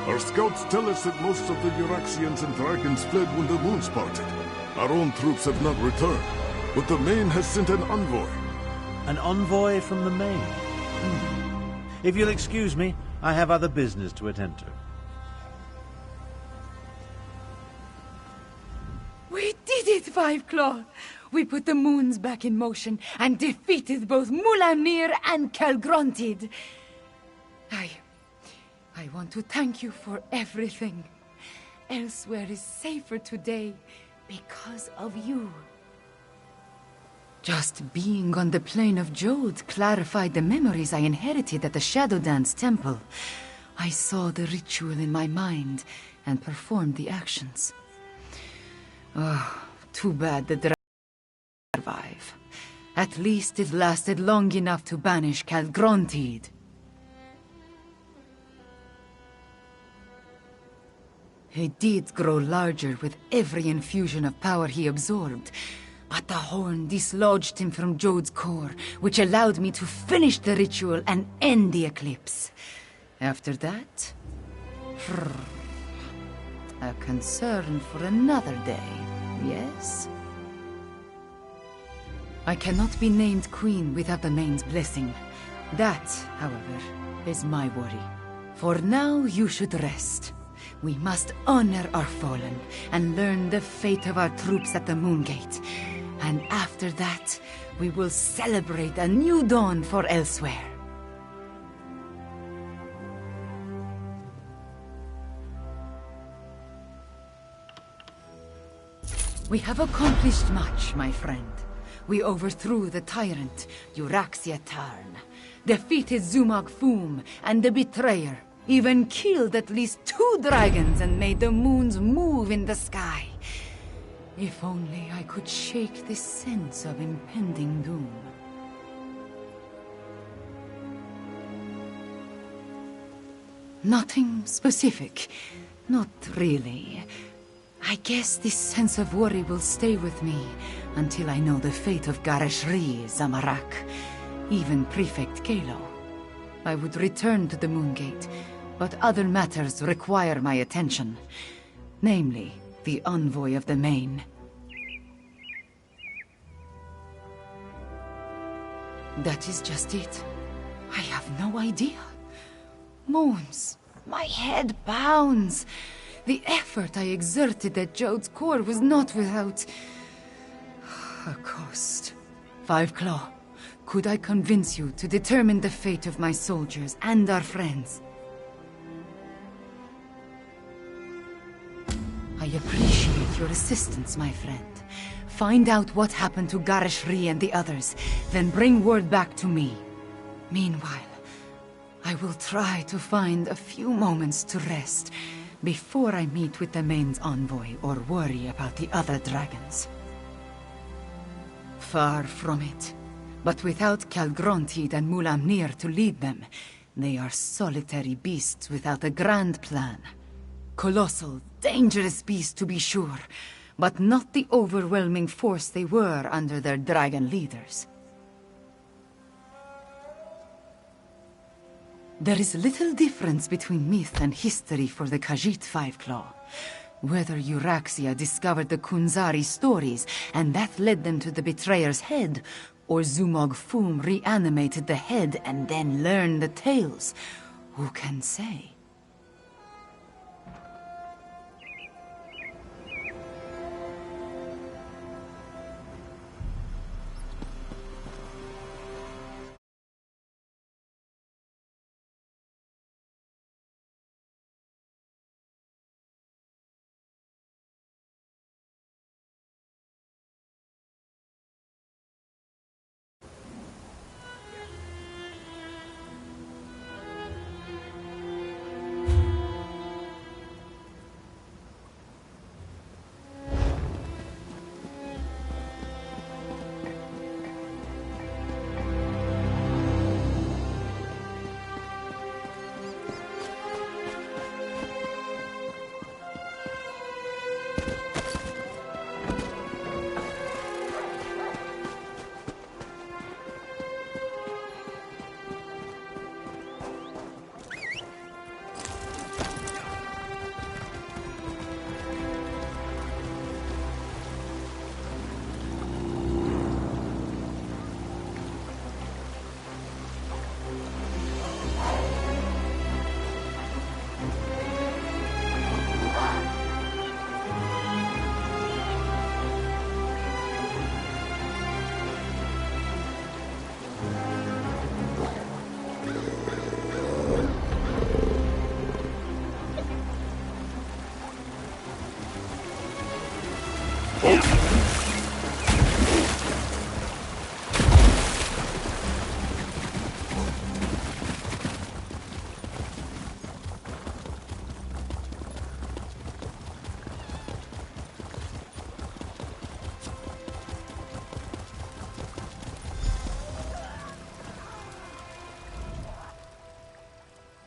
Our scouts tell us that most of the Euraxians and dragons fled when the moons parted. Our own troops have not returned, but the Main has sent an envoy. An envoy from the Main? If you'll excuse me, I have other business to attend to. We did it, Five Claw! We put the moons back in motion and defeated both Mulamnir and Kalgrontit. I want to thank you for everything. Elsewhere is safer today because of you. Just being on the plane of Jode clarified the memories I inherited at the Shadow Dance Temple. I saw the ritual in my mind and performed the actions. Oh, too bad the dragon didn't survive. At least it lasted long enough to banish Kalgrontit. He did grow larger with every infusion of power he absorbed, but the horn dislodged him from Jode's core, which allowed me to finish the ritual and end the eclipse. After that, a concern for another day, yes? I cannot be named queen without the Main's blessing. That, however, is my worry. For now, you should rest. We must honor our fallen and learn the fate of our troops at the Moongate. And after that, we will celebrate a new dawn for elsewhere. We have accomplished much, my friend. We overthrew the tyrant, Euraxia Tarn, defeated Zumog Foom and the Betrayer, even killed at least 2 dragons and made the moons move in the sky. If only I could shake this sense of impending doom. Nothing specific. Not really. I guess this sense of worry will stay with me until I know the fate of Gareshri, Zamarak, even Prefect Kalo. I would return to the Moongate, but other matters require my attention. Namely, the envoy of the Main. That is just it. I have no idea. Moons. My head pounds. The effort I exerted at Jode's core was not without a cost. Five Claw, could I convince you to determine the fate of my soldiers and our friends? appreciate your assistance, my friend. Find out what happened to Garishri and the others, then bring word back to me. Meanwhile, I will try to find a few moments to rest before I meet with the main's envoy or worry about the other dragons. Far from it. But without Calgrontid and Mulamnir to lead them, they are solitary beasts without a grand plan. Colossal, dangerous beasts to be sure, but not the overwhelming force they were under their dragon leaders. There is little difference between myth and history for the Khajiit Fiveclaw. Whether Euraxia discovered the Kunzari stories and that led them to the betrayer's head, or Zumog Foom reanimated the head and then learned the tales, who can say?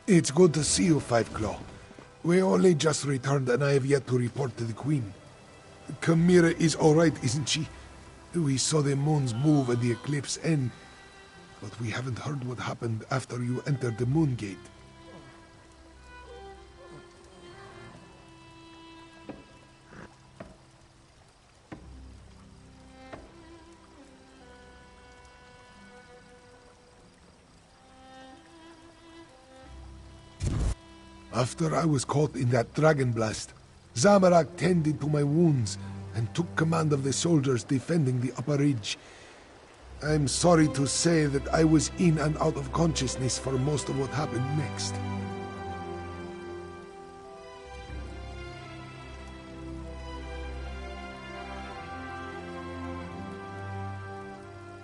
It's good to see you, Fiveclaw. We only just returned and I have yet to report to the Queen. Chimera is alright, isn't she? We saw the moons move and the eclipse end, but we haven't heard what happened after you entered the Moon Gate. After I was caught in that dragon blast, Zamorak tended to my wounds and took command of the soldiers defending the upper ridge. I'm sorry to say that I was in and out of consciousness for most of what happened next.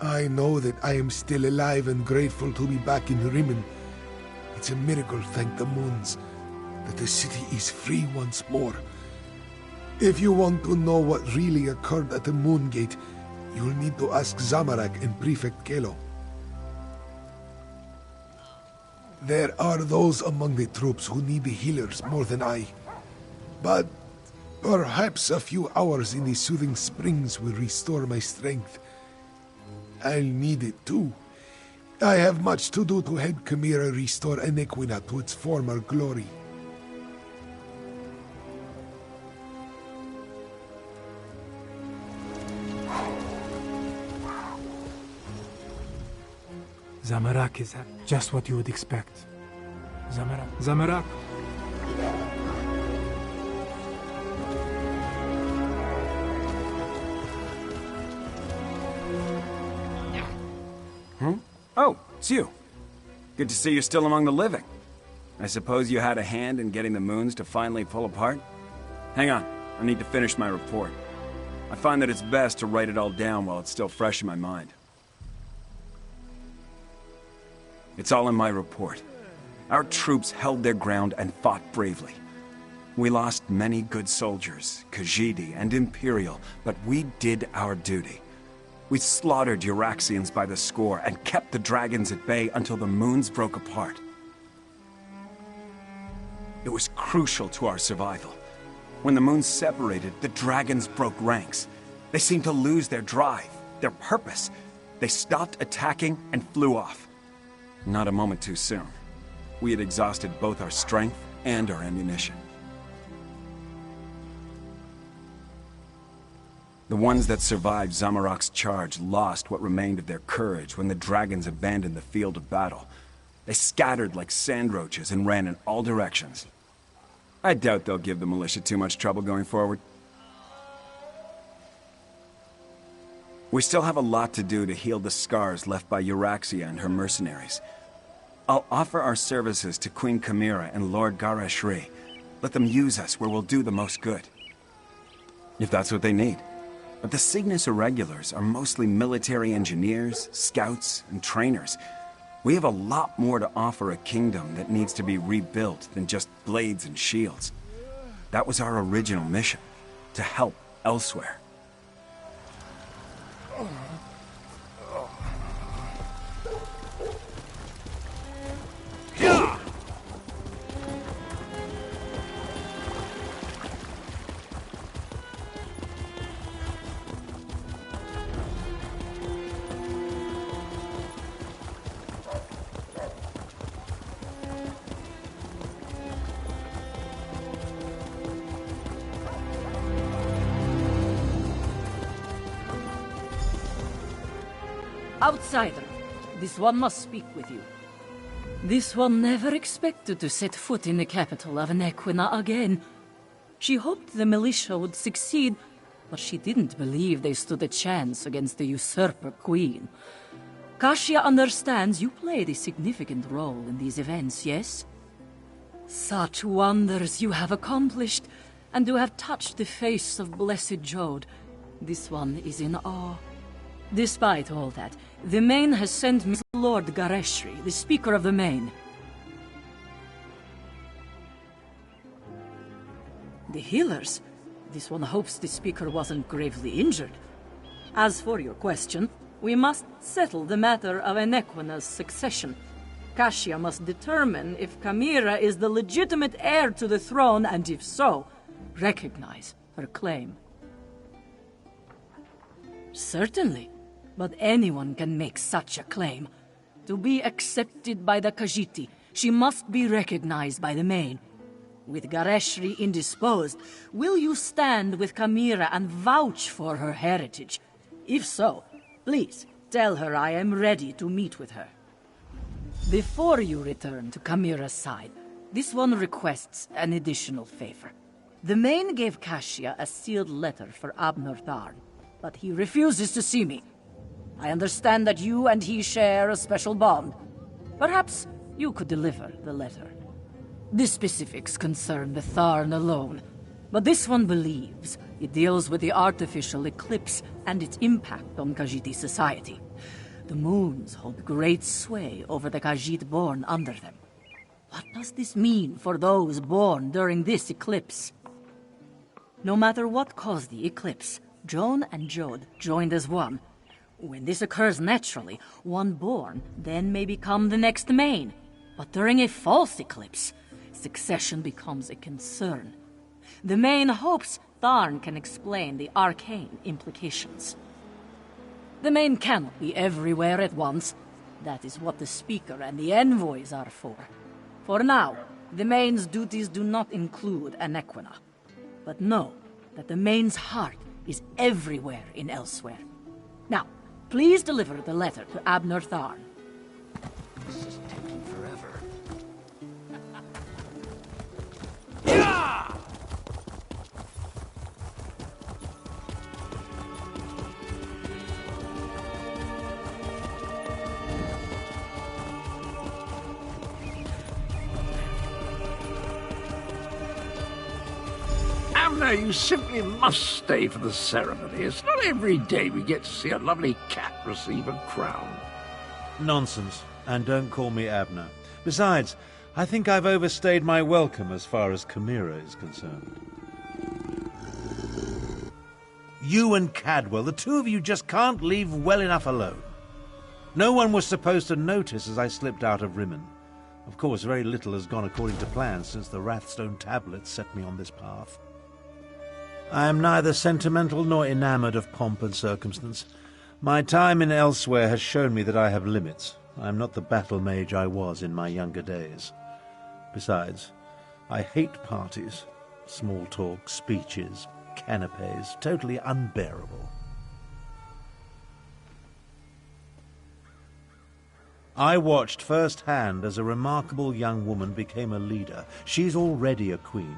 I know that I am still alive and grateful to be back in Rimmon. It's a miracle, thank the moons, that the city is free once more. If you want to know what really occurred at the Moon Gate, you'll need to ask Zamorak and Prefect Kelo. There are those among the troops who need the healers more than I. But perhaps a few hours in the soothing springs will restore my strength. I'll need it too. I have much to do to help Chimera restore Enequina to its former glory. Zamorak is just what you would expect. Zamorak. Oh, it's you. Good to see you're still among the living. I suppose you had a hand in getting the moons to finally pull apart? Hang on, I need to finish my report. I find that it's best to write it all down while it's still fresh in my mind. It's all in my report. Our troops held their ground and fought bravely. We lost many good soldiers, Khajiit and Imperial, but we did our duty. We slaughtered Euraxians by the score and kept the dragons at bay until the moons broke apart. It was crucial to our survival. When the moons separated, the dragons broke ranks. They seemed to lose their drive, their purpose. They stopped attacking and flew off. Not a moment too soon. We had exhausted both our strength and our ammunition. The ones that survived Zamorak's charge lost what remained of their courage when the dragons abandoned the field of battle. They scattered like sand roaches and ran in all directions. I doubt they'll give the militia too much trouble going forward. We still have a lot to do to heal the scars left by Euraxia and her mercenaries. I'll offer our services to Queen Chimera and Lord Gareshri. Let them use us where we'll do the most good. If that's what they need. But the Cygnus Irregulars are mostly military engineers, scouts, and trainers. We have a lot more to offer a kingdom that needs to be rebuilt than just blades and shields. That was our original mission, to help elsewhere. Outsider, this one must speak with you. This one never expected to set foot in the capital of Nequina again. She hoped the militia would succeed, but she didn't believe they stood a chance against the usurper queen. Kashia understands you played a significant role in these events, yes? Such wonders you have accomplished, and to have touched the face of Blessed Jode. This one is in awe. Despite all that, the Main has sent me Lord Gareshri, the Speaker of the Main. The healers? This one hopes the Speaker wasn't gravely injured. As for your question, we must settle the matter of Nequina's succession. Kashia must determine if Chimera is the legitimate heir to the throne, and if so, recognize her claim. Certainly. But anyone can make such a claim. To be accepted by the Khajiit, she must be recognized by the Main. With Gareshri indisposed, will you stand with Chimera and vouch for her heritage? If so, please tell her I am ready to meet with her. Before you return to Chimera's side, this one requests an additional favor. The Main gave Kashia a sealed letter for Abner Tharn, but he refuses to see me. I understand that you and he share a special bond. Perhaps you could deliver the letter. The specifics concern the Tharn alone, but this one believes it deals with the artificial eclipse and its impact on Khajiit society. The moons hold great sway over the Khajiit born under them. What does this mean for those born during this eclipse? No matter what caused the eclipse, Joan and Jode joined as one. When this occurs naturally, one born then may become the next Main. But during a false eclipse, succession becomes a concern. The Main hopes Tharn can explain the arcane implications. The Main cannot be everywhere at once. That is what the Speaker and the envoys are for. For now, the Main's duties do not include Nequina. But know that the Main's heart is everywhere in Elsewhere. Now, please deliver the letter to Abner Tharn. This is taking forever. Abner, you simply must stay for the ceremony. It's not every day we get to see a lovely cat receive a crown. Nonsense. And don't call me Abner. Besides, I think I've overstayed my welcome as far as Chimera is concerned. You and Cadwell, the two of you just can't leave well enough alone. No one was supposed to notice as I slipped out of Rimmen. Of course, very little has gone according to plan since the Wrathstone tablets set me on this path. I am neither sentimental nor enamoured of pomp and circumstance. My time in Elsewhere has shown me that I have limits. I am not the battle mage I was in my younger days. Besides, I hate parties. Small talk, speeches, canapes, totally unbearable. I watched firsthand as a remarkable young woman became a leader. She's already a queen.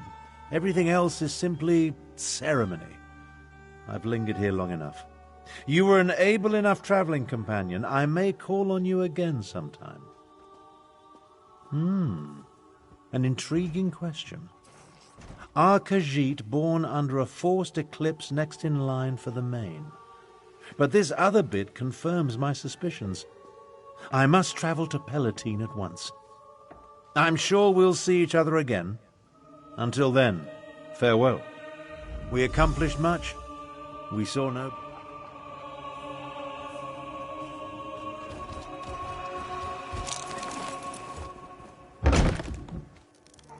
Everything else is simply ceremony. I've lingered here long enough. You were an able enough traveling companion. I may call on you again sometime. An intriguing question. Are Khajiit born under a forced eclipse next in line for the main? But this other bit confirms my suspicions. I must travel to Palatine at once. I'm sure we'll see each other again. Until then, farewell. We accomplished much. We saw no...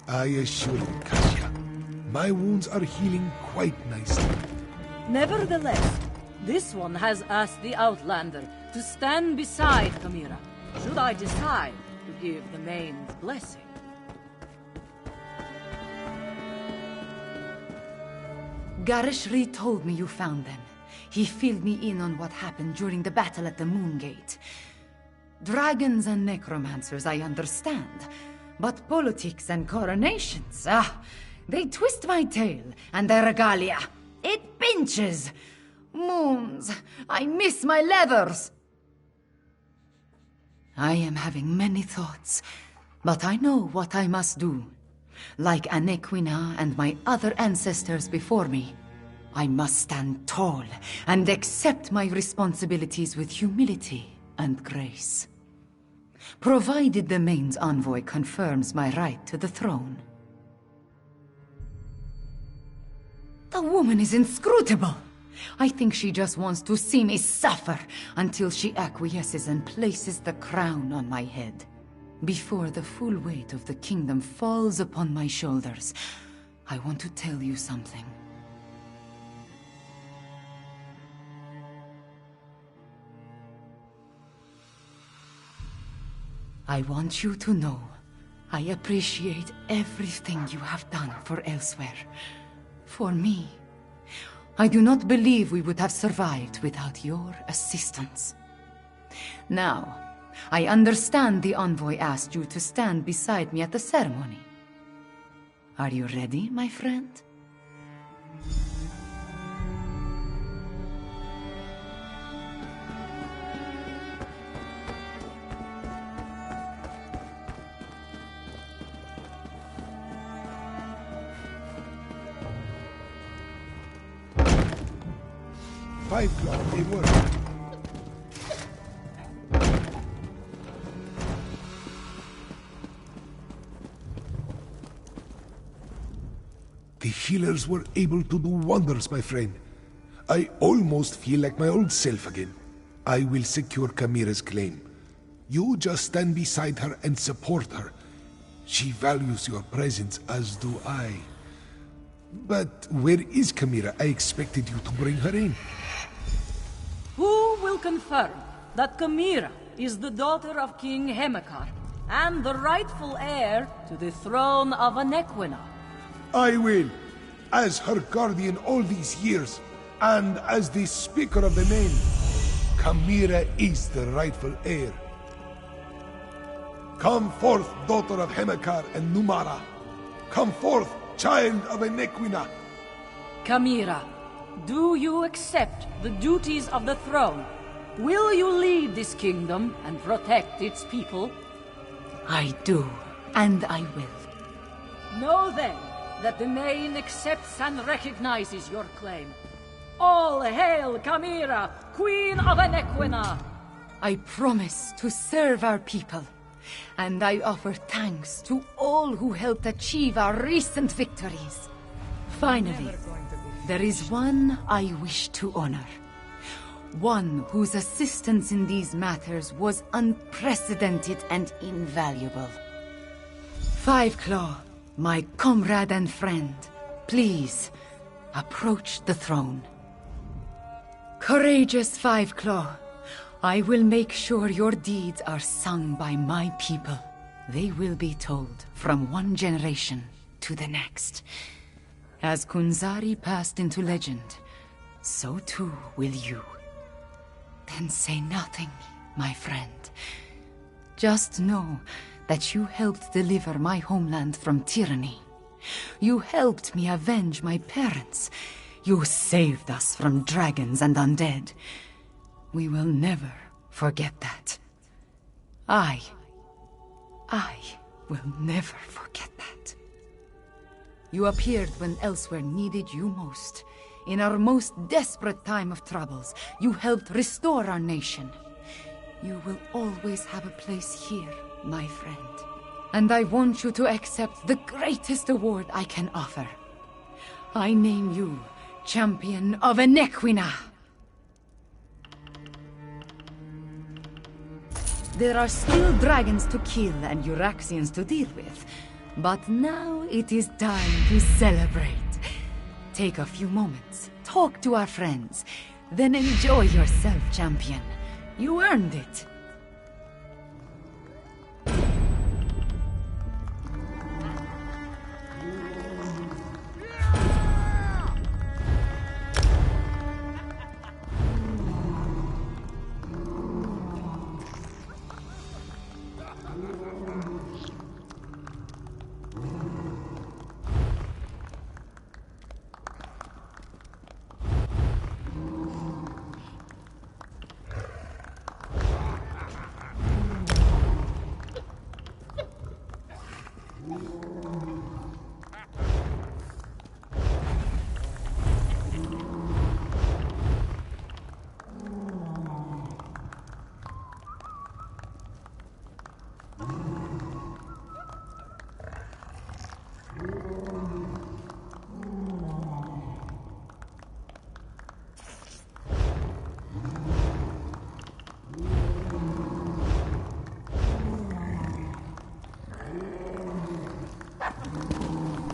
I assure you, Kasia, my wounds are healing quite nicely. Nevertheless, this one has asked the Outlander to stand beside Chimera, should I decide to give the main's blessing. Garishri told me you found them. He filled me in on what happened during the battle at the Moongate. Dragons and necromancers, I understand. But politics and coronations, they twist my tail, and their regalia. It pinches. Moons, I miss my leathers. I am having many thoughts, but I know what I must do. Like Anequina and my other ancestors before me, I must stand tall and accept my responsibilities with humility and grace. Provided the main's envoy confirms my right to the throne. The woman is inscrutable. I think she just wants to see me suffer until she acquiesces and places the crown on my head. Before the full weight of the kingdom falls upon my shoulders, I want to tell you something. I want you to know I appreciate everything you have done for Elsewhere. For me. I do not believe we would have survived without your assistance. Now, I understand the envoy asked you to stand beside me at the ceremony. Are you ready, my friend? $5 they work. The healers were able to do wonders, my friend. I almost feel like my old self again. I will secure Chimera's claim. You just stand beside her and support her. She values your presence, as do I. But where is Chimera? I expected you to bring her in. Who will confirm that Chimera is the daughter of King Hemekar and the rightful heir to the throne of Anequina? I will, as her guardian all these years, and as the Speaker of the Name. Chimera is the rightful heir. Come forth, daughter of Hemekar and Numara. Come forth, child of Anequina. Chimera, do you accept the duties of the throne? Will you lead this kingdom and protect its people? I do, and I will. Know then that the Main accepts and recognizes your claim. All hail Chimera, Queen of Anequina! I promise to serve our people, and I offer thanks to all who helped achieve our recent victories. Finally, there is one I wish to honor. One whose assistance in these matters was unprecedented and invaluable. Five Claw, my comrade and friend, please, approach the throne. Courageous Five Claw, I will make sure your deeds are sung by my people. They will be told from one generation to the next. As Kunzari passed into legend, so too will you. Then say nothing, my friend. Just know that you helped deliver my homeland from tyranny. You helped me avenge my parents. You saved us from dragons and undead. We will never forget that. I will never forget that. You appeared when elsewhere needed you most. In our most desperate time of troubles, you helped restore our nation. You will always have a place here, my friend. And I want you to accept the greatest award I can offer. I name you Champion of Anequina. There are still dragons to kill and Euraxians to deal with, but now it is time to celebrate. Take a few moments, talk to our friends, then enjoy yourself, champion. You earned it.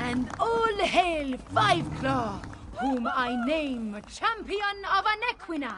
And all hail Five Claw, whom I name Champion of Anequina!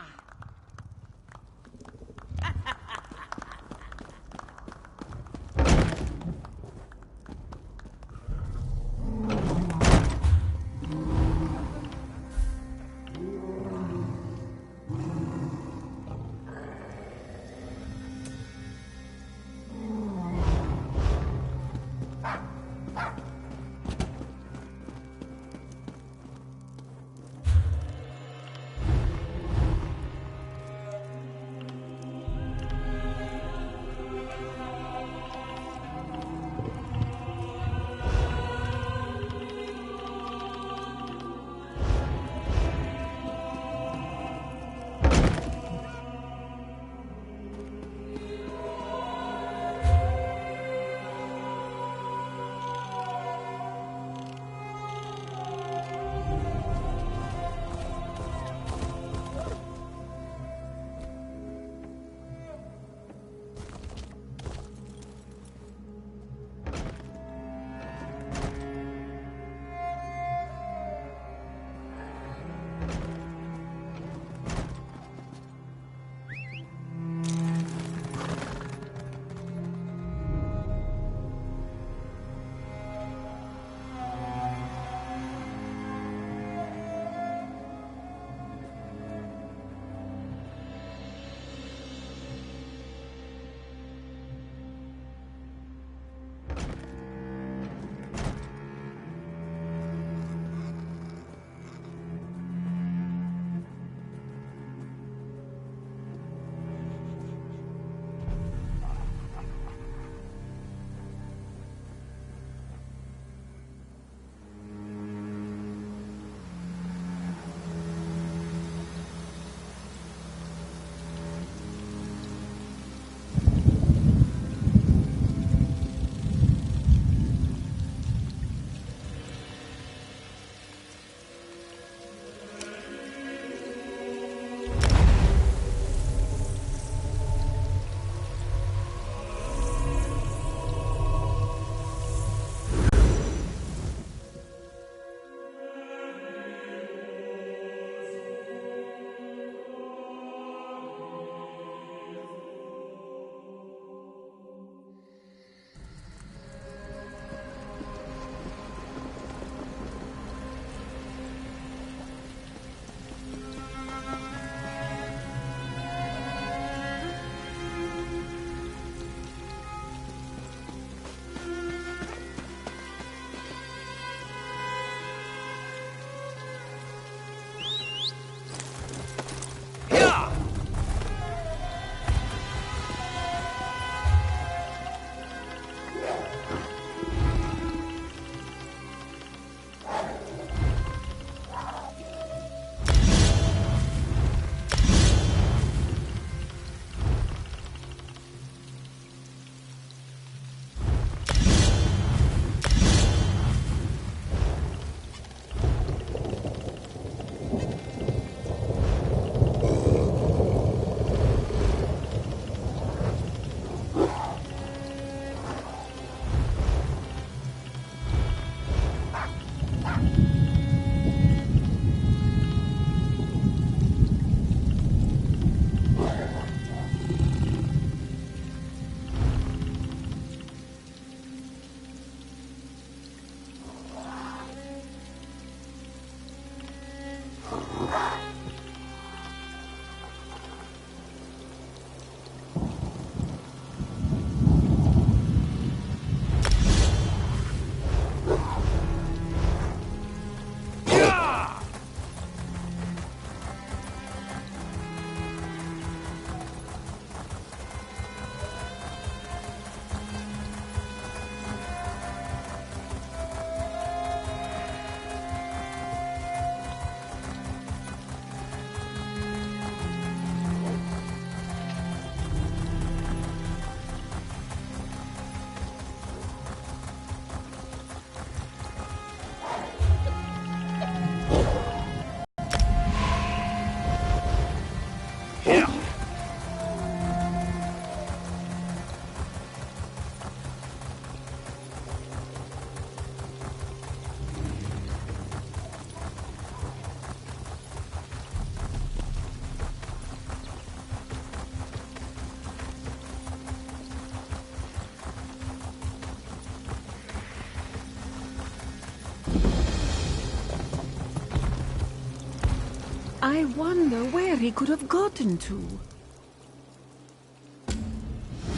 I wonder where he could have gotten to.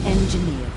Engineer.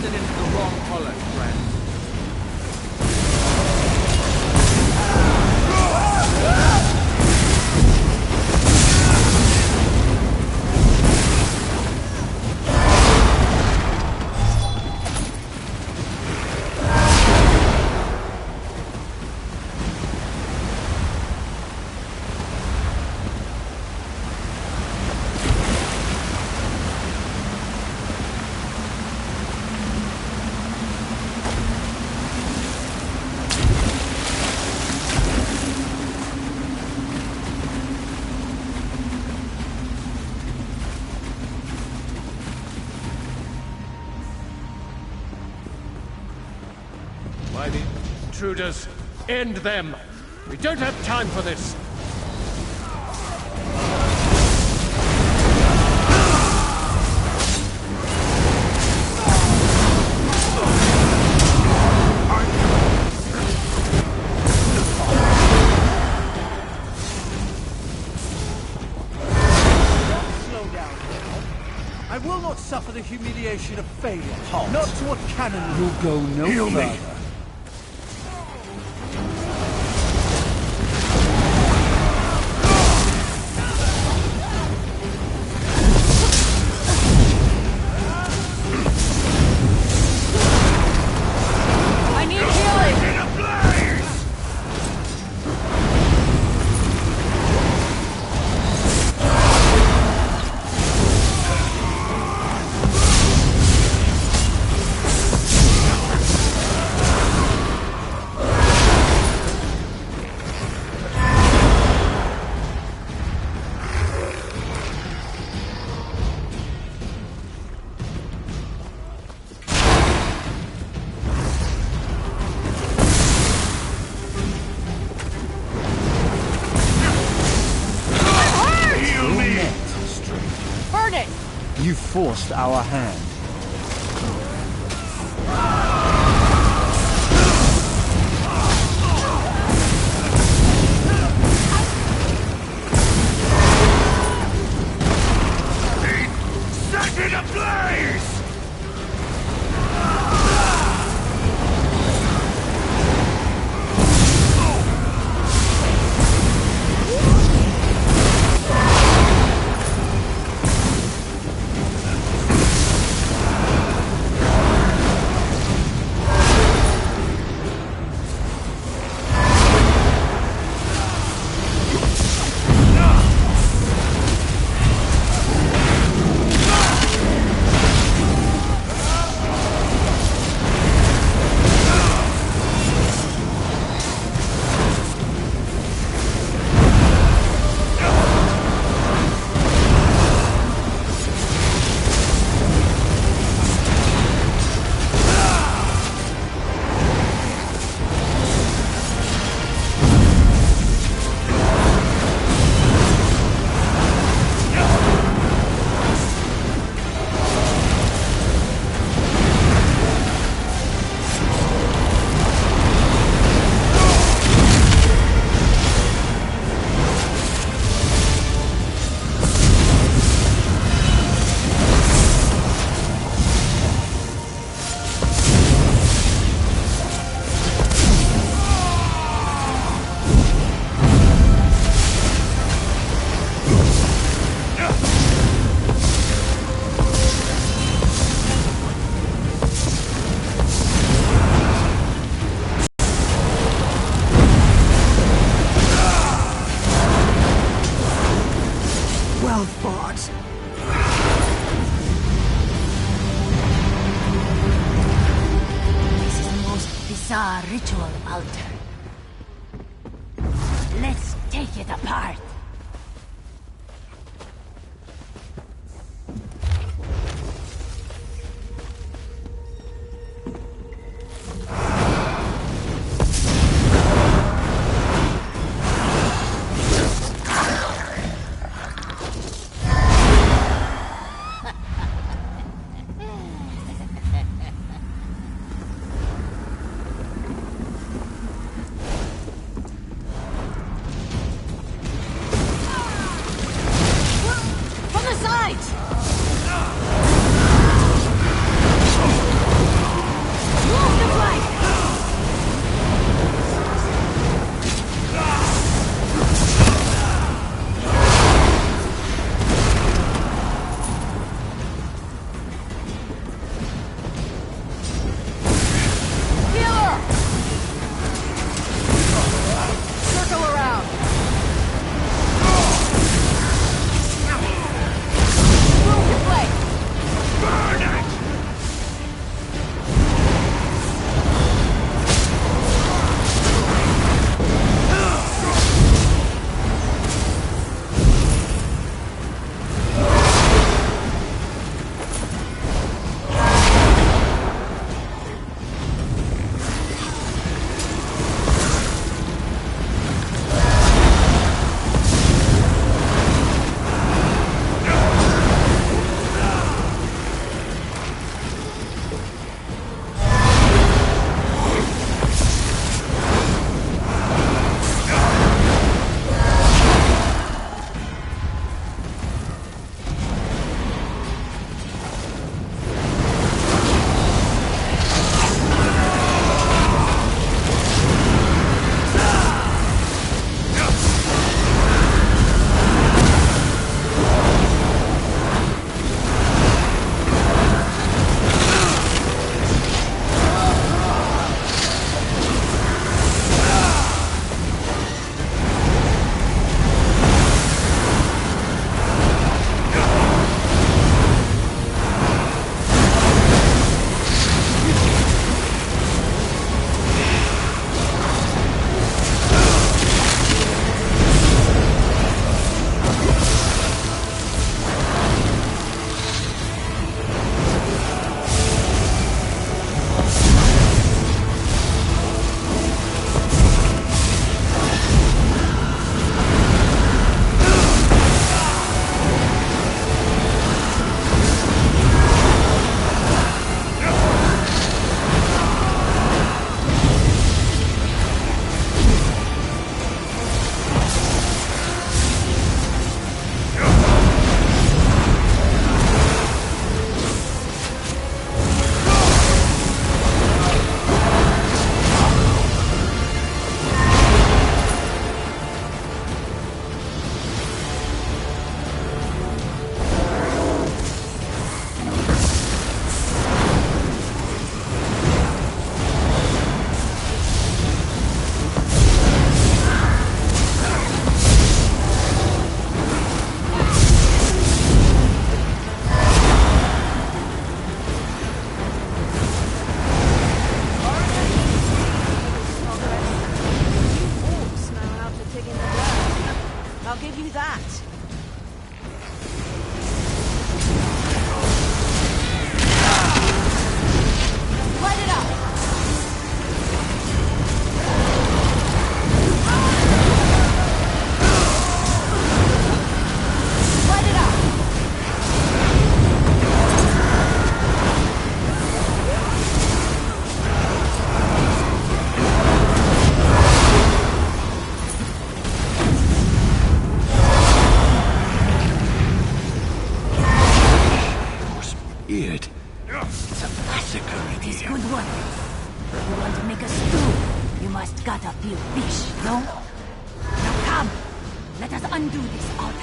wandered into the wrong hollow, friend. By the intruders, end them! We don't have time for this! Slow down now. I will not suffer the humiliation of failure. Halt. Not to a cannon. You'll go no Heal me. further. I need healing! Burn it! You forced our hand. Set it ablaze! Well fought. This is the most bizarre ritual, Alter. Let's take it apart. makes good one. If you want to make a stew, you must gut a few fish, no? Now come, let us undo this altar.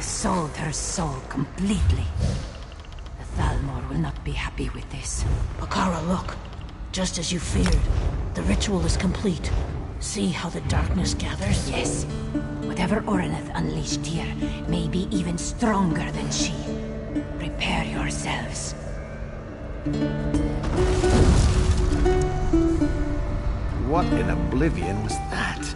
Sold her soul completely. The Thalmor will not be happy with this. Akara, look. Just as you feared. The ritual is complete. See how the darkness gathers? Yes. Whatever Oreneth unleashed here may be even stronger than she. Prepare yourselves. What in oblivion was that?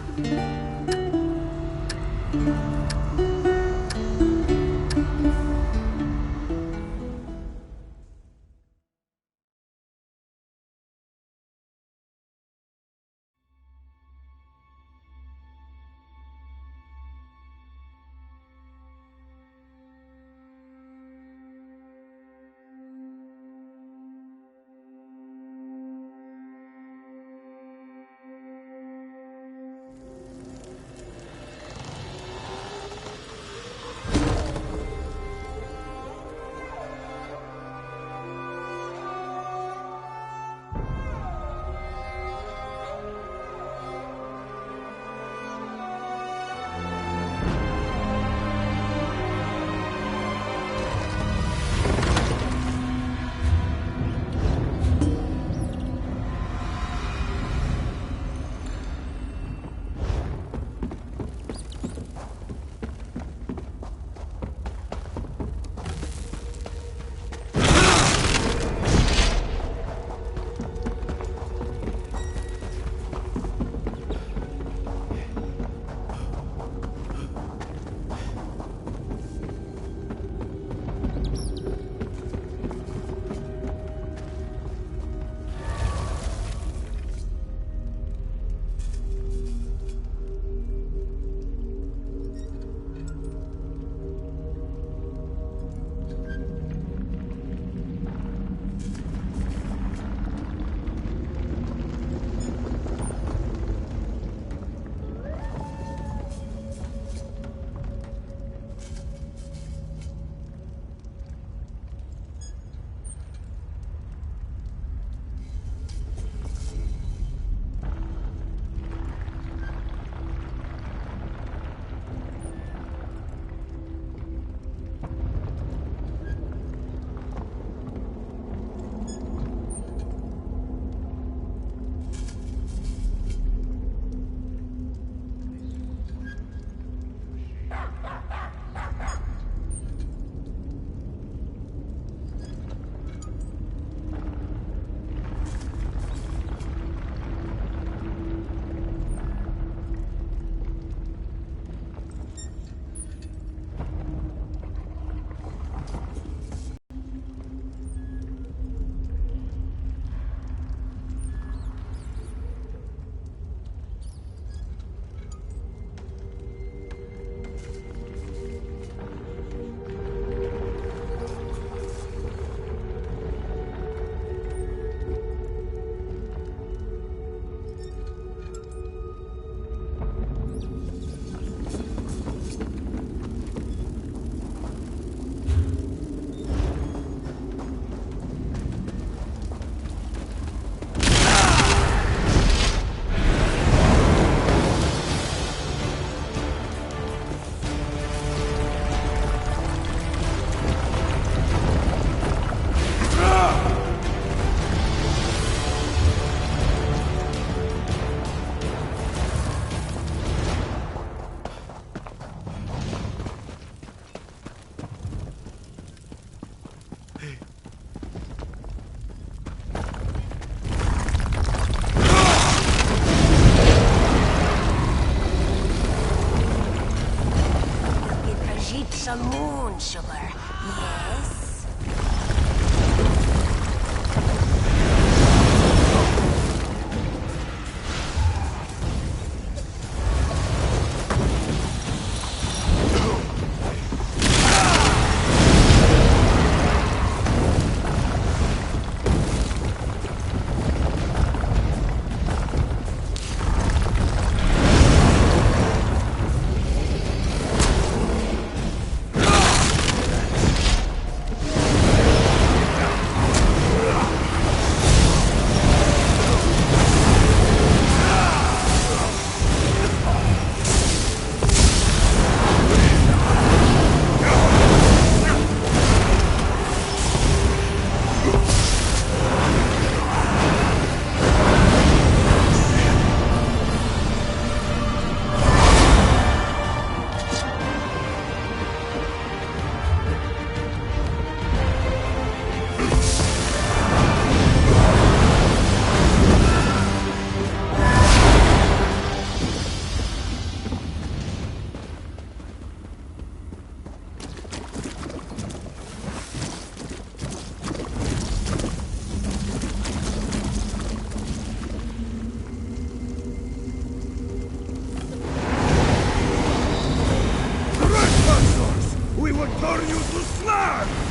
for you to slap!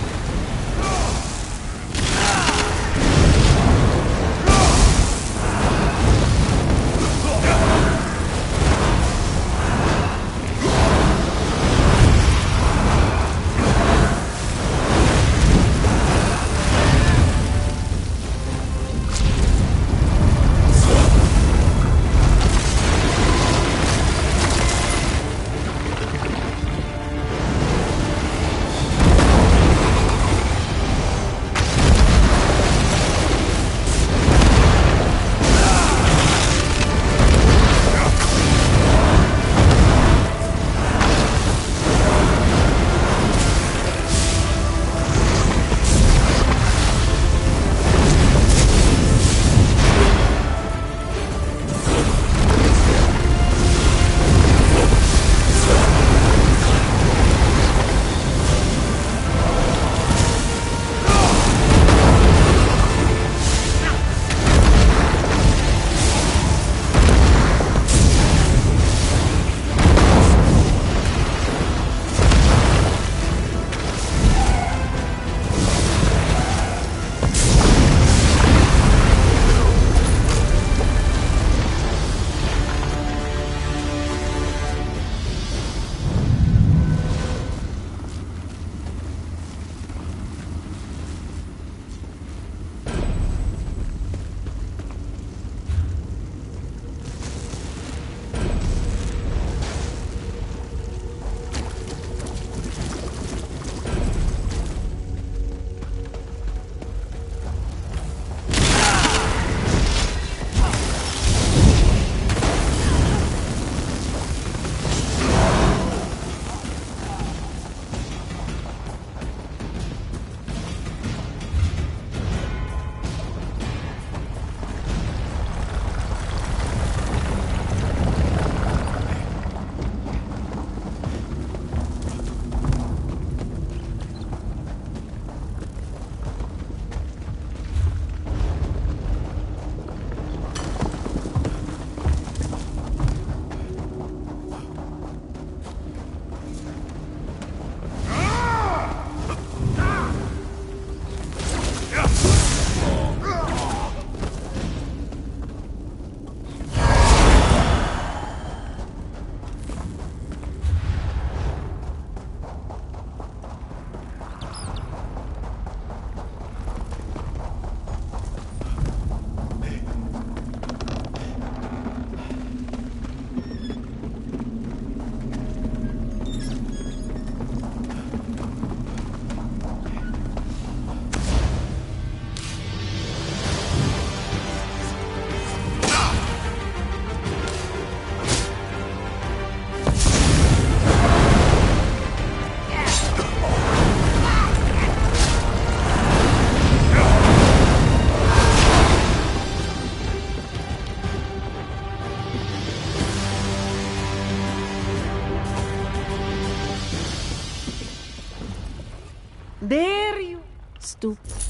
There you... Stupid.